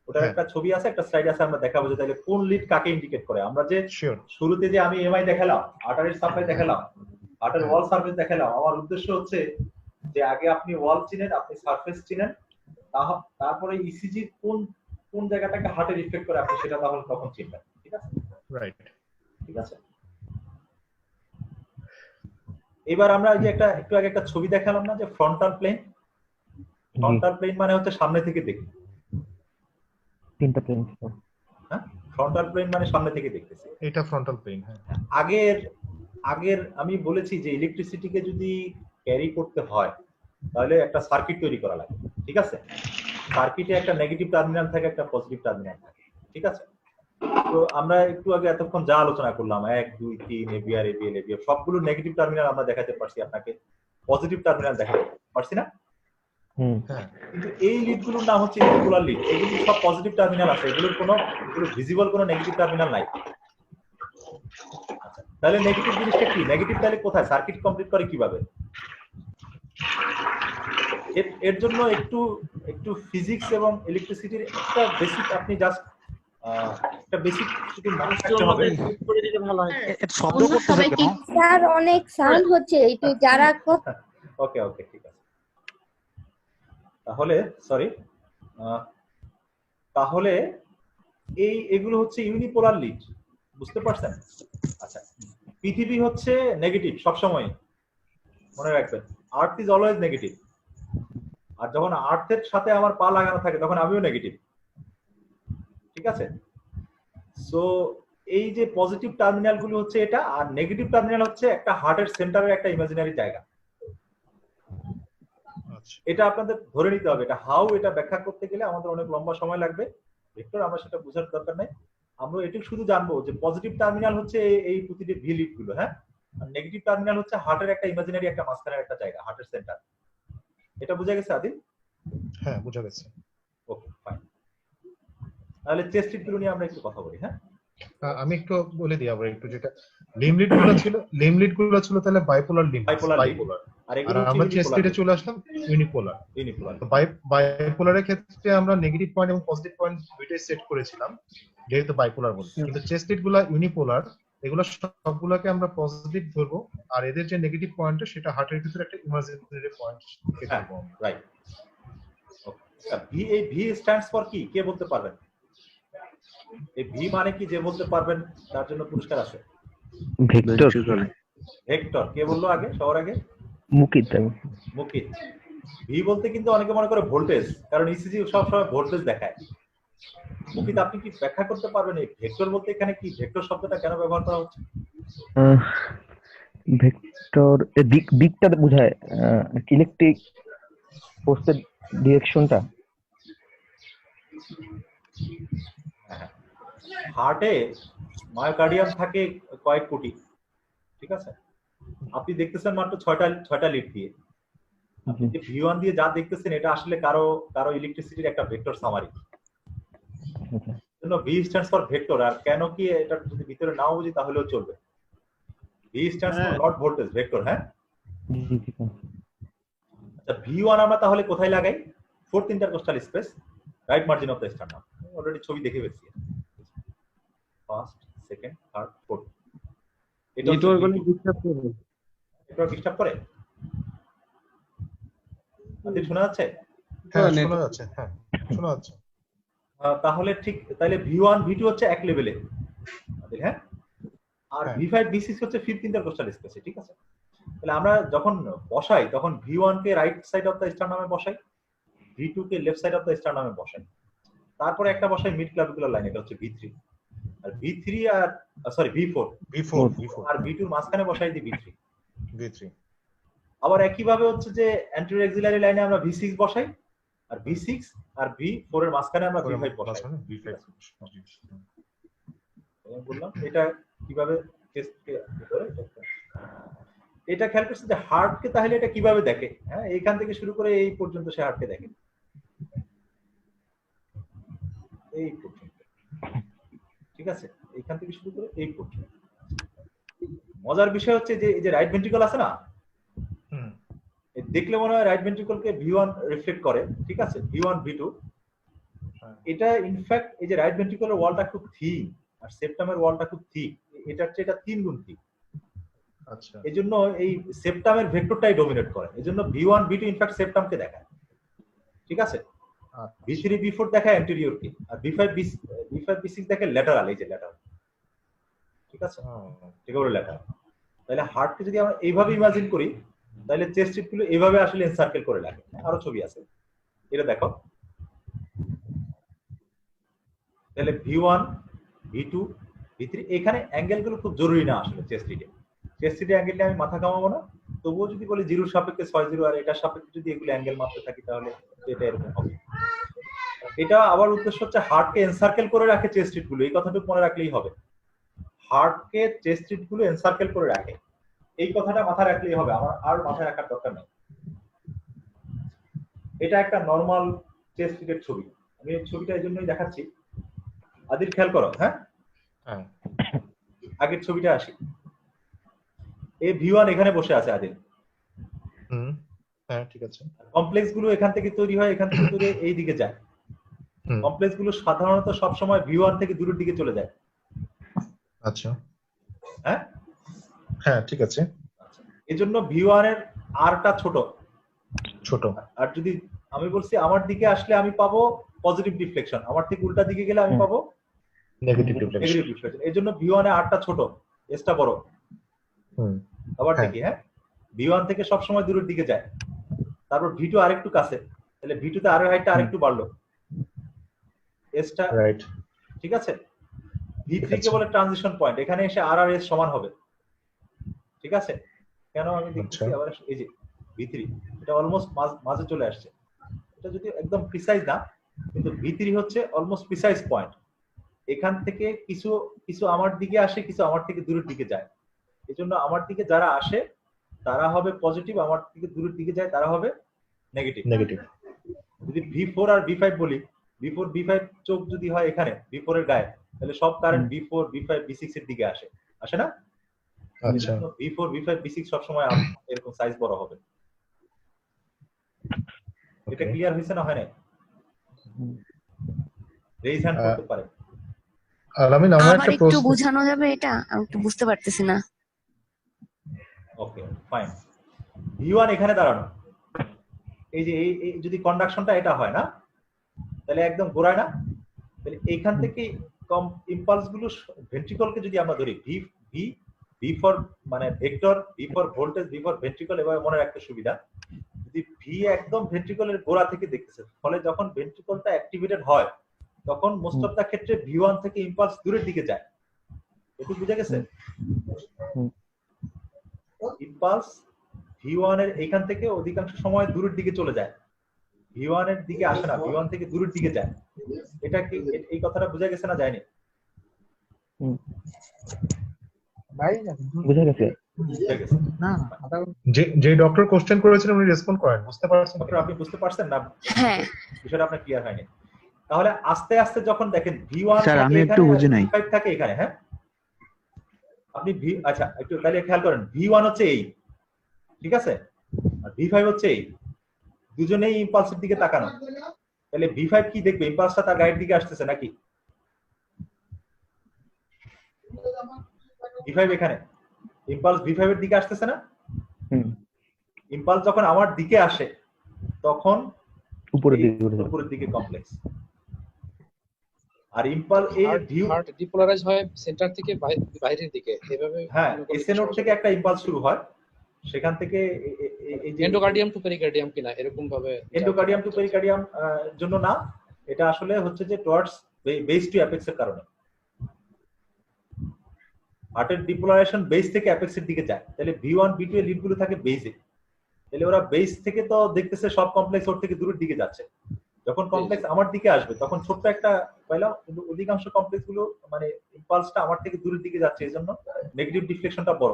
ওটার একটা ছবি আছে, একটা স্লাইড আছে, আমরা দেখাবো যে তাহলে কোন লিড কাকে ইন্ডিকেট করে। আমরা যে শুরুতে যে আমি এমআই দেখালাম, আর্টারির সাপ্লাই দেখালাম, আর্টার ওয়াল সারফেস দেখালাম, আমার উদ্দেশ্য হচ্ছে যে আগে আপনি ওয়াল চিনেন, আপনি সারফেস চিনেন, তারপরে ইসিজি কোন জায়গাটাকে হার্টে রিফ্লেক্ট করে আপনি সেটা তাহলে তখন চিনবেন। ঠিক আছে? রাইট, ঠিক আছে। এবার আমরা যে একটু আগে একটা ছবি দেখালাম না, যে ফ্রন্টাল প্লেন। ফ্রন্টাল প্লেন মানে হচ্ছে সামনে থেকে দেখি, তিনটা প্লেন। হ্যাঁ, ফ্রন্টাল প্লেন মানে সামনে থেকে দেখতেছি, এটা ফ্রন্টাল প্লেন। হ্যাঁ, আগের আমি বলেছি যে ইলেকট্রিসিটিকে যদি ক্যারি করতে হয় তাহলে একটা সার্কিট তৈরি করা লাগে। ঠিক আছে? সার্কিটে একটা নেগেটিভ টার্মিনাল থাকে, একটা পজিটিভ টার্মিনাল থাকে। ঠিক আছে? তো আমরা একটু আগে এতক্ষণ যা আলোচনা করলাম 1 2 3 এবিআর এবিএল এবিএফ সবগুলো নেগেটিভ টার্মিনাল আমরা দেখাতে পারছি, আপনাকে পজিটিভ টার্মিনাল দেখাতে পারছি না? কিন্তু এই লিডগুলোর নাম হচ্ছে ইউনিপোলার লিড। এগুলো সব পজিটিভ টার্মিনাল আছে, এগুলো ভিজিবল কোনো নেগেটিভ টার্মিনাল নাই। আচ্ছা, তাহলে নেগেটিভ জিনিসটা কি? নেগেটিভ তাহলে কোথায় সার্কিট কমপ্লিট করে কিভাবে? এর জন্য একটু ফিজিক্স এবং ইলেকট্রিসিটির একটা বেসিক আপনি জাস্ট একটা বেসিক কিছু মনে রাখতে হবে। করে দিলে ভালো হয়। এটা শব্দ করতেছে কেন? স্যার অনেক সাউন্ড হচ্ছে, একটু যারা ওকে ঠিক আছে। তাহলে সরি, তাহলে এগুলো হচ্ছে ইউনিপোলার লিড, বুঝতে পারছেন? আচ্ছা, পৃথিবী হচ্ছে নেগেটিভ সবসময়, মনে রাখবেন। আর্থ ইজ অলওয়েজ নেগেটিভ, আর যখন আর্থের সাথে আমার পা লাগানো থাকে তখন আমিও নেগেটিভ। ঠিক আছে, সো এই যে পজিটিভ টার্মিনাল গুলো হচ্ছে এটা, আর নেগেটিভ টার্মিনাল হচ্ছে একটা হার্টের সেন্টারের একটা ইমাজিনারি জায়গা। এটা আপনাদের ধরে নিতে হবে। এটা হাউ, এটা ব্যাখ্যা করতে গেলে আমাদের অনেক লম্বা সময় লাগবে ভেক্টর, আমরা সেটা বোঝার দরকার নাই। আমরা এটুকু শুধু জানবো যে পজিটিভ টার্মিনাল হচ্ছে এই প্রতিটি ভি লিড গুলো, হ্যাঁ, আর নেগেটিভ টার্মিনাল হচ্ছে হার্টের একটা ইমাজিনারি একটা মাঝখানের একটা জায়গা, হার্টের সেন্টার। এটা বোঝা গেছে আদিল? হ্যাঁ বোঝা গেছে। ওকে ফাইন, তাহলে চেস্ট লিড গুলো নিয়ে আমরা একটু কথা বলি। হ্যাঁ, আমি একটু বলে দিই আবার একটু, যেটা লিড গুলো ছিল তাহলে বাইপোলার লিম্ব, বাইপোলার, আর আমরা চেস্ট লিডে চলে আসলাম ইউনিপোলার। তো বাইপোলারের ক্ষেত্রে আমরা নেগেটিভ পয়েন্ট এবং পজিটিভ পয়েন্ট দুইটাই সেট করেছিলাম যেহেতু বাইপোলার বলছি, কিন্তু চেস্ট লিড গুলা ইউনিপোলার, এগুলো সবগুলোকে আমরা পজিটিভ ধরবো, আর এদের যে নেগেটিভ পয়েন্টটা সেটা হার্টের ভিতরে একটা ইমাজিনারি পয়েন্ট কে ধরবো। রাইট। ভি, এই ভি স্ট্যান্ডস ফর কি, কে বলতে পারবেন? এই ভি মানে কি, যে বলতে পারবেন তার জন্য পুরস্কার আছে। ভেক্টর। ভেক্টর, কে বললো আগে, সবার আগে? মুকিত। মুকিত। ভি বলতে কিন্তু অনেকে মনে করে ভোল্টেজ, কারণ ইসিজি সব সময় ভোল্টেজ দেখায়। মুকিত, আপনি কি ব্যাখ্যা করতে পারবেন এই ভেক্টর বলতে এখানে কি, ভেক্টর শব্দটা কেন ব্যবহার করা হচ্ছে? ভেক্টর দিকটা বোঝায়, ইলেকট্রিক ফোর্সের ডিরেকশনটা। হার্টে মায়োকার্ডিয়াম থাকে কয়েক কোটি, ঠিক আছে? আপনি দেখতেছেন মাত্র 6টা লিড দিয়ে। আপনি যে V1 দিয়ে যা দেখতেছেন এটা আসলে কারো ইলেকট্রিসিটির একটা ভেক্টর সামারি। জন্য V স্ট্যান্ডস ফর ভেক্টর। আর কেন কি এটা যদি ভিতরে নাও বুঝি তাহলেও চলবে। V stands for not voltage, vector. হ্যাঁ, আচ্ছা, V1 আমরা তাহলে কোথায় লাগাই? Fourth intercostal space, right margin of the sternum. Already ছবি দেখে ফেলছি। First, second, third, fourth. এটা ডিস্টার্ব করে। শোনা যাচ্ছে? হ্যাঁ শোনা যাচ্ছে। হ্যাঁ শোনা যাচ্ছে। তাহলে ঠিক, তাহলে V1 V2 হচ্ছে এক লেভেলে, হ্যাঁ, আর V5 V6 হচ্ছে ফিফথ ইন্টারকোস্টাল স্পেসে। ঠিক আছে, তাহলে আমরা যখন বসাই তখন V1 কে রাইট সাইড অফ দ্য স্টার্নামে বসাই, V2 কে লেফট সাইড অফ দ্য স্টার্নামে বসাই, তারপরে একটা বসাই মিড ক্লাভিকুলার লাইন, এটা হচ্ছে V3, আর V3 আর সরি V4 আর V2 এর মাঝখানে বসাই দিই V3। আবার একই ভাবে হচ্ছে যে অ্যান্টেরিয়র অ্যাক্সিলারি লাইনে আমরা V6 বসাই, আর V6 আর V4 এর মাঝখানে আমরা V5 বসাই। বললাম এটা কিভাবে এটা খেয়াল করছে যে হার্টকে তাহলে এটা কিভাবে দেখে। হ্যাঁ, এইখান থেকে শুরু করে এই পর্যন্ত সে হার্টকে দেখে, এই পর্যন্ত। ঠিক আছে, এইখান থেকে শুরু করে এই পর্যন্ত। মজার বিষয় হচ্ছে যে এই যে রাইট ভেন্ট্রিকল আছে না, দেখলে মনে হয় রাইট ভেন্ট্রিকলকে V1 রিফ্লেক্ট করে। ঠিক আছে, V1 V2, এটা ইনফ্যাক্ট এই যে রাইট ভেন্ট্রিকলের ওয়ালটা খুব থিক আর সেপ্টামের ওয়ালটা খুব থিক, এটার চেয়ে এটা 3 গুণ থিক। আচ্ছা, এজন্য এই সেপ্টামের ভেক্টরটাই ডমিনেট করে, এজন্য V1 V2 ইনফ্যাক্ট সেপ্টামকে দেখায়। ঠিক আছে, V3 V4 দেখায় অ্যান্টেরিয়রকে, আর V5 V6 দেখে ল্যাটারাল, এই যে ল্যাটারাল। ঠিক আছে, ঠিক আছে, ল্যাটারাল। তাহলে হার্টকে যদি আমরা এইভাবে ইমাজিন করি তাহলে চেস্ট স্ট্রিপ গুলো এইভাবে আসলে এনসার্কেল করে লাগে। আরো ছবি আছে, এটা দেখো। তাহলে V1 V2 V3, এখানে অ্যাঙ্গেল গুলো খুব জরুরি না আসলে চেস্ট স্ট্রিটে। চেস্ট স্ট্রিটে অ্যাঙ্গেল নিয়ে আমি মাথা কামাবো না, তবুও যদি বলি 0 সাপেক্ষে 6 0 আর এটার সাপেক্ষে যদি এগুলো অ্যাঙ্গেল মাপতে থাকি তাহলে এটা এরকম হবে। এটা আবার উদ্দেশ্য হচ্ছে হার্টকে এনসার্কেল করে রাখে চেস্ট স্ট্রিট গুলো, এই কথাটুকু মনে রাখলেই হবে। হার্টকে চেস্ট স্ট্রিট গুলো এনসার্কেল করে রাখে, এই কথাটা মাথায় রাখলেই হবে, আমার আর মাথায় রাখার দরকার নেই। এটা একটা নরমাল চেস্ট স্ট্রিটের ছবি, আমি এই ছবিটা এই জন্যই দেখাচ্ছি। আদিল খেয়াল করো। হ্যাঁ, আগের ছবিটা আসি। এই V1 এখানে বসে আছে আদিল। হ্যাঁ ঠিক আছে। কমপ্লেক্স গুলো এখান থেকে তৈরি হয়, এখান থেকে তৈরি এই দিকে যায়। কমপ্লেক্স গুলো সাধারণত সব সময় V1 থেকে দূরের দিকে চলে যায়। আচ্ছা, হ্যাঁ হ্যাঁ ঠিক আছে। এজন্য V1 এর আরটা ছোট। আর যদি আমি বলছি আমার দিকে আসলে আমি পাবো পজিটিভ ডিফ্লেকশন, আমার থেকে উল্টা দিকে গেলে আমি পাবো নেগেটিভ ডিফ্লেকশন। এজন্য V1 এর আরটা ছোট, এসটা বড়। আবার দেখি, হ্যাঁ V1 থেকে সবসময় দূরের দিকে যায়, তারপর V2 আরেকটু কাছে, তাহলে V2 তে আরো হাইটটা আরেকটু বাড়লো, এসটা রাইট। ঠিক আছে। V3 কে বলে ট্রানজিশন পয়েন্ট, এখানে এসে আর আর এস সমান হবে, ঠিক আছে। কেন আমি দেখছি আবার এই যে V3 এটা অলমোস্ট মাঝে চলে আসছে, এটা যদি একদম প্রিসাইজ না, কিন্তু V3 হচ্ছে অলমোস্ট প্রিসাইজ পয়েন্ট। এখান থেকে কিছু কিছু আমার দিকে আসে, কিছু আমার থেকে দূরের দিকে যায়, এজন্য আমার দিকে যারা আসে তারা হবে পজিটিভ, আমার থেকে দূরের দিকে যায় তারা হবে নেগেটিভ। যদি V4 আর V5 বলি, V4 V5 চোখ যদি হয় এখানে V4 এর গায়ে, তাহলে সব কারেন্ট V4 V5 V6 এর দিকে আসে না? আচ্ছা, V4 V5 V6 সব সময় এরকম সাইজ বড় হবে। এটা ক্লিয়ার হয়েছে না হয় না? রেইজ হ্যান্ড করতে পারে। আলামিন, আমার আবার একটা একটু প্রশ্ন। বোঝানো যাবে এটা? আমি একটু বুঝতে পারতেছি না। Okay fine. V1 এখানে দাঁড়ানো, এই যে এই যদি কন্ডাকশনটা এটা হয় না, তাহলে একদম গোড়ায় না, তাহলে এইখান থেকে কম ইম্পালস গুলো ভেন্ট্রিকলকে যদি আমরা ধরি V ফর মানে vector, V for voltage, V for ventricle, এভাবে মনে রাখতে সুবিধা। যদি V একদম ভেন্ট্রিকলের গোড়া থেকে দেখতেছে, ফলে যখন ভেন্ট্রিকলটা অ্যাক্টিভেটেড হয় তখন মোস্ট অফ দা ক্ষেত্রে V1 থেকে ইম্পালস দূরের দিকে যায়। একটু বুঝা গেছে? ইম্পালস V1 এর এইখান থেকে অধিকাংশ সময় দূরের দিকে চলে যায়, V1 এর দিকে আসে না, V1 থেকে দূরের দিকে যায়। এটা কি এই কথাটা বুঝা গেছে না যায়নি? বুঝা গেছে। যে ডক্টর কোশ্চেন করেছেন উনি রেসপন্ড করেন, বুঝতে পারছেন? ডক্টর আপনি বুঝতে পারছেন না? হ্যাঁ, বিষয়টা আপনার ক্লিয়ার হয়নি। তাহলে আস্তে আস্তে যখন দেখেন V1 স্যার আমি একটু বুঝি নাই। V5 থাকে এখানে, হ্যাঁ আপনি আচ্ছা একটু তাহলে খেয়াল করেন, V1 হচ্ছে এই, ঠিক আছে, আর V5 হচ্ছে এই, দুজনেই ইম্পালসের দিকে তাকানো। তাহলে V5 কি দেখবে? ইম্পালসটা তার গায়ের দিকে আসতেছে নাকি? V5 এখানে ইম্পালস V5 এর দিকে আসতেছে না? ইম্পালস যখন আমার দিকে আসে তখন উপরের দিকে কমপ্লেক্স, আর ইম্পালস এই ভিউ হার্ট ডিপোলারাইজ হয় সেন্টার থেকে বাইরের দিকে, এভাবে। হ্যাঁ, এসএ নোড থেকে একটা ইম্পালস শুরু হয়, সেখান থেকে এই যে এন্ডোকার্ডিয়াম টু পেরিকার্ডিয়াম কিনা এরকম ভাবে। এন্ডোকার্ডিয়াম টু পেরিকার্ডিয়াম জন্য না, এটা আসলে হচ্ছে যে টুয়ার্ডস বেস টু অ্যাপেক্স এর কারণে। হার্টের ডিপোলারাইজেশন বেস থেকে অ্যাপেক্স এর দিকে যায়, তাহলে V1 V2 এর লিডগুলো থাকে বেসে, তাহলে ওরা বেস থেকে তো দেখতেছে সব কমপ্লেক্স ওর থেকে দূরের দিকে যাচ্ছে। যখন কমপ্লেক্স আমার দিকে আসবে তখন ছোট্ট একটা পাইলাম, কিন্তু অধিকাংশ কমপ্লেক্স গুলো মানে ইম্পালসটা আমার থেকে দূরের দিকে যাচ্ছে, এজন্য নেগেটিভ ডিফ্লেকশনটা বড়।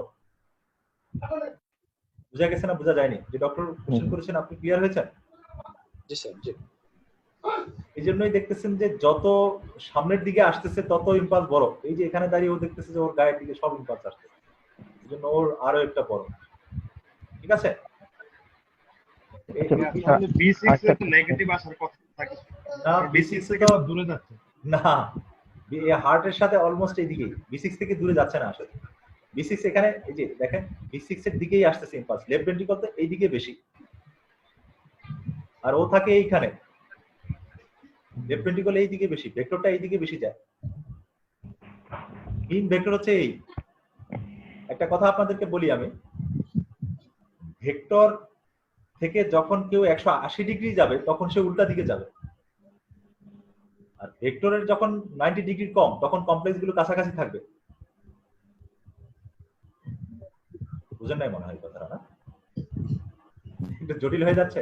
বুঝা গেছে না বুঝা যায়নি? যে ডক্টর কোশ্চেন করেছেন আপনি ক্লিয়ার হয়েছেন? জি স্যার, জি। এই জন্যই দেখতেছেন যে যত সামনের দিকে আসতেছে তত ইম্পালস বড়। এই যে এখানে দাঁড়িয়ে ও দেখতেছে যে ওর গায়ের দিকে সব ইম্পালস আসতেছে, এজন্য ওর আরো একটা বড়, ঠিক আছে। B6 এ তো নেগেটিভ আসার কথা থাকে না, B6 থেকে দূরে যাচ্ছে না, এই হার্টের সাথে অলমোস্ট এইদিকে, B6 থেকে দূরে যাচ্ছে না আসলে। B6 এখানে এই যে দেখেন B6 এর দিকেই আসতেছে ইম্পালস, লেফট ভেন্ট্রিকল তো এইদিকে বেশি, আর ও থাকে এইখানে, লেফট ভেন্ট্রিকল এইদিকে বেশি, ভেক্টরটা এইদিকে বেশি যায়। মেইন ভেক্টর হচ্ছে এই। একটা কথা আপনাদেরকে বলি আমি, ভেক্টর থেকে যখন কেউ 180 ডিগ্রি যাবে তখন সে উল্টা দিকে যাবে, আর ভেক্টরের যখন 90 ডিগ্রি কম তখন কমপ্লেক্স গুলো কাছাকাছি থাকবে। বুঝেন নাই মনে হয় কথাটা, না? একটু জটিল হয়ে যাচ্ছে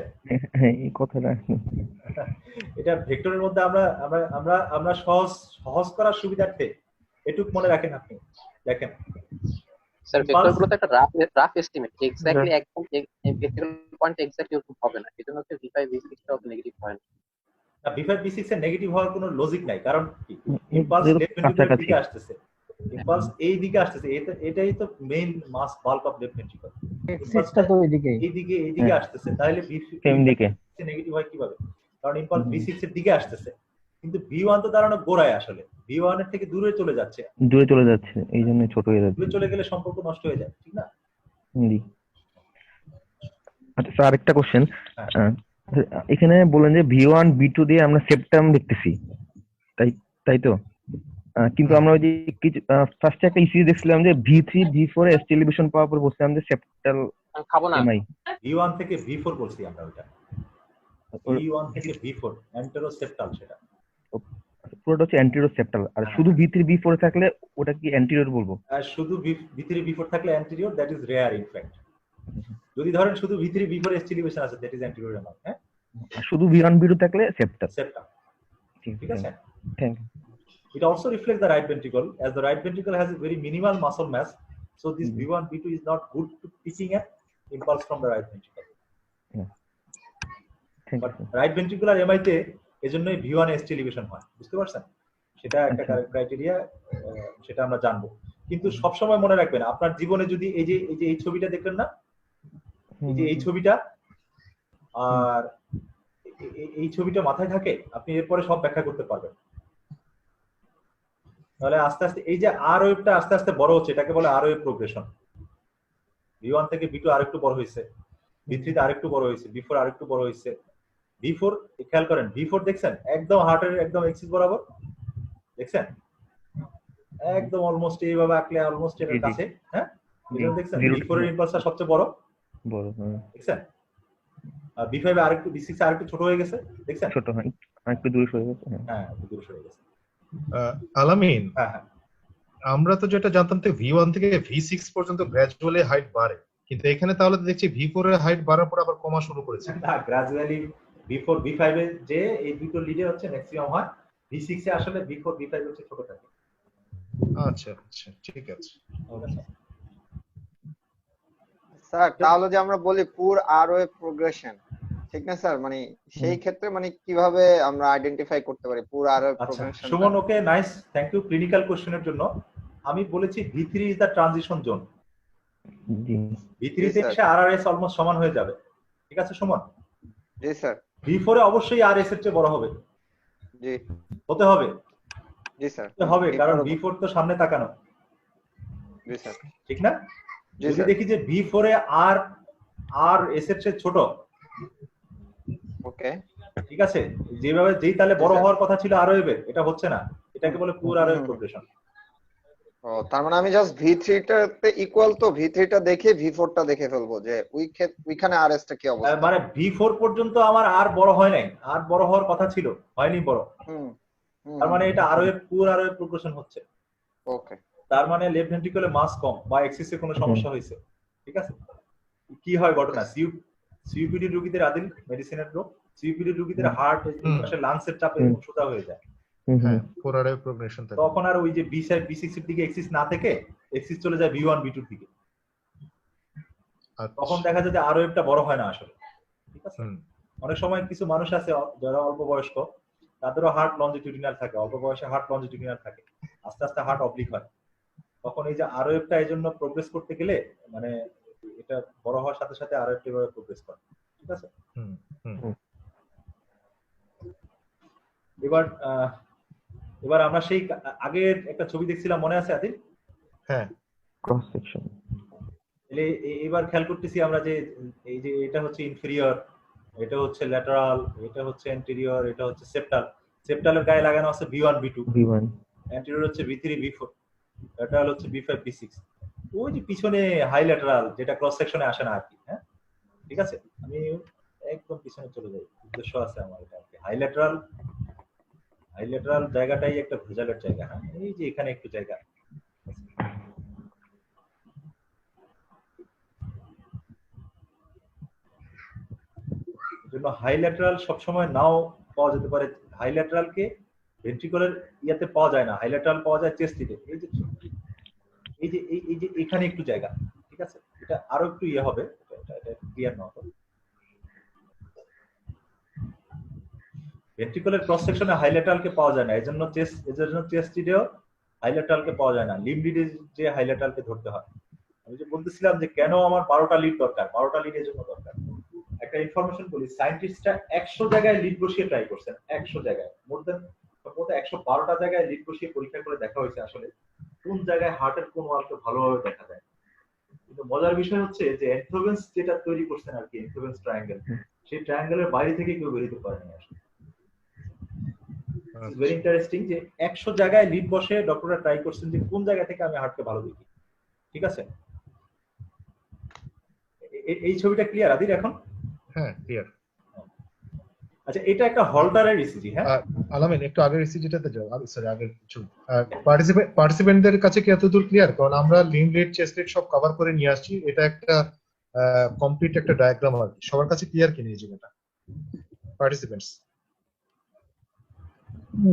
এই কথাটা। এটা ভেক্টরের মধ্যে আমরা আমরা আমরা আমরা সহজ করার সুবিধার্থে এটুকু মনে রাখেন। আপনি দেখেন স্যার, ভেক্টরগুলো তো একটা রাফ এস্টিমেট, এক্স্যাক্টলি একদম ভেক্টর পয়েন্ট এক্স্যাক্টলি ওরকম হবে না, এজন্য হচ্ছে V5 V6 টাও নেগেটিভ হয় না। V5 V6 এর নেগেটিভ হওয়ার কোনো লজিক নাই, কারণ ইম্পালস লেফট ভেন্ট্রিকলের দিকে আসতেছে, ইম্পালস এই দিকে আসতেছে, এটাই তো main mass bulk of left ventricle, এক্সিসটা তো এইদিকে আসতেছে, তাহলে সেম দিকে নেগেটিভ হয় কিভাবে? কারণ ইম্পালস V6 এর দিকে আসতেছে, কিন্তু V1 তো দাঁড়ানো গোড়ায়, আসলে V1 এর থেকে দূরে চলে যাচ্ছে, এই জন্য ছোট হয়ে যাচ্ছে, দূরে চলে গেলে সম্পর্ক নষ্ট হয়ে যায়, ঠিক না? জি। আচ্ছা স্যার, আরেকটা কোশ্চেন, এখানে বলেন যে V1 V2 দিয়ে আমরা সেপ্টাম দেখতেছি, তাই তো? কিন্তু আমরা ওই যে ফার্স্টে একটা ইস্যু দেখছিলাম যে V3 V4 এর এলিভেশন পাওয়ার পর বলছিলাম যে সেপ্টাল আমি খাবো না। এমআই V1 থেকে V4 বলছি আমরা ওটা। V1 থেকে V4 অ্যান্টেরোসেপ্টাল সেটা। পুরোটা হচ্ছে অ্যান্টিরিয়র সেপ্টাল, আর শুধু V3 V4 থাকলে ওটা কি অ্যান্টিরিয়র বলবো? আর শুধু V3 V4 থাকলে anterior, that is rare in fact. যদি ধরেন শুধু V3 V4 এস্টিলিভেশন আছে, দ্যাট ইজ অ্যান্টেরিয়র এমআই। হ্যাঁ, আর শুধু V1 V2 থাকলে সেপ্টাল। সেপ্টাল, ঠিক আছে। Thank you. It also reflects the right ventricle, as the right ventricle has a very minimal muscle mass, so this V1 V2 is not good to picking an impulse from the right ventricle. But right ventricular MI তে এজন্যই V1 ST elevation হয়, বুঝতে পারছেন? সেটা একটা criteria, সেটা আমরা জানবো। কিন্তু সব সময় মনে রাখবেন, আপনার জীবনে যদি এই ছবিটা দেখলেন না, এই ছবিটা আর এই ছবিটা মাথায় থাকে, আপনি এরপরে সব ব্যাখ্যা করতে পারবেন। তাহলে আস্তে আস্তে এই যে আর ওয়েভটা আস্তে আস্তে বড় হচ্ছে, এটাকে বলে আর ওয়েভ প্রোগ্রেশন। V1 থেকে V2 আরেকটু বড় হয়েছে, V3 তে আরেকটু বড় হয়েছে, V4 আরেকটু বড় হয়েছে। V4 খেয়াল করেন, V4 দেখছেন একদম হার্টের একদম এক্সিস বরাবর, দেখছেন একদম অলমোস্ট এইভাবে আঁকলে অলমোস্ট এর কাছে। হ্যাঁ, এটা দেখছেন V4 এর ইম্পালসটা সবচেয়ে বড়, দেখছেন। আর V5 এ আরেকটু, V6 এ আরেকটু ছোট হয়ে গেছে, দেখছেন ছোট হয়, আরেকটু দূরে সরে গেছে। হ্যাঁ, একটু দূরে সরে গেছে। আলামিন, হ্যাঁ হ্যাঁ, আমরা তো যেটা জানতাম যে V1 থেকে V6 পর্যন্ত গ্র্যাজুয়ালি হাইট বাড়ে, কিন্তু এখানে তাহলে দেখছি V4 এর হাইট বাড়ার পর আবার কমা শুরু করেছে। না, গ্র্যাজুয়ালি V4 V5 এ যে এই দুটো লিডে হচ্ছে ম্যাক্সিমাম হয়, V6 এ আসলে V4 V5 হচ্ছে ছোট থাকে। আচ্ছা আচ্ছা, ঠিক আছে স্যার। তাহলে যে আমরা বলি পুর আরওয়ে প্রোগ্রেশন, ঠিক না স্যার? মানে সেই ক্ষেত্রে মানে কিভাবে আমরা আইডেন্টিফাই করতে পারি poor R wave progression? Suman, okay, nice, thank you clinical কোশ্চেনের জন্য। আমি বলেছি V3 is the transition zone. V3 তে এসে RRS অলমোস্ট সমান হয়ে যাবে, ঠিক আছে সুমন? জি স্যার। V4 এ অবশ্যই RS এর চেয়ে বড় হবে, জি হতে হবে। জি স্যার, হবে, কারণ V4 তো সামনে তাকানো। জি স্যার, ঠিক না? যদি দেখি যে V4 এ আর S এর চেয়ে ছোট, ওকে, ঠিক আছে, যেভাবে যেই তাহলে বড় হওয়ার কথা ছিল আরওয়েভ, এটা হচ্ছে না, এটাকে বলে পুর আরওয়েভ প্রোগ্রেশন। ও, তার মানে আমি জাস্ট V3 টাতে ইকুয়াল তো V3 টা দেখে V4 টা দেখে ফেলবো যে ওইখানে RS টা কি অবস্থা। মানে V4 পর্যন্ত আমার আর বড় হয় নাই, আর বড় হওয়ার কথা ছিল, হয়নি বড়। তার মানে এটা আরওয়েভ পুর আরওয়েভ প্রোগ্রেশন হচ্ছে। ওকে, তার মানে লেফট ভেন্ট্রিকলে মাস কম বা এক্সিসে কোনো সমস্যা হয়েছে, ঠিক আছে? কি হয় ঘটনা, সিইউপিডি রোগীদের আদিল মেডিসিনের রোগ, সিইউপিডি রোগীদের হার্ট লাংসের চাপে সোজা হয়ে যায়, পুর আরওয়ে প্রোগ্রেশন থাকে। তখন আর ওই যে B6 এর দিকে এক্সিস না থেকে এক্সিস চলে যায় V1 V2 এর দিকে, তখন দেখা যায় যে আরওয়েভটা বড় হয় না আসলে, ঠিক আছে? অনেক সময় কিছু মানুষ আছে যারা অল্প বয়স্ক, তাদেরও হার্ট লঞ্জিটিউডিনাল থাকে, অল্প বয়সে হার্ট লঞ্জিটিউডিনাল থাকে, আস্তে আস্তে হার্ট অবলিক হয়, তখন এই যে আরওয়েভটা এই জন্য প্রোগ্রেস করতে গেলে মানে এটা বড় হওয়ার সাথে সাথে আরওয়েভটা এভাবে প্রোগ্রেস করে, ঠিক আছে? এবার আমরা সেই আগের একটা ছবি দেখছিলাম, মনে আছে আদিল? হ্যাঁ, ক্রস সেকশন। এবার খেয়াল করতেছি আমরা যে এই যে এটা হচ্ছে ইনফেরিয়র, এটা হচ্ছে ল্যাটারাল, এটা হচ্ছে অ্যান্টেরিয়র, এটা হচ্ছে সেপ্টাল। সেপ্টালের গায়ে লাগানো আছে V1 V2, অ্যান্টেরিয়র হচ্ছে V3 V4, ল্যাটারাল হচ্ছে V5 V6। ওই যে পিছনে হাই ল্যাটারাল, যেটা ক্রস সেকশনে আসে না আর কি। হ্যাঁ, ঠিক আছে, আমি একদম পিছনে চলে যাই, উদ্দেশ্য আছে আমার এটা। হাই ল্যাটারাল জায়গাটাই একটা ভেজালের জায়গা। হ্যাঁ, এই যে এখানে একটু জায়গা, জন্য হাই ল্যাটারাল সবসময় নাও পাওয়া যেতে পারে। হাই ল্যাটারালকে ভেন্ট্রিকুলার ইয়াতে পাওয়া যায় না, হাই ল্যাটারাল পাওয়া যায় চেস্টিতে। এই যে এখানে একটু জায়গা, ঠিক আছে, এটা আরো একটু ইয়ে হবে, এটা ক্লিয়ার না হবে। ভেন্ট্রিকুলার ক্রস সেকশনে হাই ল্যাটারালকে পাওয়া যায় না, এজন্য চেস্টিডেও হাই ল্যাটারালকে পাওয়া যায় না, লিম্ব লিডে যে হাই ল্যাটারালকে ধরতে হয়। আমি যে বলতেছিলাম যে কেন আমার 12টা লিড দরকার, 12টা লিড এর জন্য দরকার। একটা ইনফরমেশন বলি, সায়েন্টিস্টরা 100 জায়গায় লিড বসিয়ে ট্রাই করছেন, 100 জায়গায়, মোর দেন সম্ভবত 112টা জায়গায় লিড বসিয়ে পরীক্ষা করে দেখা হয়েছে আসলে কোন জায়গায় হার্টের কোন ওয়ালকে ভালোভাবে দেখা যায়। কিন্তু মজার বিষয় হচ্ছে যে এনথ্রোভেন্স যেটা তৈরি করছেন আর কি, এনথ্রোভেন্স ট্রায়াঙ্গেল, সেই ট্রায়াঙ্গেলের বাইরে থেকে কেউ বের হতে পারেনি আসলে। ভেরি ইন্টারেস্টিং যে 100 জায়গায় লিড বসে ডক্টররা ট্রাই করছেন যে কোন জায়গা থেকে আমি হার্টকে ভালো দেখি, ঠিক আছে? এই ছবিটা ক্লিয়ার আদির এখন? হ্যাঁ ক্লিয়ার। আচ্ছা এটা একটা হল্টারের ইসিজি। হ্যাঁ আলামিন একটু আগের ইসিজিটাতে যাও, সরি আগের কিছু পার্টিসিপেন্টদের কাছে কি এতদূর ক্লিয়ার? কারণ আমরা লিন রেট চেস্ট রেট সব কভার করে নিয়ে আসছি, এটা একটা কমপ্লিট একটা ডায়াগ্রাম আর কি। সবার কাছে ক্লিয়ার কি এই জায়গাটা পার্টিসিপেন্টস?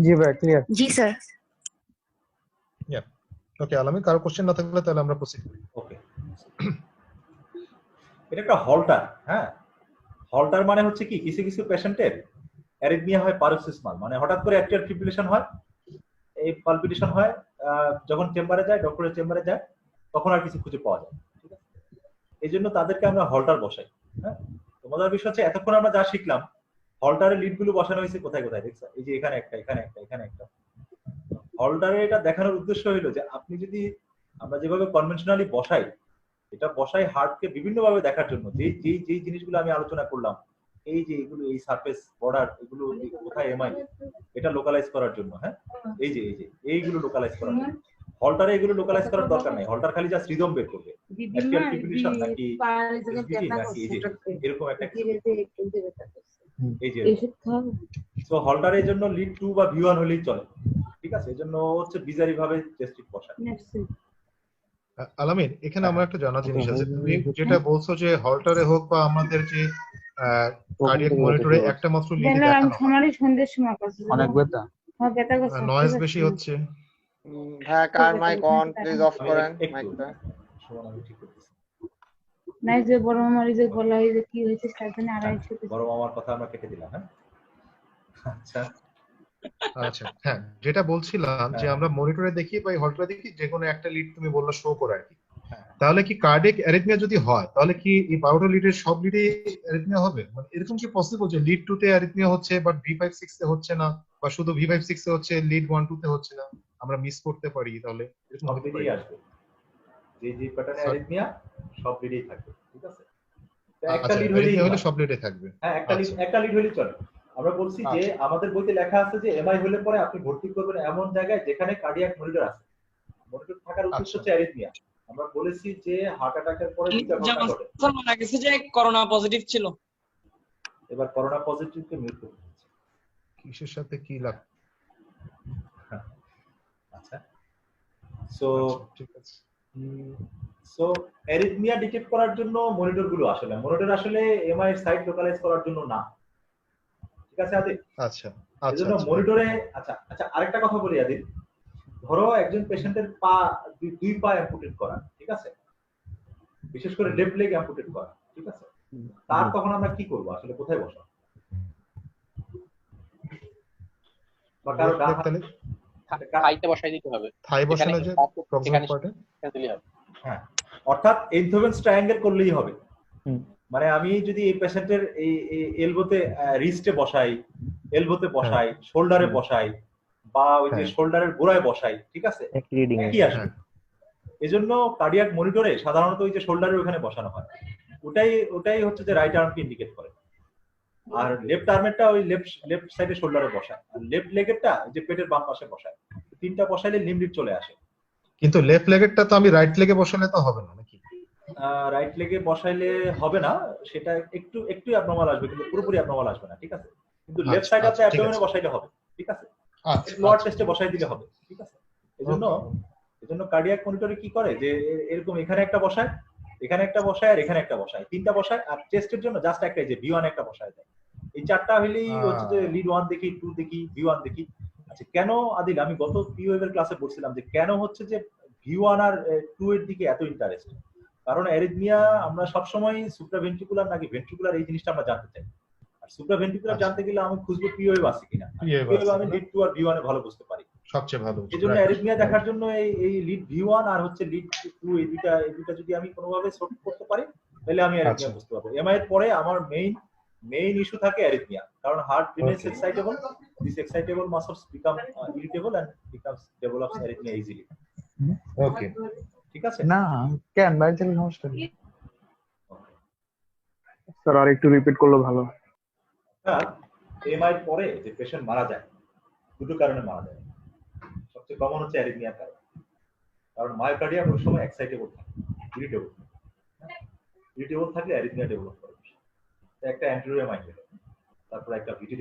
জি ভাই ক্লিয়ার। জি স্যার। ইয়া ওকে আলামিন, কারো কোশ্চেন না থাকলে তাহলে আমরা প্রসিড করি। ওকে এটা একটা হল্টার। হ্যাঁ হল্টার মানে হচ্ছে কি কিছু কিছু পেশেন্টের অ্যারিথমিয়া হয় paroxysmal, মানে হঠাৎ করে অ্যাট্রিয়াল ফিব্রিলেশন হয়, এই পালপিটেশন হয়, যখন চেম্বারে যায়, ডক্টরের চেম্বারে যায়, তখন আর কিছু খুঁজে পাওয়া যায়। ঠিক আছে, এই জন্য তাদেরকে আমরা হল্টার বসাই। হ্যাঁ তো মজার বিষয় হচ্ছে এতক্ষণ আমরা যা শিখলাম হল্টারের লিড গুলো বসানো হয়েছে কোথায় কোথায় দেখছো, এই যে এখানে একটা, এখানে একটা, এখানে একটা। হল্টারে এটা দেখানোর উদ্দেশ্য হলো যে আপনি যদি আমরা যেভাবে কনভেনশনালি বসাই, এটা বসাই হার্টকে বিভিন্ন ভাবে দেখার জন্য, যেই জিনিসগুলো আমি আলোচনা করলাম, এই যে এগুলো, এই সারফেস বর্ডার, এগুলো কোথায় এমআই, এটা লোকালাইজ করার জন্য। হ্যাঁ এই যে এইগুলো লোকালাইজ করার জন্য। হল্টারে এগুলো লোকালাইজ করার দরকার নাই, হল্টার খালি জাস্ট রিদম বের করবে, অ্যাক্টিয়াল ফিব্রিলেশন নাকি নাকি এই যে এরকম একটা এই যে। সো হল্টারের জন্য লিড 2 বা V1 হলেই চলে। ঠিক আছে, এজন্য হচ্ছে বিজারি ভাবে চেস্টিক বসায়। আলামিন এখানে আমার একটা জানা জিনিস আছে, তুমি যেটা বলছো যে হল্টারে হোক বা আমাদের যে কার্ডিয়াক মনিটরে একটা মাত্র লিড দেখানো অনেক ব্যথা, নয়েজ বেশি হচ্ছে। হ্যাঁ কার মাইক অন প্লিজ অফ করেন মাইকটা। নাই যে বড় মামার যে গলা এই যে কি হয়েছে সাইকেলে 250 বড় মামার কথা আমরা কেটে দিলাম। হ্যাঁ আচ্ছা আচ্ছা হ্যাঁ যেটা বলছিলাম যে আমরা মনিটরে দেখি বা হল্টারে দেখি যে কোনো একটা লিড তুমি বললে শো করে আর কি। তাহলে কি কার্ডিয়াক অ্যারিথমিয়া যদি হয় তাহলে কি এই 12টা লিডের সব লিডে অ্যারিথমিয়া হবে? মানে এরকম কি পসিবল যে লিড 2 তে অ্যারিথমিয়া হচ্ছে বাট V5-6 তে হচ্ছে না, বা শুধু V5-6 এ হচ্ছে লিড 1-2 তে হচ্ছে না, আমরা মিস করতে পারি? তাহলে এরকম সব লিডেই আসবে, যে প্যাটার্নে অ্যারিথমিয়া সব লিডেই থাকবে। ঠিক আছে, একটা লিড হলে সব লিডে থাকবে। হ্যাঁ একটা লিড হলেই চলে। আমরা বলছি যে আমাদের বইতে লেখা আছে যে এমআই হলে পরে আপনি ভর্তি করবেন এমন জায়গায় যেখানে কার্ডিয়াক মনিটর আছে। মনিটর থাকার উদ্দেশ্য হচ্ছে অ্যারিথমিয়া। আমরা বলেছি যে হার্ট অ্যাটাকের পরে দুটো ঘটনা ঘটে। স্যার মনে গেছে যে করোনা পজিটিভ ছিল, এবার করোনা পজিটিভকে মিউট করতে হচ্ছে। কিসের সাথে কি লাগ? আচ্ছা সো ঠিক আছে। সো অ্যারিথমিয়া ডিটেক্ট করার জন্য মনিটর গুলো আসলে এমআই এর সাইট লোকালাইজ করার জন্য না। ঠিক আছে আদিল? আচ্ছা এজন্য মনিটরে আচ্ছা আরেকটা কথা বলি আদিল, ধরো একজন পেশেন্টের পা দুই পা অ্যাম্পুটেট করা, ঠিক আছে, বিশেষ করে লেফট লেগ অ্যাম্পুটেট করা, ঠিক আছে, তার তখন আমরা কি করব, আসলে কোথায় বসাবো? বা কারো থাইতে বসাই দিতে হবে, থাই বসানো যায় প্রক্সিমাল পার্টে দিলেই হবে। হ্যাঁ অর্থাৎ ইনথোভেন্স ট্রায়াঙ্গেল করলেই হবে। মানে আমি যদি এই পেশেন্টের এই এলবোতে রিস্টে বসাই, এলবোতে বসাই, শোল্ডারে বসাই, বা ওই যে শোল্ডারের গোড়ায় বসাই, ঠিক আছে, একই আসবে। এজন্য কার্ডিয়াক মনিটরে সাধারণত ওই যে শোল্ডারের ওখানে বসানো হয়, ওটাই হচ্ছে যে রাইট আর্মকে ইন্ডিকেট করে। আর লেফট আর্মেরটা ওই লেফট সাইডে শোল্ডারে বসায়, আর লেফট লেগেরটা যে পেটের বাম পাশে বসায়। তিনটা বসাইলে লিম্ব চলে আসে। কিন্তু লেফট লেগেরটা তো আমি রাইট লেগে বসালে তো হবে না নাকি? রাইট লেগে বসাইলে হবে না, সেটা একটু অ্যাবনরমাল আসবে, কিন্তু পুরোপুরি অ্যাবনরমাল আসবে না। ঠিক আছে, কিন্তু লেফট সাইড আপনি অ্যাবডোমেনে বসাইলে হবে। ঠিক আছে, লোয়ার চেস্টে বসাই দিলে হবে। ঠিক আছে, এজন্য কার্ডিয়াক মনিটরে কি করে যে এরকম এখানে একটা বসায়, এখানে একটা বসায়, আর এখানে একটা বসায়, তিনটা বসায়। আর চেস্টের জন্য জাস্ট একটাই, যে V1 একটা বসায় দেয়। এই চারটা হইলেই হচ্ছে যে লিড 1 দেখি, 2 দেখি, V1 দেখি। আচ্ছা কেন আদিল, আমি গত পিওএফ এর ক্লাসে বলছিলাম যে কেন হচ্ছে যে V1 আর 2 এর দিকে এত ইন্টারেস্ট। কারণ অ্যারিথমিয়া আমরা সবসময় সুপ্রাভেন্ট্রিকুলার নাকি ভেন্ট্রিকুলার এই জিনিসটা আমরা জানতে চাই। আর সুপ্রাভেন্ট্রিকুলার জানতে গেলে আমি খুঁজবো পিওএফ আছে কিনা। পিওএফ আমি লিড 2 আর V1 এ ভালো বুঝতে পারি, সবচেয়ে ভালো। এজন্য অ্যারিথমিয়া দেখার জন্য এই লিড V1 আর হচ্ছে লিড 2 এই দুইটা যদি আমি কোনোভাবে সর্ট করতে পারি তাহলে আমি অ্যারিথমিয়া বুঝতে পারবো। এমআই এর পরে আমার মেইন ইস্যু থাকে অ্যারিথমিয়া, কারণ heart remains excitable, this excitable muscles become irritable and becomes develops arrhythmia easily. Okay ঠিক আছে না কেন বাইরে থেকে সমস্যা নেই স্যার, আর একটু রিপিট করলে ভালো। এমআই পরে যে পেশেন্ট মারা যায়, দুটো কারণে মারা যায়। সবচেয়ে কমন হচ্ছে অ্যারিথমিয়ার কারণ মায়োকার্ডিয়াম ওই সময় এক্সাইটেবল থাকে, ইরিটেবল। ইরিটেবল থাকলে অ্যারিথমিয়া ডেভেলপ করে। একটা অ্যান্টেরিয়র এমআই হলো, তারপর একটা ভিটি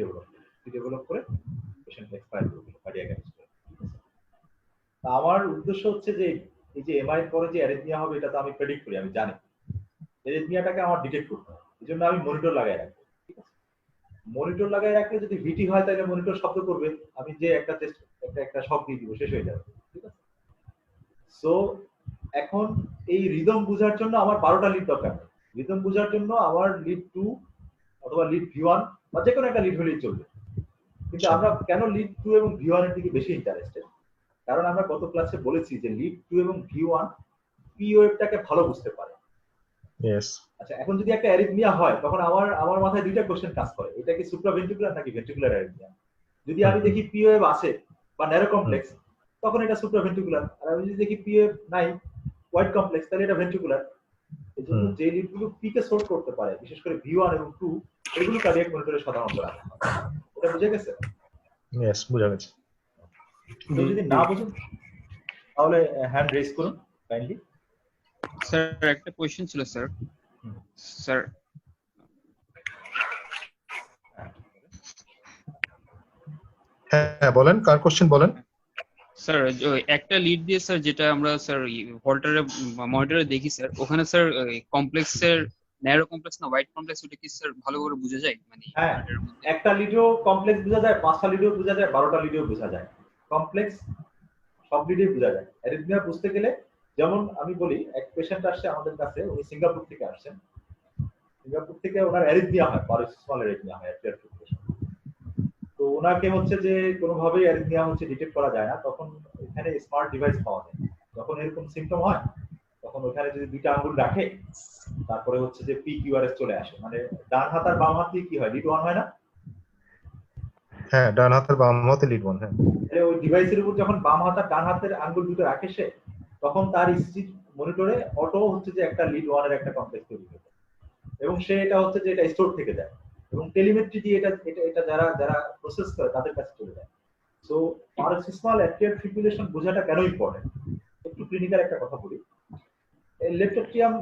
ডেভেলপ করে পেশেন্ট এক্সপায়ার করে দিল, কার্ডিয়াক অ্যারেস্ট করে। আমার উদ্দেশ্য হচ্ছে যে এই যে এমআই এর পরে যে অ্যারিথমিয়া হবে এটা তো আমি প্রেডিক্ট করি, আমি জানি অ্যারিথমিয়াটাকে আমার ডিটেক্ট করতে হবে, এই জন্য আমি মনিটর লাগাই রাখবো। ঠিক আছে, মনিটর লাগাই রাখলে যদি ভিটি হয় তাহলে মনিটর শব্দ করবে, আমি যে একটা টেস্ট একটা শক দিয়ে দিব, শেষ হয়ে যাবে। ঠিক আছে, সো এখন এই রিদম বোঝার জন্য আমার 12টা লিড দরকার নেই। রিদম বোঝার জন্য আমার লিড 2 অথবা লিড V1 বা যে কোনো একটা লিড হলেই চলবে। কিন্তু আমরা কেন লিড 2 এবং V1 এর দিকে বেশি ইন্টারেস্টেড? কারণ আমরা গত ক্লাসে বলেছি যে লিড 2 এবং V1 পি ওয়েভটাকে ভালো বুঝতে পারে। यस। আচ্ছা, এখন যদি একটা অ্যারিথমিয়া হয় তখন আমার মাথায় দুইটা কোশ্চেন কাজ করে, এটা কি সুপ্রাভেন্ট্রিকুলার নাকি ভেন্ট্রিকুলার অ্যারিথমিয়া। যদি আমি দেখি পি ওয়েভ আছে বা ন্যারো কমপ্লেক্স তখন এটা সুপ্রাভেন্ট্রিকুলার, আর আমি যদি দেখি পি ওয়েভ নাই ওয়াইড কমপ্লেক্স তাহলে এটা ভেন্ট্রিকুলার। এজন্য যে লিডগুলো পি কে সর্ট করতে পারে, বিশেষ করে V1 এবং 2, এগুলো কার্ডিয়াক মনিটরে সাধারণত রাখা হয়। এটা বুঝে গেছে? यस, বুঝা গেছে। তো যদি না বুঝুন তাহলে হ্যান্ড রেজ করুন কাইন্ডলি। স্যার একটা কোশ্চেন ছিল স্যার। স্যার হ্যাঁ বলেন, কার কোশ্চেন বলেন। স্যার একটা লিড দিয়ে স্যার যেটা আমরা স্যার হোল্ডারে মনিটরে দেখি স্যার, ওখানে স্যার কমপ্লেক্সের ন্যারো কমপ্লেক্স না ওয়াইড কমপ্লেক্স ওটা কি স্যার ভালো করে বোঝা যায়? মানে হ্যাঁ, একটা লিডেও কমপ্লেক্স বোঝা যায়, 5টা লিডেও বোঝা যায়, 12টা লিডেও বোঝা যায়। কমপ্লেক্স সব লিডেই বোঝা যায়। অ্যারিথমিয়া বুঝতে গেলে যেমন আমি বলি, এক পেশেন্ট আসছে আমাদের কাছে, উনি সিঙ্গাপুর থেকে আসছেন। সিঙ্গাপুর থেকে ওনার অ্যারিথমিয়া হয়, paroxysmal অ্যারিথমিয়া হয়, অ্যাট্রিয়াল ফিব্রিলেশন। তো ওনাকে হচ্ছে যে কোনোভাবেই অ্যারিথমিয়া হচ্ছে ডিটেক্ট করা যায় না, তখন এখানে স্মার্ট ডিভাইস পাওয়া যায়। যখন এরকম সিম্পটম হয় তখন ওখানে যদি দুইটা আঙ্গুল রাখে তারপরে হচ্ছে যে PQRS চলে আসে, মানে ডান হাত আর বাম হাত দিয়ে কি হয়, লিড 1 হয় না? হ্যাঁ, ডান হাতের বাম হাতে লিড 1। হ্যাঁ, ওই ডিভাইসের উপর যখন বাম হাত আর ডান হাতের আঙ্গুল দুটো রাখে সে, তখন তার ইসিজি মনিটরে অটো হচ্ছে যে একটা লিড 1 এর একটা কমপ্লেক্স তৈরি হবে, এবং সে এটা হচ্ছে যে এটা স্টোর থেকে যায়, এবং টেলিমেট্রি দিয়ে এটা যারা প্রসেস করে তাদের কাছে চলে যায়। সো paroxysmal atrial fibrillation বোঝাটা কেন ইম্পর্টেন্ট, একটু ক্লিনিক্যাল একটা কথা বলি। লেফট এট্রিয়াম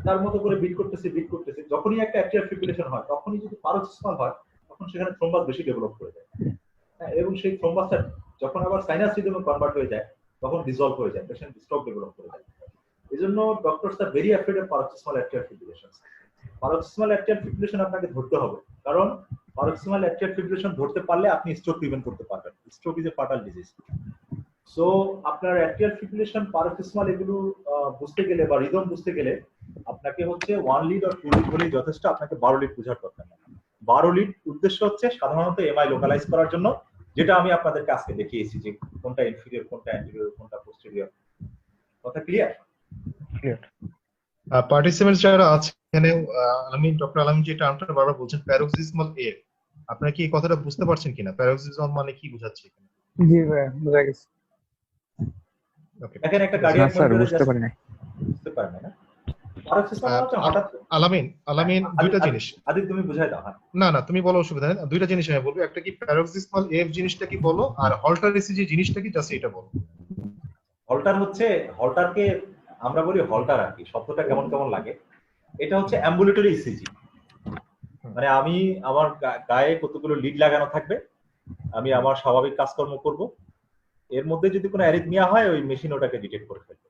তার মতো করে বিট করতেছে। যখনই একটা অ্যাট্রিয়াল ফিব্রিলেশন হয় তখনই যদি paroxysmal হয় তখন সেখানে থ্রোম্বাস বেশি ডেভেলপ করে যায়। হ্যাঁ, এবং সেই থ্রোম্বাসটা যখন আবার সাইনাস রিদমে কনভার্ট হয়ে যায় তখন ডিসলভ হয়ে যায়, পেশেন্ট স্ট্রোক ডেভেলপ করে যায়। এজন্য doctors are very afraid of paroxysmal atrial fibrillation। paroxysmal atrial fibrillation আপনাকে ধরতে হবে, কারণ paroxysmal atrial fibrillation ধরতে পারলে আপনি স্ট্রোক প্রিভেন্ট করতে পারবেন। Stroke is a fatal disease. So আপনার অ্যাট্রিয়াল ফিব্রিলেশন, paroxysmal এগুলো বুঝতে গেলে বা রিদম বুঝতে গেলে আপনাকে হচ্ছে 1 লিড আর 2 লিড হলেই যথেষ্ট, আপনাকে 12 লিড বোঝার দরকার নেই। 12 লিড উদ্দেশ্য হচ্ছে সাধারণত এমআই লোকালাইজ করার জন্য, যেটা আমি আপনাদেরকে আজকে দেখিয়েছি যে কোনটা ইনফিরিয়র, কোনটা অ্যান্টেরিয়র, কোনটা পোস্টেরিয়র। কথা ক্লিয়ার? ক্লিয়ার। পার্টিসিপেন্টস যারা আছে এখানে, ডক্টর আলামিন যে টার্মটা বারবার বলছেন প্যারোক্সিসমাল এ, আপনারা কি এই কথাটা বুঝতে পারছেন কিনা? প্যারোক্সিসমাল মানে কি বোঝাচ্ছে এখানে? জি ভাই, বুঝা গেছে। ওকে, এখানে একটা কার্ডিয়াক স্যার বুঝতে পারি না। বুঝতে পারেন না? paroxysmal হচ্ছে হঠাৎ। আলামিন দুইটা জিনিস। আদি তুমি বুঝাই দাও। না তুমি বলো, অসুবিধা নেই। দুইটা জিনিস আমি বলবো, একটা কি প্যারোক্সিসমাল এফ জিনিসটা কি বলো, আর হল্টার ইসিজি জিনিসটা কি, জাস্ট এটা বলো। হল্টার হচ্ছে, হল্টারকে আমরা বলি হল্টার আর কি, শব্দটা কেমন কেমন লাগে। এটা হচ্ছে অ্যাম্বুলেটরি ইসিজি, মানে আমি আমার গায়ে কতগুলো লিড লাগানো থাকবে, আমি আমার স্বাভাবিক কাজকর্ম করব, এর মধ্যে যদি কোনো অ্যারিথমিয়া হয় ওই মেশিন ওটাকে ডিটেক্ট করে ফেলবে।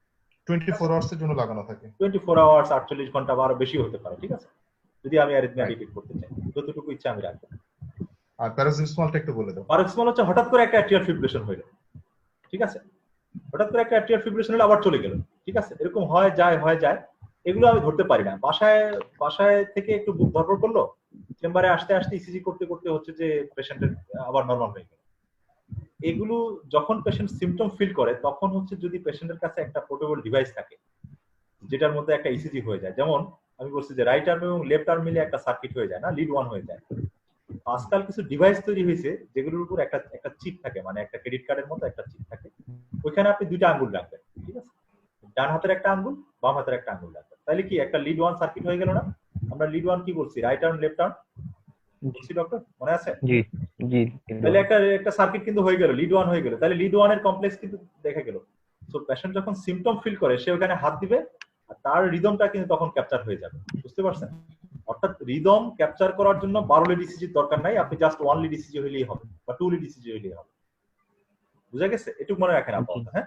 24 আওয়ার্স এর জন্য লাগানো থাকে। 24 আওয়ার্স, 48 ঘন্টা বা আরো বেশি হতে পারে। ঠিক আছে, যদি আমি অ্যারিথমিয়া ডিটেক্ট করতে চাই, যতটুকু ইচ্ছা আমি রাখবো। আর প্যারোক্সিসমালটা একটু বলে দাও। paroxysmal হচ্ছে হঠাৎ করে একটা অ্যাট্রিয়াল ফিব্রিলেশন হইলো, ঠিক আছে, হঠাৎ করে একটা অ্যাট্রিয়াল ফিব্রিলেশন হলো আবার চলে গেল। ঠিক আছে, এরকম হয় যায়, এগুলো আমি ধরতে পারি না। বাসায় থেকে একটু বুক ধরপড় করলো, চেম্বারে আসতে ইসিজি করতে হচ্ছে যে পেশেন্টের আবার নরমাল হয়ে গেল। এগুলো যখন পেশেন্ট সিম্পটম ফিল করে তখন হচ্ছে যদি পেশেন্টের কাছে একটা পোর্টেবল ডিভাইস থাকে যেটার মধ্যে একটা ইসিজি হয়ে যায়, যেমন আমি বলছি যে রাইট আর্ম এবং লেফট আর্ম মিলে একটা সার্কিট হয়ে যায় না, লিড 1 হয়ে যায়। আজকাল কিছু ডিভাইস তৈরি হয়েছে যেগুলোর উপর একটা চিপ থাকে, মানে একটা ক্রেডিট কার্ডের মতো একটা চিপ থাকে, ওইখানে আপনি দুইটা আঙ্গুল রাখবেন। ঠিক আছে, ডান হাতের একটা আঙ্গুল, বাম হাতের একটা আঙ্গুল রাখবেন, তাহলে কি একটা লিড 1 সার্কিট হয়ে গেল না? আমরা লিড 1 কি বলছি, রাইট আর্ম লেফট আর্ম বলছি ডক্টর, মনে আছে? জি জি। তাহলে একটা সার্কিট কিন্তু হয়ে গেল, লিড 1 হয়ে গেল, তাহলে লিড 1 এর কমপ্লেক্স কিন্তু দেখা গেল। সো পেশেন্ট যখন সিম্পটম ফিল করে সে ওখানে হাত দিবে আর তার রিদমটা কিন্তু তখন ক্যাপচার হয়ে যাবে। বুঝতে বুঝতে পারছেন? অর্থাৎ রিদম ক্যাপচার করার জন্য 12 লিড ইসিজির দরকার নাই, আপনি জাস্ট 1 লিড ইসিজি হইলেই হবে বা 2 লিড ইসিজি হইলেই হবে। বুঝা গেছে? এটুকু মনে রাখেন আপাতত। হ্যাঁ,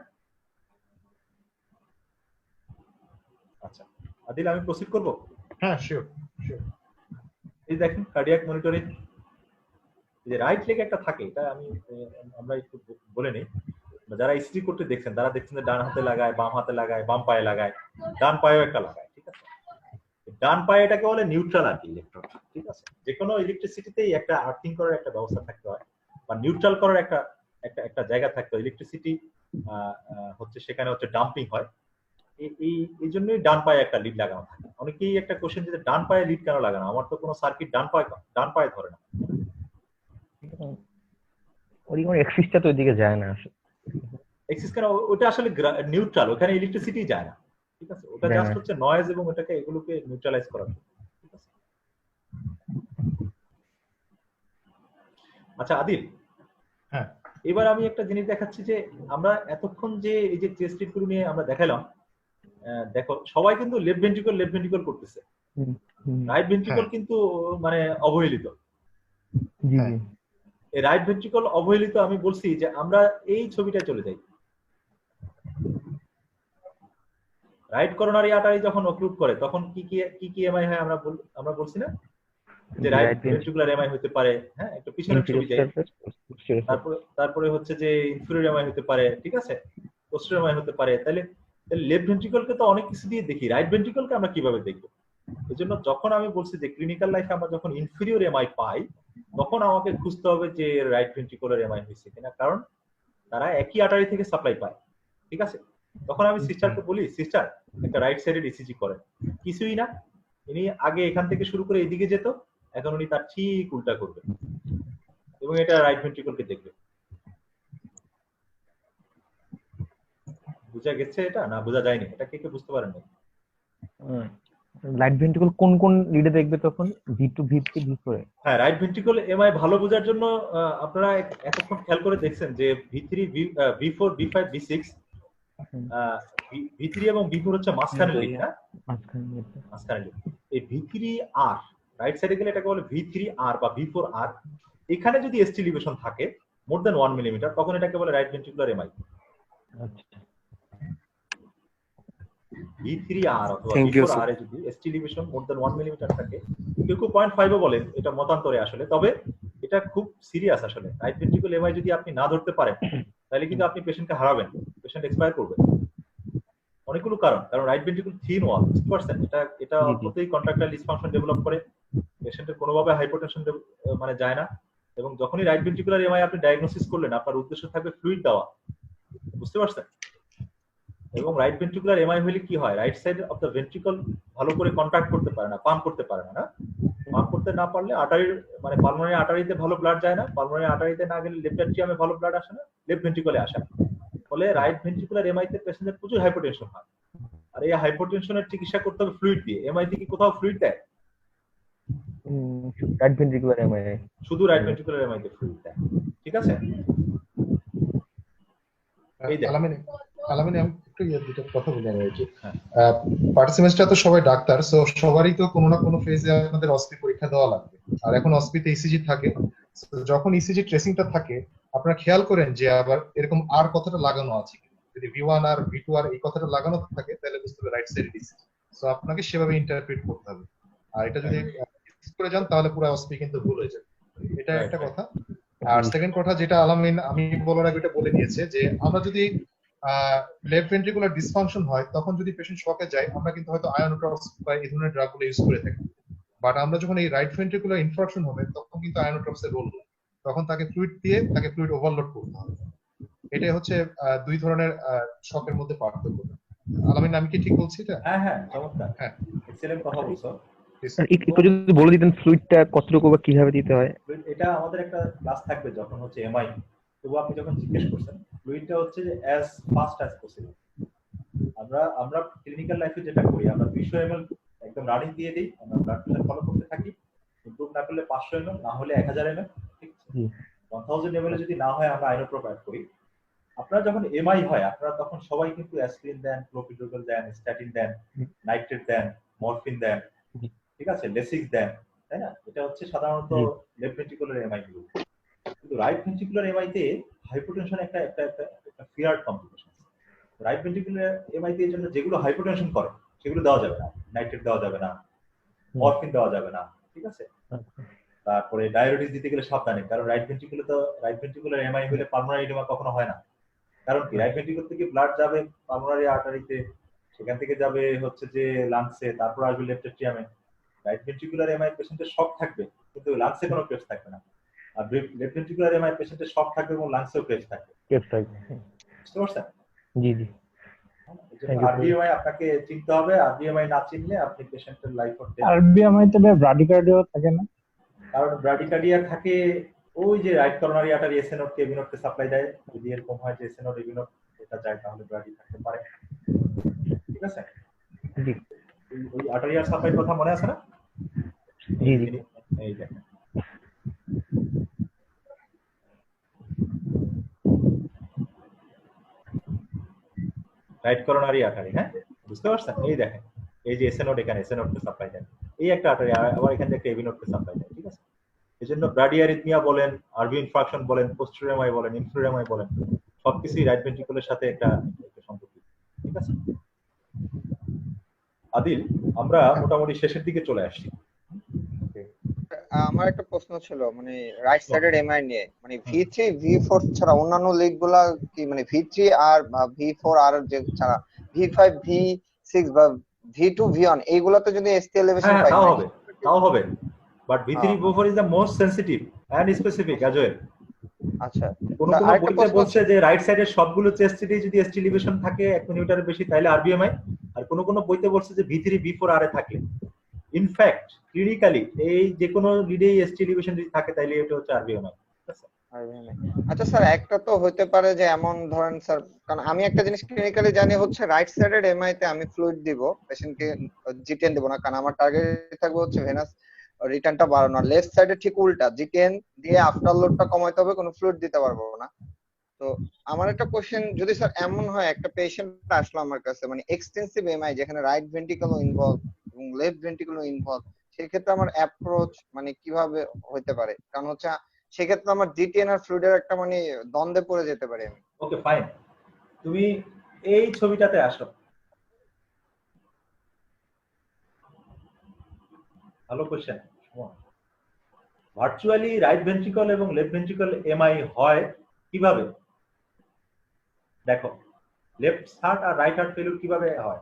আচ্ছা আদিল, আমি প্রসিড করব? হ্যাঁ, শিওর শিওর। এই দেখেন কার্ডিয়াক মনিটরিং, যে রাইট লেগে একটা থাকে, এটা আমরা একটু বলে নেই। যারা ইসিজি করতে দেখছেন তারা দেখছেন যে ডান হাতে লাগায়, বাম হাতে লাগায়, বাম পায়ে লাগায়, ডান পায়েও একটা লাগায়, ঠিক আছে? ডান পায়ে এটাকে বলে নিউট্রাল আর্থ ইলেকট্রোড, ঠিক আছে? যে কোনো ইলেকট্রিসিটিতেই একটা আর্থিং করার একটা ব্যবস্থা থাকতে হয় বা নিউট্রাল করার একটা জায়গা থাকতে হয়। ইলেকট্রিসিটি হচ্ছে সেখানে হচ্ছে ডাম্পিং হয়, এই জন্যই ডান পায়ে একটা লিড লাগানো থাকে। অনেকেই একটা কোশ্চেন, যে ডান পায়ে লিড কেন লাগানো? আমার তো কোনো সার্কিট ডান পায়ে ধরে না। ওই এক্সিসটা তো ওইদিকে যায় না আসলে। এক্সিস কেন? ওটা আসলে নিউট্রাল, ওখানে ইলেকট্রিসিটি যায় না, ঠিক আছে? ওটা জাস্ট হচ্ছে নয়েজ এবং এগুলোকে নিউট্রালাইজ করার জন্য, ঠিক আছে? আচ্ছা আদিল, হ্যাঁ, এবার আমি একটা জিনিস দেখাচ্ছি যে আমরা এতক্ষণ যে এই যে চেস্ট লিডগুলো নিয়ে আমরা দেখালাম, দেখো সবাই কিন্তু লেফট ভেন্ট্রিকল করতেছে, রাইট ভেন্ট্রিকল কিন্তু মানে অবহেলিত। এই রাইট ভেন্ট্রিকল অবহেলিত আমি বলছি যে আমরা এই ছবিটা চলে যাই। রাইট করোনারি আর্টারি যখন অক্লুড করে তখন কি এমআই হয় আমরা বলছি না যে রাইট ভেন্ট্রিকুলার এমআই হতে পারে। হ্যাঁ, একটু পিছনের ছবি যাই। তারপরে হচ্ছে যে ইনফিরিয়র এমআই হতে পারে, ঠিক আছে? পোস্টেরিয়র এমআই হতে পারে। তাহলে লেফট ভেন্ট্রিকলকে তো অনেক কিছু দিয়ে দেখি, রাইট ভেন্ট্রিকলকে আমরা কিভাবে দেখব? এজন্য যখন আমি বলছি যে ক্লিনিক্যাল লাইফে আমরা যখন ইনফিরিয়র এমআই পাই তখন আমাকে খুঁজতে হবে যে রাইট ভেন্ট্রিকুলার এমআই হয়েছে কিনা, কারণ তারা একই আর্টারি থেকে সাপ্লাই পায়, ঠিক আছে? তখন আমি সিস্টারকে বলি, সিস্টার একটা রাইট সাইডের ইসিজি করেন। কিছুই না, ইনি আগে এখান থেকে শুরু করে এদিকে যেত, এখন উনি তার ঠিক উল্টা করবে এবং এটা রাইট ভেন্ট্রিকলকে দেখবে। বুঝা গেছে এটা? না বোঝা যায়নি? এটা কে বুঝতে পারেন না? রাইট ভেন্ট্রিকল কোন লিডে দেখবে তখন? V2, V3, V4? হ্যাঁ, রাইট ভেন্ট্রিকল এমআই ভালো বোঝার জন্য আপনারা এতক্ষণ খেয়াল করে দেখছেন যে V3, V4, V5, V6, V3 এবং V4 হচ্ছে মাঝখানে লিড, না? মাঝখানে লিড। এই V3R রাইট সাইডে গেলে এটাকে বলে V3R বা V4R। এখানে যদি এসটি এলিভেশন থাকে মোর দ্যান 1 মিলিমিটার তখন এটাকে বলে রাইট ভেন্ট্রিকুলার এমআই। আচ্ছা, V3R অথবা V4R এ যদি ST elevation more than 1 millimetre থাকে, কেউ 0.5 ও বলে, এটা মতান্তরে আসলে, তবে এটা খুব সিরিয়াস আসলে। রাইট ভেন্ট্রিকুলার এমআই যদি আপনি না ধরতে পারেন তাহলে কিন্তু আপনি পেশেন্টকে হারাবেন, পেশেন্ট এক্সপায়ার করবে। অনেকগুলো কারণ রাইট ভেন্ট্রিকুল থিন ওয়াল, বুঝতে পারছেন? এটা অল্পতেই কন্ট্রাক্টাইল ডিসফাংশন ডেভেলপ করে, পেশেন্টের কোনোভাবে হাইপোটেনশন মানে যায় না। এবং যখনই রাইট ভেন্ট্রিকুলার এমআই আপনি ডায়াগনোসিস করলেন, আপনার উদ্দেশ্য থাকবে ফ্লুইড দেওয়া, বুঝতে পারছেন? এবং রাইট ভেন্ট্রিকুলার এমআই হলে কি হয়, right side of the ventricle ভালো করে কন্ট্যাক্ট করতে পারে না, পাম্প করতে পারে না। পাম্প করতে না পারলে আর্টারির মানে পালমোনারি আর্টারিতে ভালো ব্লাড যায় না, পালমোনারি আর্টারিতে না গেলে লেফট অ্যাট্রিয়ামে ভালো ব্লাড আসে না, লেফট ভেন্ট্রিকলে আসে না। ফলে রাইট ভেন্ট্রিকুলার এমআই তে পেশেন্টের প্রচুর হাইপোটেনশন হয়। আর এই হাইপোটেনশনের চিকিৎসা করতে হবে ফ্লুইড দিয়ে। এমআই তে কি কোথাও ফ্লুইড দেয়? রাইট ভেন্ট্রিকুলার এমআই শুধু রাইট ভেন্ট্রিকুলার এমআই তে ফ্লুইড দেয়, ঠিক আছে? এই আলামিন আমি একটু দুটো কথা বলে নিয়েছি। পার্টিসিপেন্টসরা তো সবাই ডাক্তার, সো সবারই তো কোনো না কোনো ফেজে আপনাদের অসপি পরীক্ষা দেওয়া লাগবে। আর এখন অসপিতে ইসিজি থাকে, যখন ইসিজি ট্রেসিংটা থাকে আপনারা খেয়াল করেন যে আবার এরকম আর কথাটা লাগানো আছে। যদি V1 আর V2 আর এই কথাটা লাগানো থাকে তাহলে বুঝতে হবে রাইট সাইড ইসিজি। সো আপনাকে সেভাবে ইন্টারপ্রেট করতে হবে। আর এটা যদি মিস করে যান তাহলে পুরো অসপি কিন্তু ভুল হয়ে যাবে। এটা একটা কথা। আর সেকেন্ড কথা যেটা আলামিন আমি বলার আগে এটা বলে দিয়েছে যে আমরা যদি লেফট ভেন্ট্রিকুলার ডিসফাংশন হয় তখন যদি পেশেন্ট শকে যায় আমরা কিন্তু হয়তো আয়োনোট্রপস বা এই ধরনের ড্রাগগুলো ইউজ করে থাকি। বাট আমরা যখন এই রাইট ভেন্ট্রিকুলার ইনফ্রাকশন হবে তখন কিন্তু আয়োনোট্রপস এর রোল নেই, তখন তাকে ফ্লুইড দিয়ে তাকে ফ্লুইড ওভারলোড করতে হবে। এটাই হচ্ছে দুই ধরনের শকের মধ্যে পার্থক্য। আলামিন আমি কি ঠিক বলছি এটা? হ্যাঁ চমৎকার, হ্যাঁ এক্সেলেন্ট কথা বলছো। একটু যদি বলে দিতেন ফ্লুইডটা কতটুকু বা কিভাবে দিতে হয়? এটা আমাদের একটা ক্লাস থাকবে যখন হচ্ছে এমআই, তবু আপনি যখন জিজ্ঞেস করছেন ফ্লুইডটা হচ্ছে যে অ্যাজ ফাস্ট অ্যাজ পসিবল। আমরা ক্লিনিক্যাল লাইফে যেটা করি আমরা 200 ml একদম রানিং দিয়ে দিই, আমরা ব্লাড প্রেশার ফলো করতে থাকি, ইমপ্রুভ না করলে 500 ml, না হলে 1000 ml, ঠিক আছে? 1000 ml যদি না হয় আমরা আইনোট্রপ অ্যাড করি। আপনারা যখন এমআই হয় আপনারা তখন সবাই কিন্তু অ্যাসপিরিন দেন, ক্লোপিডোগ্রাল দেন, স্ট্যাটিন দেন, নাইট্রেট দেন, মরফিন দেন, ঠিক আছে, লেসিক দেন, তাই না? এটা হচ্ছে সাধারণত লেফট ভেন্ট্রিকুলার এমআই গুলো। কিন্তু রাইট ভেন্ট্রিকুলার এমআই তে হাইপোটেনশন একটা একটা একটা feared complication. Right ventricular MI তে এর জন্য যেগুলো হাইপোটেনশন করে সেগুলো দেওয়া যাবে না, নাইট্রেট দেওয়া যাবে না, মরফিন দেওয়া যাবে না, ঠিক আছে? তারপরে ডায়াবেটিস দিতে গেলে সাবধানে, কারণ রাইট ভেন্ট্রিকুলার এমআই হলে পালমোনারি এডিমা কখনো হয় না। কারণ কি, রাইট ভেন্ট্রিকুল থেকে ব্লাড যাবে পালমোনারি আর্টারিতে, সেখান থেকে যাবে হচ্ছে যে লাংসে, তারপর আসবে লেফট এট্রিয়ামে। রাইট ভেন্ট্রিকুলার এমআই পেশেন্টের শক থাকবে কিন্তু লাংসে কোনো প্রেস থাকবে না, আর লেফট ভেন্ট্রিকুলার এমআই পেশেন্টের শক থাকবে এবং লাংসেও প্রেস থাকবে। বুঝতে পারছেন? জি জি। আরবিএমআই আপনাকে চিনতে হবে, আরবিএমআই না চিনলে আপনি পেশেন্টের লাইফ অর ডেথ। আরবিএমআই তে ব্রাডিকার্ডিও থাকে না? কারণ ব্রাডিকার্ডিয়া থাকে ওই যে right coronary artery SA node কে এবি নোড কে সাপ্লাই দেয়, যদি এরকম হয় যে এসএ নোড এবি নোড এটা যায় তাহলে ব্রাডি থাকতে পারে। ঠিক আছে? জি। ওই আর্টারিয়াল সাপ্লাই কথা মনে আছে না? জি জি। এই দেখেন রাইট করোনারি আর্টারি, হ্যাঁ বুঝতে পারছেন? এই দেখেন এই যে এসএ নোড, এখানে এসএ নোড কে সাপ্লাই দেয়, এই একটা আর্টারি, আবার এখান থেকে এবি নোড কে সাপ্লাই দেয়। ঠিক আছে? এজন্য ব্রাডিয়ারিথমিয়া বলেন, আরবি ইনফ্রাকশন বলেন, পোস্টেরিয়র এমআই বলেন, ইনফেরিয়র এমআই বলেন, সবকিছুই রাইট ভেন্ট্রিকুলের সাথে একটা সম্পর্কিত। ঠিক আছে? আদিল, আমরা মোটামুটি শেষের দিকে চলে আসছি। আমার একটা প্রশ্ন ছিল মানে রাইট সাইডের এমআই নিয়ে, মানে V3 V4 ছাড়া অন্যান্য লিগ গুলা কি, মানে V3 আর V4 আর যে ছাড়া V5 V6 বা V2 V1 এইগুলাতে যদি ST এলিভেশন পাই তাও হবে, but V3 V4 is the most sensitive and specific as well. আচ্ছা, কোন বইতে বলছে যে রাইট সাইডের সবগুলো চেস্টে যদি ST এলিভেশন থাকে 1 মিলিমিটারের বেশি তাহলে আরবিএমআই, আর কোন বইতে বলছে যে V3 V4 আর এ থাকে। ইনফ্যাক্ট ক্লিনিক্যালি এই যে কোনো লিডেই ST এলিভেশন যদি থাকে তাহলে এটা হচ্ছে আরবিএমআই। আচ্ছা স্যার, একটা তো হতে পারে যে এমন ধরেন স্যার, কারণ আমি একটা জিনিস ক্লিনিক্যালি জানি হচ্ছে রাইট সাইডের এমআই তে আমি ফ্লুইড দিব পেশেন্টকে, G10 দেব না, কারণ আমার টার্গেট থাকবে হচ্ছে ভেনাস রিটার্নটা বাড়ানো। আর লেফট সাইডে ঠিক উল্টা, G10 দিয়ে আফটার লোডটা কমাইতে হবে, কোনো ফ্লুইড দিতে পারবো না। তো আমার একটা কোশ্চেন, যদি স্যার এমন হয় একটা পেশেন্ট আসলো আমার কাছে মানে এক্সটেন্সিভ এমআই যেখানে রাইট ভেন্ট্রিকলও ইনভলভ এবং লেফট ভেন্ট্রিকলও ইনভলভ, সেক্ষেত্রে আমার অ্যাপ্রোচ মানে কিভাবে হতে পারে? কারণ হচ্ছে সেক্ষেত্রে আমার G10 আর ফ্লুইডের একটা মানে দ্বন্দ্বে পড়ে যেতে পারি আমি। ওকে ফাইন, তুমি এই ছবিটাতে আসো। ভালো কোশ্চেন। ভার্চুয়ালি রাইট ভেন্ট্রিকল এবং লেফট ভেন্ট্রিকল এমআই হয় কিভাবে? দেখো, লেফট হার্ট আর রাইট হার্ট ফেলিউর কিভাবে হয়।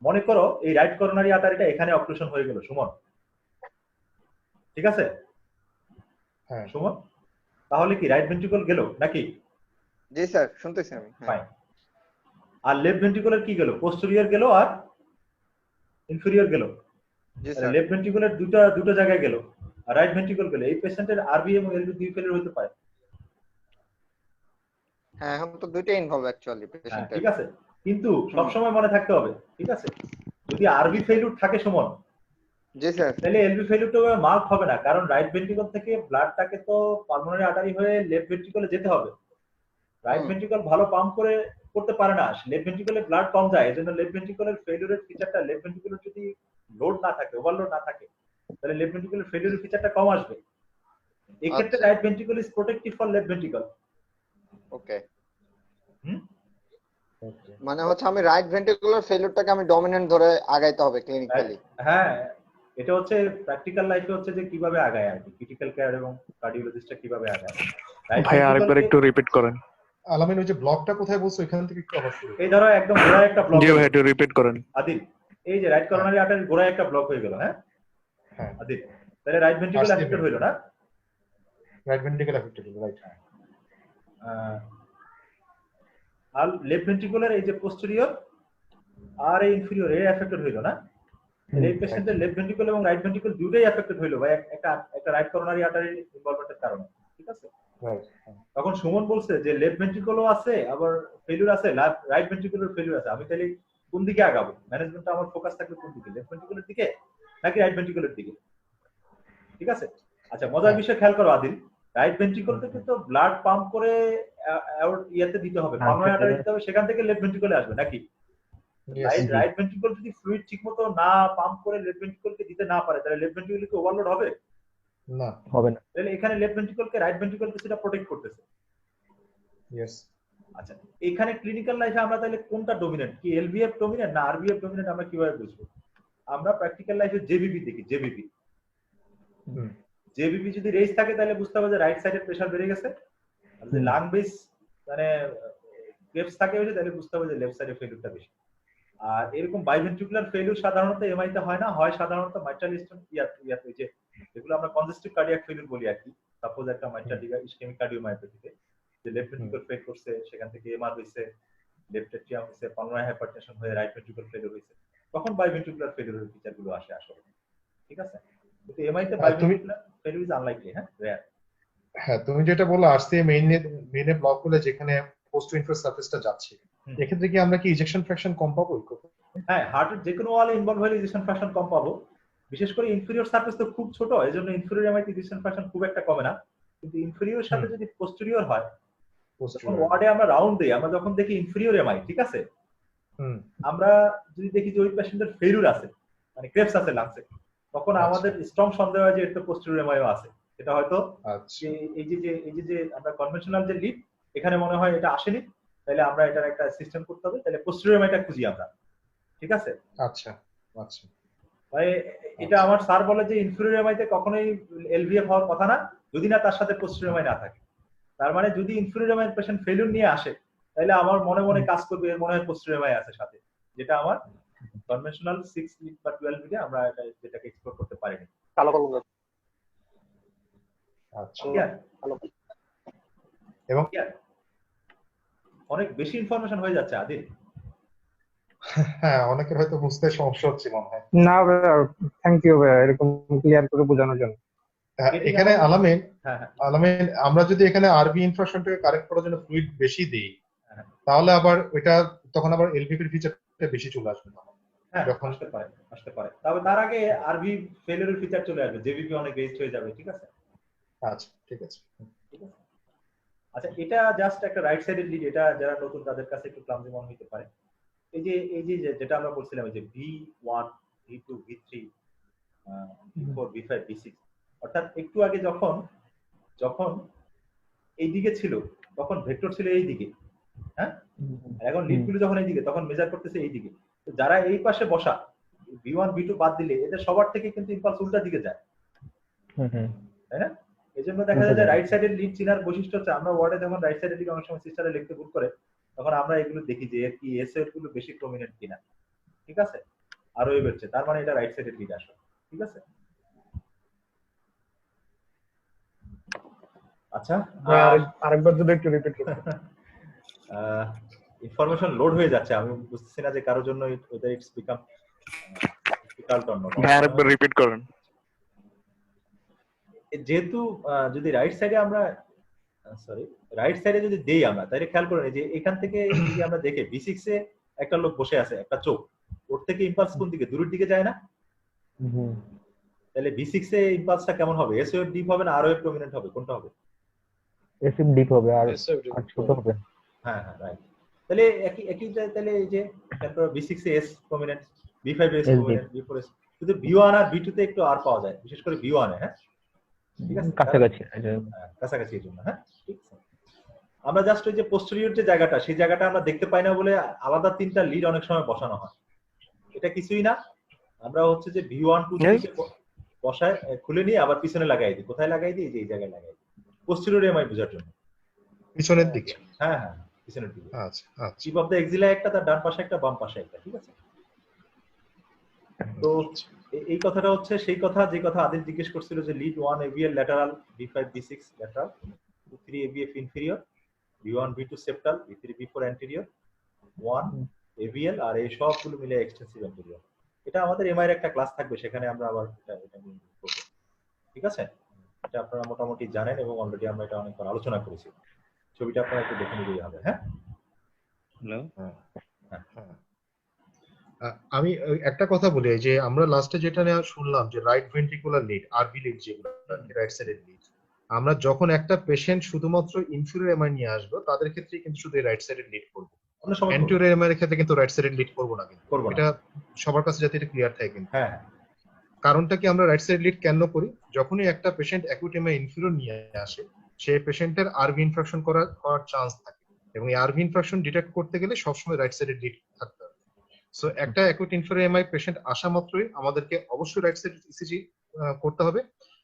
মনে করো এই রাইট করোনারি আর্টারিটা এখানে অক্লুশন হয়ে গেল সুমন, ঠিক আছে? হ্যাঁ সুমন, তাহলে কি রাইট ভেন্ট্রিকল গেল নাকি? জি স্যার, শুনতেছি আমি। ফাইন। আর লেফট ভেন্ট্রিকলের কি গেল? পোস্টেরিয়র গেল আর ইনফেরিয়র গেল। জি স্যার। লেফট ভেন্ট্রিকলের দুটো জায়গায় গেল আর রাইট ভেন্ট্রিকল গেল। এই পেশেন্টের আরবি এবং এলবি দুই ফেলিউর হতে পারে। হ্যাঁ, এখন তো দুইটাই ইনভলভ অ্যাকচুয়ালি পেশেন্টের। ঠিক আছে, কিন্তু সব সময় মনে থাকতে হবে, ঠিক আছে? যদি আরবি ফেলিউর থাকে সুমন, জি স্যার, তাহলে এলবি ফেলিউরটা মার্ক হবে না, কারণ রাইট ভেন্ট্রিকল থেকে ব্লাডটাকে তো পালমোনারি আর্টারি হয়ে লেফট ভেন্ট্রিকলে যেতে হবে। রাইট ভেন্ট্রিকল ভালো পাম্প করতে পারে না, লেফট ভেন্ট্রিকলে ব্লাড কম যায়। এজন্য লেফট ভেন্ট্রিকলের ফেলিউরের ফিচারটা, লেফট ভেন্ট্রিকলের যদি লোড না থাকে, ওভারলোড না থাকে, তাহলে লেফট ভেন্ট্রিকলের ফেলিউরের ফিচারটা কম আসবে। এই ক্ষেত্রে right ventricle is protective for left ventricle. Okay, মানে হচ্ছে আমি রাইট ভেন্ট্রিকুলার ফেলিউরটাকে আমি ডমিনেন্ট ধরে আগাইতে হবে ক্লিনিক্যালি। হ্যাঁ, এটা হচ্ছে প্র্যাকটিক্যাল লাইফে হচ্ছে যে কিভাবে আগায় আর কি, ক্রিটিক্যাল কেয়ার এবং কার্ডিওলজিস্টটা কিভাবে আগায়। ভাই আরেকবার একটু রিপিট করেন। আলামিন, ওই যে ব্লকটা কোথায় বলছো এখান থেকে একটু আবার শুরু। এই ধরো একদম গোড়ায় একটা ব্লক। জি ভাই, একটু রিপিট করেন। আদিল, এই যে রাইট করোনারি আর্টারি গোড়ায় একটা ব্লক হয়ে গেল। হ্যাঁ হ্যাঁ আদিল, তাহলে রাইট ভেন্ট্রিকল অ্যাফেক্টেড হইলো না? রাইট ভেন্ট্রিকল অ্যাফেক্টেড হলো, রাইট। আর লেফট ভেন্ট্রিকুলার এই যে পোস্টেরিয়র আর এই ইনফেরিয়র এর অ্যাফেক্টেড হইলো না? এই পেশেন্টের লেফট ভেন্ট্রিকল এবং রাইট ভেন্ট্রিকল দুটোই অ্যাফেক্টেড হইলো ভাই একটা রাইট করোনারি আর্টারির ইনভলভমেন্টের কারণে, ঠিক আছে? তখন সুমন বলছে যে লেফট ভেন্ট্রিকলও আছে আবার ফেলিউর আছে, রাইট ভেন্ট্রিকুলার ফেলিউর আছে। আমি তাহলে কোন দিকে আগাবো? ম্যানেজমেন্টটা আমার ফোকাস থাকবে কোন দিকে, লেফট ভেন্ট্রিকুলার দিকে নাকি রাইট ভেন্ট্রিকুলার দিকে? ঠিক আছে, আচ্ছা মজার বিষয় খেয়াল করো আদিল, রাইট ভেন্ট্রিকল থেকে তো ব্লাড পাম্প করে ইয়াতে দিতে হবে, পালমোনারি আর্টারি দিতে হবে, সেখান থেকে লেফট ভেন্ট্রিকলে আসবে নাকি? রাইট ভেন্ট্রিকল যদি ফ্লুইড ঠিকমতো না পাম্প করে লেফট ভেন্ট্রিকলকে দিতে না পারে, তাহলে লেফট ভেন্ট্রিকল কি ওভারলোড হবে? না, হবে না। তাহলে এখানে লেফট ভেন্ট্রিকলকে রাইট ভেন্ট্রিকলকে সেটা প্রোটেক্ট করতেছে। ইয়েস। আচ্ছা, এখানে ক্লিনিক্যাল লাইফে আমরা তাহলে কোনটা ডমিনেন্ট, কি এলভিএফ ডমিনেন্ট না আরভিএফ ডমিনেন্ট, আমরা কিভাবে বুঝবো? আমরা প্র্যাকটিক্যাল লাইফে জেবিপি দেখি, জেবিপি যদি রেজ থাকে তাহলে বুঝতে হবে যে রাইট সাইডের প্রেসার বেড়ে গেছে, আর যদি লাং বেস মানে ক্রেপস থাকে বেশি তাহলে বুঝতে হবে যে লেফট সাইডে ফেলিউরটা বেশি। আর এরকম বাইভেন্ট্রিকুলার ফেলিউর সাধারণত এমআই তে হয় না, হয় সাধারণত মাইট্রাল ইয়াত হয়েছে, যেগুলো আমরা কনজেস্টিভ কার্ডিয়াক ফেলিউর বলি আর কি। সাপোজ একটা মাইট্রাল ইসকেমিক কার্ডিওমায়োপ্যাথিতে যে লেফট ভেন্ট্রিকল ফেল করছে, সেখান থেকে এমআর হইছে, লেফট এট্রিয়াম হইছে, পালমোনারি হাইপারটেনশন হয়ে রাইট ভেন্ট্রিকল ফেলিউর হইছে, তখন বাইভেন্ট্রিকুলার ফেলিউরের ফিচারগুলো আসে আসলে। ঠিক আছে, কিন্তু এমআই তে বাইভেন্ট্রিকুলার ফেলিউর ইজ আনলাইকলি, হ্যাঁ, রেয়ার। হ্যাঁ, তুমি যেটা বললে আরসি মেইনে ব্লক হলে যেখানে পোস্ট ইনফ্রা সারফেসটা যাচ্ছে, এক্ষেত্রে কি আমরা কি ইজেকশন ফ্র্যাকশন কম পাবো? হ্যাঁ, হার্টের যে কোনো ওয়ালে ইনভলভ হলে ইজেকশন ফ্র্যাকশন কম পাবো। বিশেষ করে ইনফেরিয়র সারফেস তো খুব ছোট, এজন্য ইনফেরিয়র এমআই তে ইজেকশন ফ্র্যাকশন খুব একটা কমে না। কিন্তু ইনফেরিয়র সাথে যদি পোস্টেরিয়র হয়, যখন ওয়ার্ডে আমরা রাউন্ড দেই, আমরা যখন দেখি ইনফেরিয়র এমআই, ঠিক আছে, আমরা যদি দেখি যে ওই পেশেন্টের ফেলিউর আছে, মানে ক্রেপস আছে লাংসে, তখন আমাদের স্ট্রং সন্দেহ হয় যে এর তো পোস্টেরিয়র এমআইও আছে। এটা হয়তো এই যে আমরা কনভেনশনাল যে লিড, এখানে মনে হয় এটা আসেনি, তাহলে আমরা এটার একটা সিস্টেম করতে হবে, তাহলে পোস্টেরিয়র এমআইটা খুঁজি আমরা। ঠিক আছে, আচ্ছা আচ্ছা, ভাই এটা আমার স্যার বলে যে ইনফেরিয়র এমআই তে কখনোই এলভিএফ হওয়ার কথা না, যদি না তার সাথে পোস্টেরিয়র এমআই না থাকে। তার মানে যদি ইনফেরিয়র এমআই পেশেন্ট ফেলিউর নিয়ে আসে, তাহলে আমার মনে মনে কাজ করবে এর মনে হয় পোস্টেরিয়র এমআই আছে সাথে, যেটা আমার কনভেনশনাল 6 লিড বা 12 লিডে আমরা যেটাকে এক্সপ্লোর করতে পারিনি। কালো কালো। আচ্ছা, এবং অনেক বেশি ইনফরমেশন হয়ে যাচ্ছে আদিল। হ্যাঁ, অনেকের হয়তো বুঝতে সমস্যা হচ্ছে মনে হয়। না ভাইয়া, থ্যাংক ইউ ভাইয়া এরকম ক্লিয়ার করে বোঝানোর জন্য। এখানে আলামিন, আমরা যদি এখানে আরবি ইনফ্রাস্ট্রাকচারকে কারেক্ট করার জন্য ফ্লুইড বেশি দেই, তাহলে আবার ওইটা তখন আবার এলভিপির ফিচারটা বেশি চলে আসবে। হ্যাঁ, আসতে পারে। তবে তার আগে আরবি ফেলিউরের ফিচার চলে আসবে, জেবিপি অনেক রেজিস্ট হয়ে যাবে। ঠিক আছে, আচ্ছা ঠিক আছে। আচ্ছা, এটা জাস্ট একটা রাইট সাইডের লিড, এটা যারা নতুন তাদের কাছে একটু ক্লামজি মনে হতে পারে। এই যে যেটা আমরা বলছিলাম, যে V1 V2 V3 V4 V5 V6, অর্থাৎ একটু আগে যখন এই দিকে ছিল তখন ভেক্টর ছিল এই দিকে, হ্যাঁ, এখন লিডগুলো যখন এই দিকে, তখন মেজার করতেছে এই দিকে। তো যারা এই পাশে বসা, V1 V2 বাদ দিলে এদের সবার থেকে কিন্তু ইম্পালস উল্টা দিকে যায়, তাই না? এই জন্য দেখা যায় যে রাইট সাইডের লিড চিনার বৈশিষ্ট্য হচ্ছে, আমরা ওয়ার্ডে যখন রাইট সাইডের দিকে অনেক সময় সিস্টারে লিখতে ভুল করে, তখন আমরা এগুলো দেখি যে এর কি এস এর গুলো বেশি প্রমিনেন্ট কিনা। ঠিক আছে, আর ওই বেরছে, তার মানে এটা রাইট সাইডের লিড আসলে। ঠিক আছে, আচ্ছা, আরেকবার যদি একটু রিপিট করতে। ইনফরমেশন লোড হয়ে যাচ্ছে, আমি বুঝতেছি না যে কারোর জন্য ওদের it's become difficult or not. ভাই আরেকবার রিপিট করেন। যেহেতু যদি রাইট সাইডে আমরা রাইট সাইডে যদি দেই আমরা, তাহলে খেয়াল করেন যে এখান থেকে যদি আমরা দেখে B6 এ একটা লোক বসে আছে, একটা চোখ, ওর থেকে ইম্পালস কোন দিকে, দূরের দিকে যায় না? তাহলে B6 এ ইম্পালসটা কেমন হবে? এস ওয়েভ ডিপ হবে না আর ওয়েভ প্রমিনেন্ট হবে, কোনটা হবে? এস ওয়েভ ডিপ হবে আর ছোট হবে। হ্যাঁ হ্যাঁ, রাইট। তাহলে একই তাহলে এই যে তারপর B6 A S prominent, B5 A S prominent, B4 S, শুধু B1 আর B2 তে একটু আর পাওয়া যায়, বিশেষ করে B1 এ। হ্যাঁ, ঠিক আছে, কাছাকাছি এর জন্য। হ্যাঁ, ঠিক আছে। আমরা জাস্ট ওই যে পোস্টেরিয়র যে জায়গাটা, সেই জায়গাটা আমরা দেখতে পাই না বলে আলাদা তিনটা লিড অনেক সময় বসানো হয়। এটা কিছুই না, আমরা হচ্ছে যে V1 2 3 বসায় খুলে নিয়ে আবার পিছনে লাগাই দিই। কোথায় লাগাই দিই? এই জায়গায় লাগাই দিই, পোস্টেরিয়র এমআই বোঝার জন্য। পিছনের দিকে? হ্যাঁ হ্যাঁ, পিছনের দিকে। আচ্ছা আচ্ছা, চিপ অফ দ্য এক্সিলা একটা, তার ডান পাশে একটা, বাম পাশে একটা। ঠিক আছে, তো এই কথাটা হচ্ছে সেই কথা যে কথা আদিল জিজ্ঞেস করছিল, যে lead 1 AVL lateral, B5 B6 lateral, B3 AVF inferior, B1 B2 septal, B3 B4 anterior, 1 AVL, আর এই সবগুলো মিলে এক্সটেনসিভ অ্যান্টেরিয়র। এটা আমাদের এমআই এর একটা ক্লাস থাকবে, সেখানে আমরা আবার এটা নিয়ে করব। ঠিক আছে, এটা আপনারা মোটামুটি জানেন এবং অলরেডি আমরা এটা অনেকবার আলোচনা করেছি। ছবিটা আপনারা একটু দেখে নিলেই হবে। হ্যাঁ, হ্যালো, আমি একটা কথা বলি, যে আমরা লাস্টে যেটা শুনলাম যে right ventricular lead, RV lead যেগুলো রাইট সাইডের লিড, আমরা যখন একটা পেশেন্ট শুধুমাত্র ইনফেরিয়র এমআই নিয়ে আসবো, তাদের ক্ষেত্রে কিন্তু শুধু রাইট সাইডের লিড করব। অন্য সময় অ্যান্টিরিয়র এমআই এর ক্ষেত্রে কিন্তু রাইট সাইডেড লিড করব না কিন্তু করব না। এটা সবার কাছে যাতে এটা ক্লিয়ার থাকে কিন্তু হ্যাঁ কারণটা কি আমরা রাইট সাইড লিড কেন করি যখনই একটা পেশেন্ট অ্যাকুট এমআই ইনফিরিয়র নিয়ে আসে সেই পেশেন্টের আরভি ইনফেকশন করার চান্স থাকে এবং এই আরভি ইনফেকশন ডিটেক্ট করতে গেলে সবসময় রাইট সাইডেড লিড থাকতে হবে সো একটা অ্যাকুট ইনফিরিয়র এমআই পেশেন্ট আসা মাত্রই আমাদেরকে অবশ্যই রাইট সাইড ইসিজি করতে হবে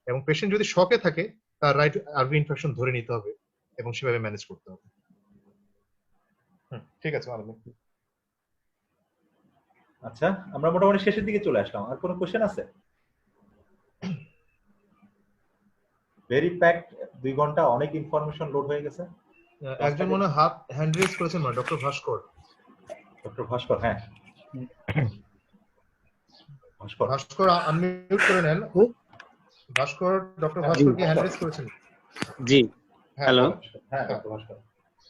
এবং পেশেন্ট যদি শকে থাকে তার রাইট আরভি ইনফেকশন ধরে নিতে হবে এবং সেভাবে ম্যানেজ করতে হবে ঠিক আছে আলমিন আচ্ছা আমরা মোটামুটি শেষের দিকে চলে আসলাম আর কোনো কোশ্চেন আছে ভেরি প্যাকড 2 ঘন্টা অনেক ইনফরমেশন লোড হয়ে গেছে একজন মনে হাত হ্যান্ড রেজ করেছেন না ডক্টর ভাস্কর হ্যাঁ ভাস্কর আনমিউট করে নেন ভাস্কর ডক্টর ভাস্কর কি হ্যান্ড রেজ করেছেন জি হ্যালো হ্যাঁ ডক্টর ভাস্কর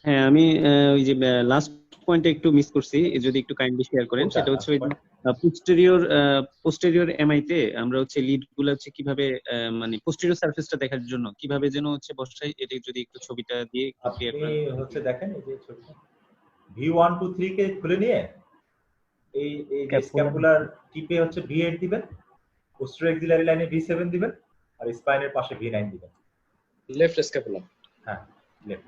হ্যাঁ আমি ওই যে লাস্ট পয়েন্টে একটু মিস করছি যদি একটু কাইন্ডলি শেয়ার করেন সেটা হচ্ছে ওই পোস্টেরিয়র এমআই তে আমরা হচ্ছে লিড গুলো হচ্ছে কিভাবে মানে পোস্টেরিয়র সারফেসটা দেখার জন্য কিভাবে যেন হচ্ছে বসাই এটা যদি একটু ছবিটা দিয়ে একটু ক্লিয়ার আপনি হচ্ছে দেখেন এই যে ছবিটা V1 2 3 কে খুলে নিয়ে এই স্ক্যাপুলার টিপে হচ্ছে V8 দিবেন পোস্টেরিয়র অ্যাক্সিলারি লাইনে V7 দিবেন আর স্পাইনের পাশে V9 দিবেন লেফট স্ক্যাপুলা হ্যাঁ লেফট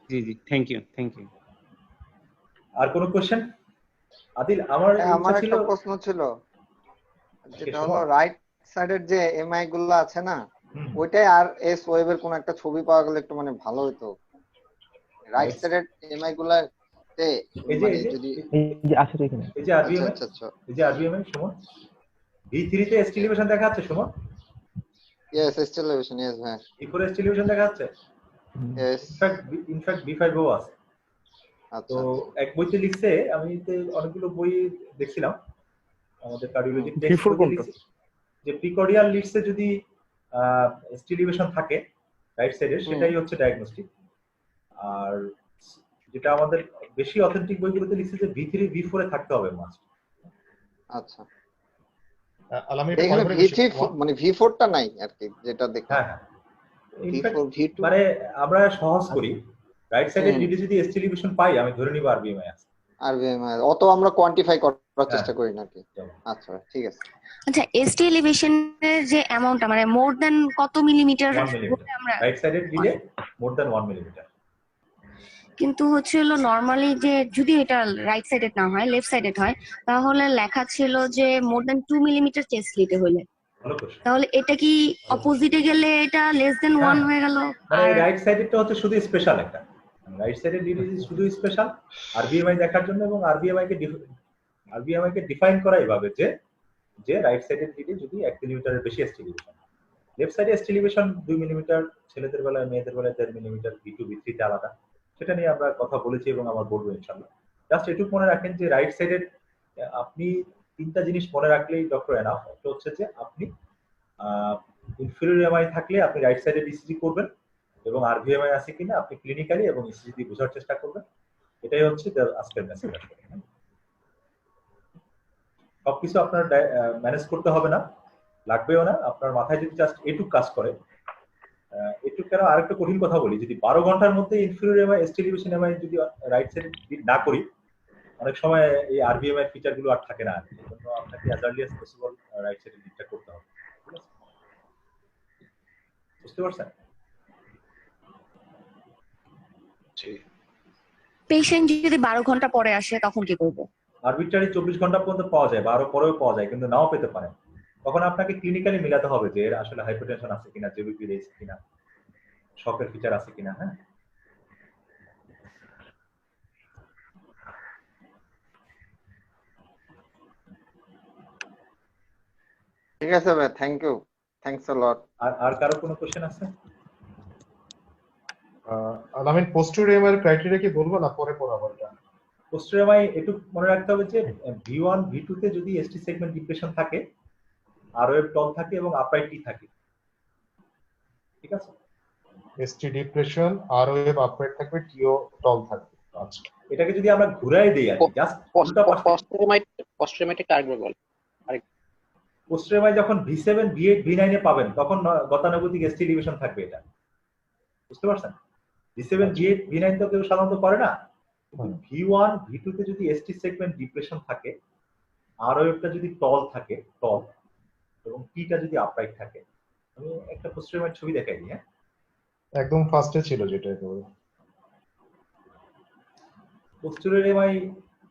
জি জি থ্যাংক ইউ আর কোনো কোশ্চেন আদিল আমার একটা প্রশ্ন ছিল যেটা হলো রাইট সাইডের যে এমআই গুলো আছে না ওইটাই আর এস ওয়েবের কোন একটা ছবি পাওয়া গেলে একটু মানে ভালো হতো রাইট সাইডের এমআই গুলাতে মানে যদি এই যে আছে তো এখানে এই যে আরবিএম এই যে আরবিএম সুমন V3 তে এস্টিলেশন দেখা যাচ্ছে সুমন यस এস্টিলেশন यस হ্যাঁ V4 এস্টিলেশন দেখা যাচ্ছে यस ইনফ্যাক্ট V5 ও আছে তো এক বইতে লিখছে আমি তো অনেকগুলো বই দেখছিলাম আমাদের কার্ডিওলজি টেক্সট লিখছে যে প্রিকর্ডিয়াল লিডসে যদি স্টিলিভেশন থাকে রাইট সাইডে সেটাই হচ্ছে ডায়াগনস্টিক আর যেটা আমাদের বেশি অথেন্টিক বইগুলোতে লিখছে যে V3 V4 এ থাকতে হবে মাস্ট আচ্ছা এখানে V3 মানে V4 টা নাই আর কি যেটা দেখলাম হ্যাঁ V2 মানে আমরা সহজ করি রাইট সাইডে ডিডি যদি এস্টিলিভেশন পাই আমি ধরে নিব আরবিএমআই আছে আরবিএমআই অত আমরা কোয়ান্টিফাই করার চেষ্টা করি না কি আচ্ছা ঠিক আছে আচ্ছা এসটি এলিভেশনের যে অ্যামাউন্টটা মানে মোর দ্যান কত মিলিমিটার আমরা রাইট সাইডে দিলে মোর দ্যান 1 মিলিমিটার কিন্তু হচ্ছে হলো নরমালি যে যদি এটা রাইট সাইডেড না হয় লেফট সাইডেড হয় তাহলে লেখা ছিল যে মোর দ্যান 2 মিলিমিটার চেস্ট স্লিটে হইলে তাহলে এটা কি অপোজিটে গেলে এটা লেস দেন 1 হয়ে গেল আর রাইট সাইডেরটা হচ্ছে শুধু স্পেশাল একটা রাইট সাইডের ডিডিজ শুধু স্পেশাল আরবিএমআই দেখার জন্য এবং আরবিএমআই কে ডিফাইন করা এইভাবে যে রাইট সাইডের ডিডি যদি 1 মিলিমিটারের বেশি এস্টিলিভেশন লেফট সাইডে এস্টিলিভেশন 2 মিলিমিটার ছেলেদের বেলায় মেয়েদের বেলায় 1.5 মিলিমিটার V2 V3 তে আলাদা সেটা নিয়ে আমরা কথা বলেছি এবং আমার বলবো ইনশাআল্লাহ জাস্ট এটুকু মনে রাখেন যে রাইট সাইডের আপনি তিনটা জিনিস মনে রাখলেই ডক্টর এনাফ একটা হচ্ছে যে আপনি ইনফিরিয়র এমআই থাকলে আপনি রাইট সাইডে ইসিজি করবেন এবং আরভিএমআই আছে কিনা আপনি ক্লিনিক্যালি এবং ইসিজি দিয়ে বোঝার চেষ্টা করবেন এটাই হচ্ছে আজকের মেসেজ সবকিছু আপনার ম্যানেজ করতে হবে না লাগবেও না আপনার মাথায় যদি জাস্ট এটুক কাজ করে এটুক কেন আরেকটা কঠিন কথা বলি যদি 12 ঘন্টার মধ্যে ইনফিরিয়র এমআই এস্টিলিভেশন এমআই যদি রাইট সাইডে না করি অনেক সময় এই আরভিএমআই ফিচার গুলো আর থাকে না এজন্য আপনাকে as early as possible right সাইডে লিডটা করতে হবে বুঝতে পারছেন পেশেন্ট যদি 12 ঘন্টা পরে আসে তখন কি করব আরবিট্রারি 24 ঘন্টা পর্যন্ত পাওয়া যায় 12 পরেও পাওয়া যায় কিন্তু নাও পেতে পারে তখন আপনাকে ক্লিনিক্যালি মিলাতে হবে যে এর আসলে হাইপারটেনশন আছে কিনা জেবিপি রেস কিনা শকের ফিচার আছে কিনা হ্যাঁ ঠিক আছে ভাই থ্যাংক ইউ থ্যাঙ্কস আ লট আর কারো কোনো কোশ্চেন আছে আলামিন পোস্টেরিয়র এমআই ক্রাইটেরিয়া কি বলবো না পরে পড়াবো এটা পোস্টেরিয়র এমআই একটু মনে রাখতে হবে যে V1 V2 তে যদি এসটি সেগমেন্ট ডিপ্রেশন থাকে আরওএফ টল থাকে এবং আপরাইট টি থাকে ঠিক আছে এসটি ডিপ্রেশন আরওএফ আপরাইট থাকবে টিও টল থাকবে আচ্ছা এটাকে যদি আমরা ঘুরাই দেই আর জাস্ট পোস্টেরিয়র টার্গেট বল পোস্টেরিয়র এমআই যখন V7 V8 V9 এ পাবেন তখন গতানুগতিক এসটি এলিভেশন থাকবে এটা বুঝতে পারছেন V7 V8 V9 তো কেউ সাধারণত করে না V1 V2 তে যদি ST সেগমেন্ট ডিপ্রেশন থাকে, ROF-টা যদি টল থাকে, টল, এবং T-টা যদি আপরাইট থাকে, আমি একটা পোস্টেরিয়র ছবি দেখাই দিই। হ্যাঁ, একদম ফার্স্টে ছিল যেটা একেবারে পোস্টেরিয়র এমআই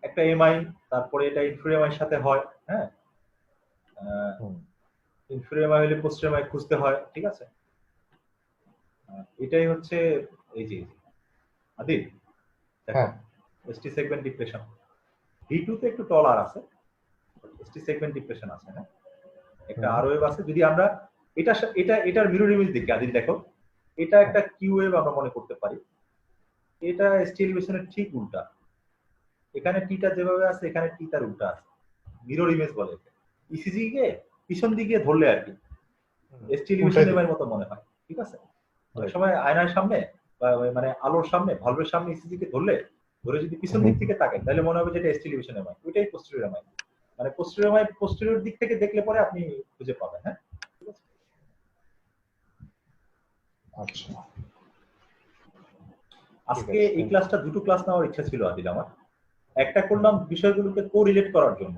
একটা এমআই, তারপরে এটা ইনফেরিয়র এমআই সাথে হয়। হ্যাঁ, ইনফেরিয়র এমআই হলে পোস্টেরিয়র এমআই খুঁজতে হয়, ঠিক আছে। এটাই হচ্ছে এই যে আদিল দেখো, ST সেগমেন্ট ডিপ্রেশন। V2 তে একটু টল আর আছে, ST সেগমেন্ট ডিপ্রেশন আছে। হ্যাঁ, একটা ROF আছে। যদি আমরা এটার মিরর ইমেজ দেখি আদিল, দেখো এটা একটা কিউ ওয়েভ আমরা মনে করতে পারি। এটা ST এলিভেশনের ঠিক উল্টা, এখানে টিটা যেভাবে আছে এখানে টি তার উল্টা আছে, মিরর ইমেজ বলে। ইসিজি কে পিছন দিকে ধরলে আর কি ST এলিভেশনের মতো মনে হয়, ঠিক আছে। অনেক সময় আয়নার সামনে বা মানে আলোর সামনে, ভালভের সামনে ইসিজি কে ধরে যদি পিছন দিক থেকে তাকান তাহলে মনে হবে যে এটা ST এলিভেশন এমআই, ওইটাই পোস্টেরিয়র এমআই। মানে পোস্টেরিয়র এমআই পোস্টেরিয়র দিক থেকে দেখলে পরে আপনি খুঁজে পাবেন। হ্যাঁ, আচ্ছা। আজকে এই ক্লাসটা দুটো ক্লাস নেওয়ার ইচ্ছা ছিল আদিল আমার। একটা করলাম বিষয়গুলোকে কোরিলেট করার জন্য,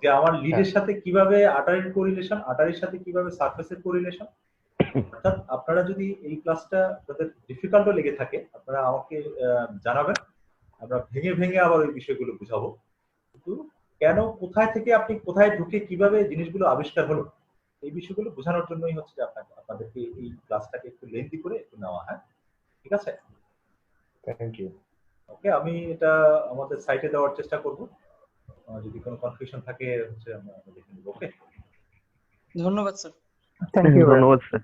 যে আমার লিডের সাথে কিভাবে আটারির কোরিলেশন, আটারির সাথে কিভাবে সারফেসের কোরিলেশন। অর্থাৎ আপনারা যদি এই ক্লাসটা যাদের ডিফিকাল্টও লেগে থাকে আপনারা আমাকে জানাবেন, আমরা ভেঙে ভেঙে আবার ওই বিষয়গুলো বুঝাবো। কিন্তু কেন, কোথায় থেকে আপনি কোথায় ঢুকে কিভাবে জিনিসগুলো আবিষ্কার হলো, এই বিষয়গুলো বোঝানোর জন্যই হচ্ছে যে আপনাদেরকে এই ক্লাসটাকে একটু লেন্থি করে একটু নেওয়া। হ্যাঁ, ঠিক আছে, থ্যাংক ইউ। ওকে, আমি এটা আমাদের সাইটে দেওয়ার চেষ্টা করব, যদি কোনো কনফিউশন থাকে হচ্ছে আমরা দেখে নেব। ওকে, ধন্যবাদ স্যার। থ্যাংক ইউ, ধন্যবাদ sir.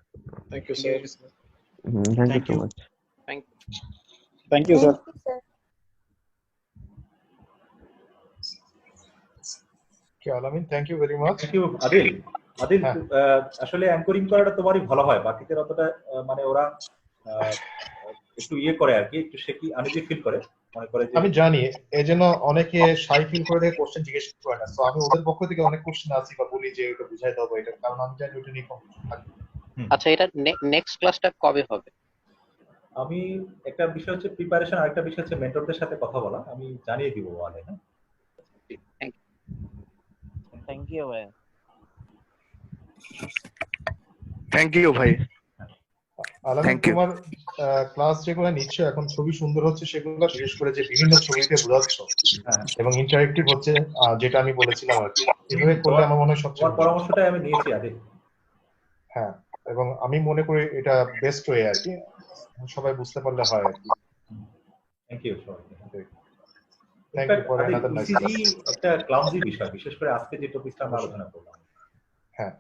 Thank you sir. Thank you so much. Thank you sir. কি Alamin, thank you very much. Thank you Adil. Adil, আসলে অ্যাঙ্করিং করাটা তোমারই ভালো হয়, বাকিদের অতটা মানে ওরা একটু ইয়ে করে আর কি, একটু সে কি আনইজি ফিল করে, মনে করে যে আমি জানি এজন্য অনেকে শাই ফিল করে দিয়ে কোশ্চেন জিজ্ঞেস করে না। তো আমি ওদের পক্ষ থেকে অনেক কোশ্চেন আসি বা বলি যে এটা বুঝাই দাও এটা, কারণ আমি জানি ওটা নিয়ে কনফিউশন থাকে। আচ্ছা, এটা নেক্সট ক্লাসটা কবে হবে? আমি একটা বিষয় হচ্ছে প্রিপারেশন, আরেকটা বিষয় হচ্ছে মেন্টরদের সাথে কথা বলা, আমি জানিয়ে দিব ওয়ালে। হ্যাঁ, থ্যাংক ইউ ভাই। থ্যাংক ইউ ভাই। আলামিন, তোমার ক্লাস যেগুলো নিচ্ছ এখন খুবই সুন্দর হচ্ছে, সেগুলো বিশেষ করে যে বিভিন্ন ছবিতে বোঝাচ্ছ এবং ইন্টারেক্টিভ হচ্ছে, যেটা আমি বলেছিলাম আর কি। এভাবে করলে আমার মনে হয় সবচেয়ে পরামর্শটা আমি নিয়েছি আদিল। হ্যাঁ, এবং আমি মনে করি এটা বেস্ট ওয়ে আর কি, সবাই বুঝতে পারলে হয় আর কি। থ্যাংক ইউ সবাইকে। Thank you for another nice class. একটা ক্লামজি বিষয়, বিশেষ করে আজকে যে টপিকটা আমরা আলোচনা করলাম, হ্যাঁ,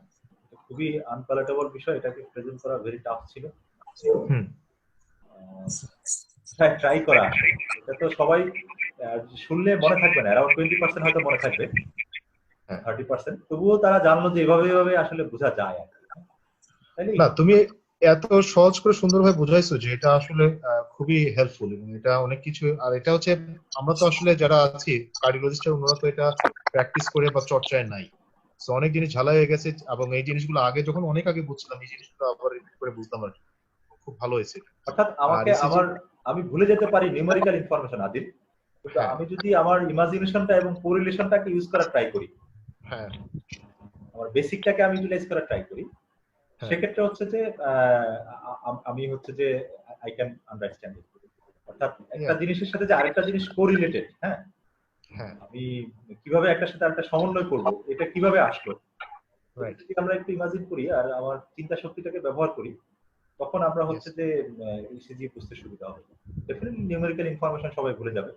খুবই আনপ্যালেটেবল বিষয়, এটাকে প্রেজেন্ট করা ভেরি টাফ ছিল। ট্রাই করা, এটা তো সবাই শুনলে মনে থাকবে না, অ্যারাউন্ড 20% হয়তো মনে থাকবে, 30%, তবুও তারা জানলো যে এভাবে আসলে বোঝা যায়। না, তুমি এত সহজ করে সুন্দরভাবে বুঝাইছো যে এটা আসলে খুবই হেল্পফুল, এবং এটা অনেক কিছু। আর এটা হচ্ছে আমরা তো আসলে যারা আছি কার্ডিওলজিস্টের, ওনারা তো এটা প্র্যাকটিস করে বা চর্চায় নাই, তো অনেক জিনিস ঝালাই হয়ে গেছে। এবং এই জিনিসগুলো আগে যখন অনেক আগে বুঝছিলাম, এই জিনিসগুলো আবার করে বুঝতাম আর কি, খুব ভালো হয়েছে। অর্থাৎ আমি ভুলে যেতে পারি নিউমেরিক্যাল ইনফরমেশন আদিল, কিন্তু আমি যদি আমার ইমাজিনেশনটা এবং কোরিলেশনটাকে ইউজ করার ট্রাই করি, হ্যাঁ, আমার বেসিকটাকে আমি ইউটিলাইজ করার ট্রাই করি, সেক্ষেত্রে হচ্ছে যে আমি হচ্ছে যে আই ক্যান আন্ডারস্ট্যান্ড ইট। অর্থাৎ একটা জিনিসের সাথে যে আরেকটা জিনিস কোরিলেটেড, হ্যাঁ, আমি কিভাবে একটার সাথে আরেকটা সমন্বয় করব, এটা কিভাবে আসলো, যদি আমরা একটু ইমাজিন করি আর আমার চিন্তা শক্তিটাকে ব্যবহার করি, তখন আমরা হচ্ছে যে ইসিজি বুঝতে সুবিধা হবে। ডেফিনেটলি নিউমেরিক্যাল ইনফরমেশন সবাই ভুলে যাবে,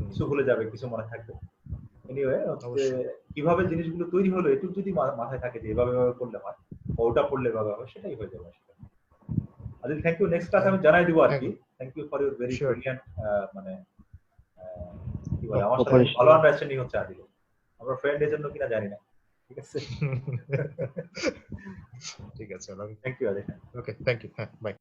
কিছু ভুলে যাবে, কিছু মনে থাকবে। এনিওয়ে, কিভাবে জিনিসগুলো তৈরি হলো এটুকু যদি মাথায় থাকে যে এভাবে করলে হয়, ওটা পড়লে এভাবে হবে, সেটাই হয়ে যাবে। Adil, thank you. Next class আমি জানাই দিব আর কি। Thank you for your very brilliant, মানে কি বলে, আমার সাথে ভালো আন্ডারস্ট্যান্ডিং হচ্ছে আদিল। আমরা ফ্রেন্ড এর জন্য কিনা জানি না, ঠিক আছে। ঠিক আছে, thank you Adil. Okay, thank you. হ্যাঁ, বাই।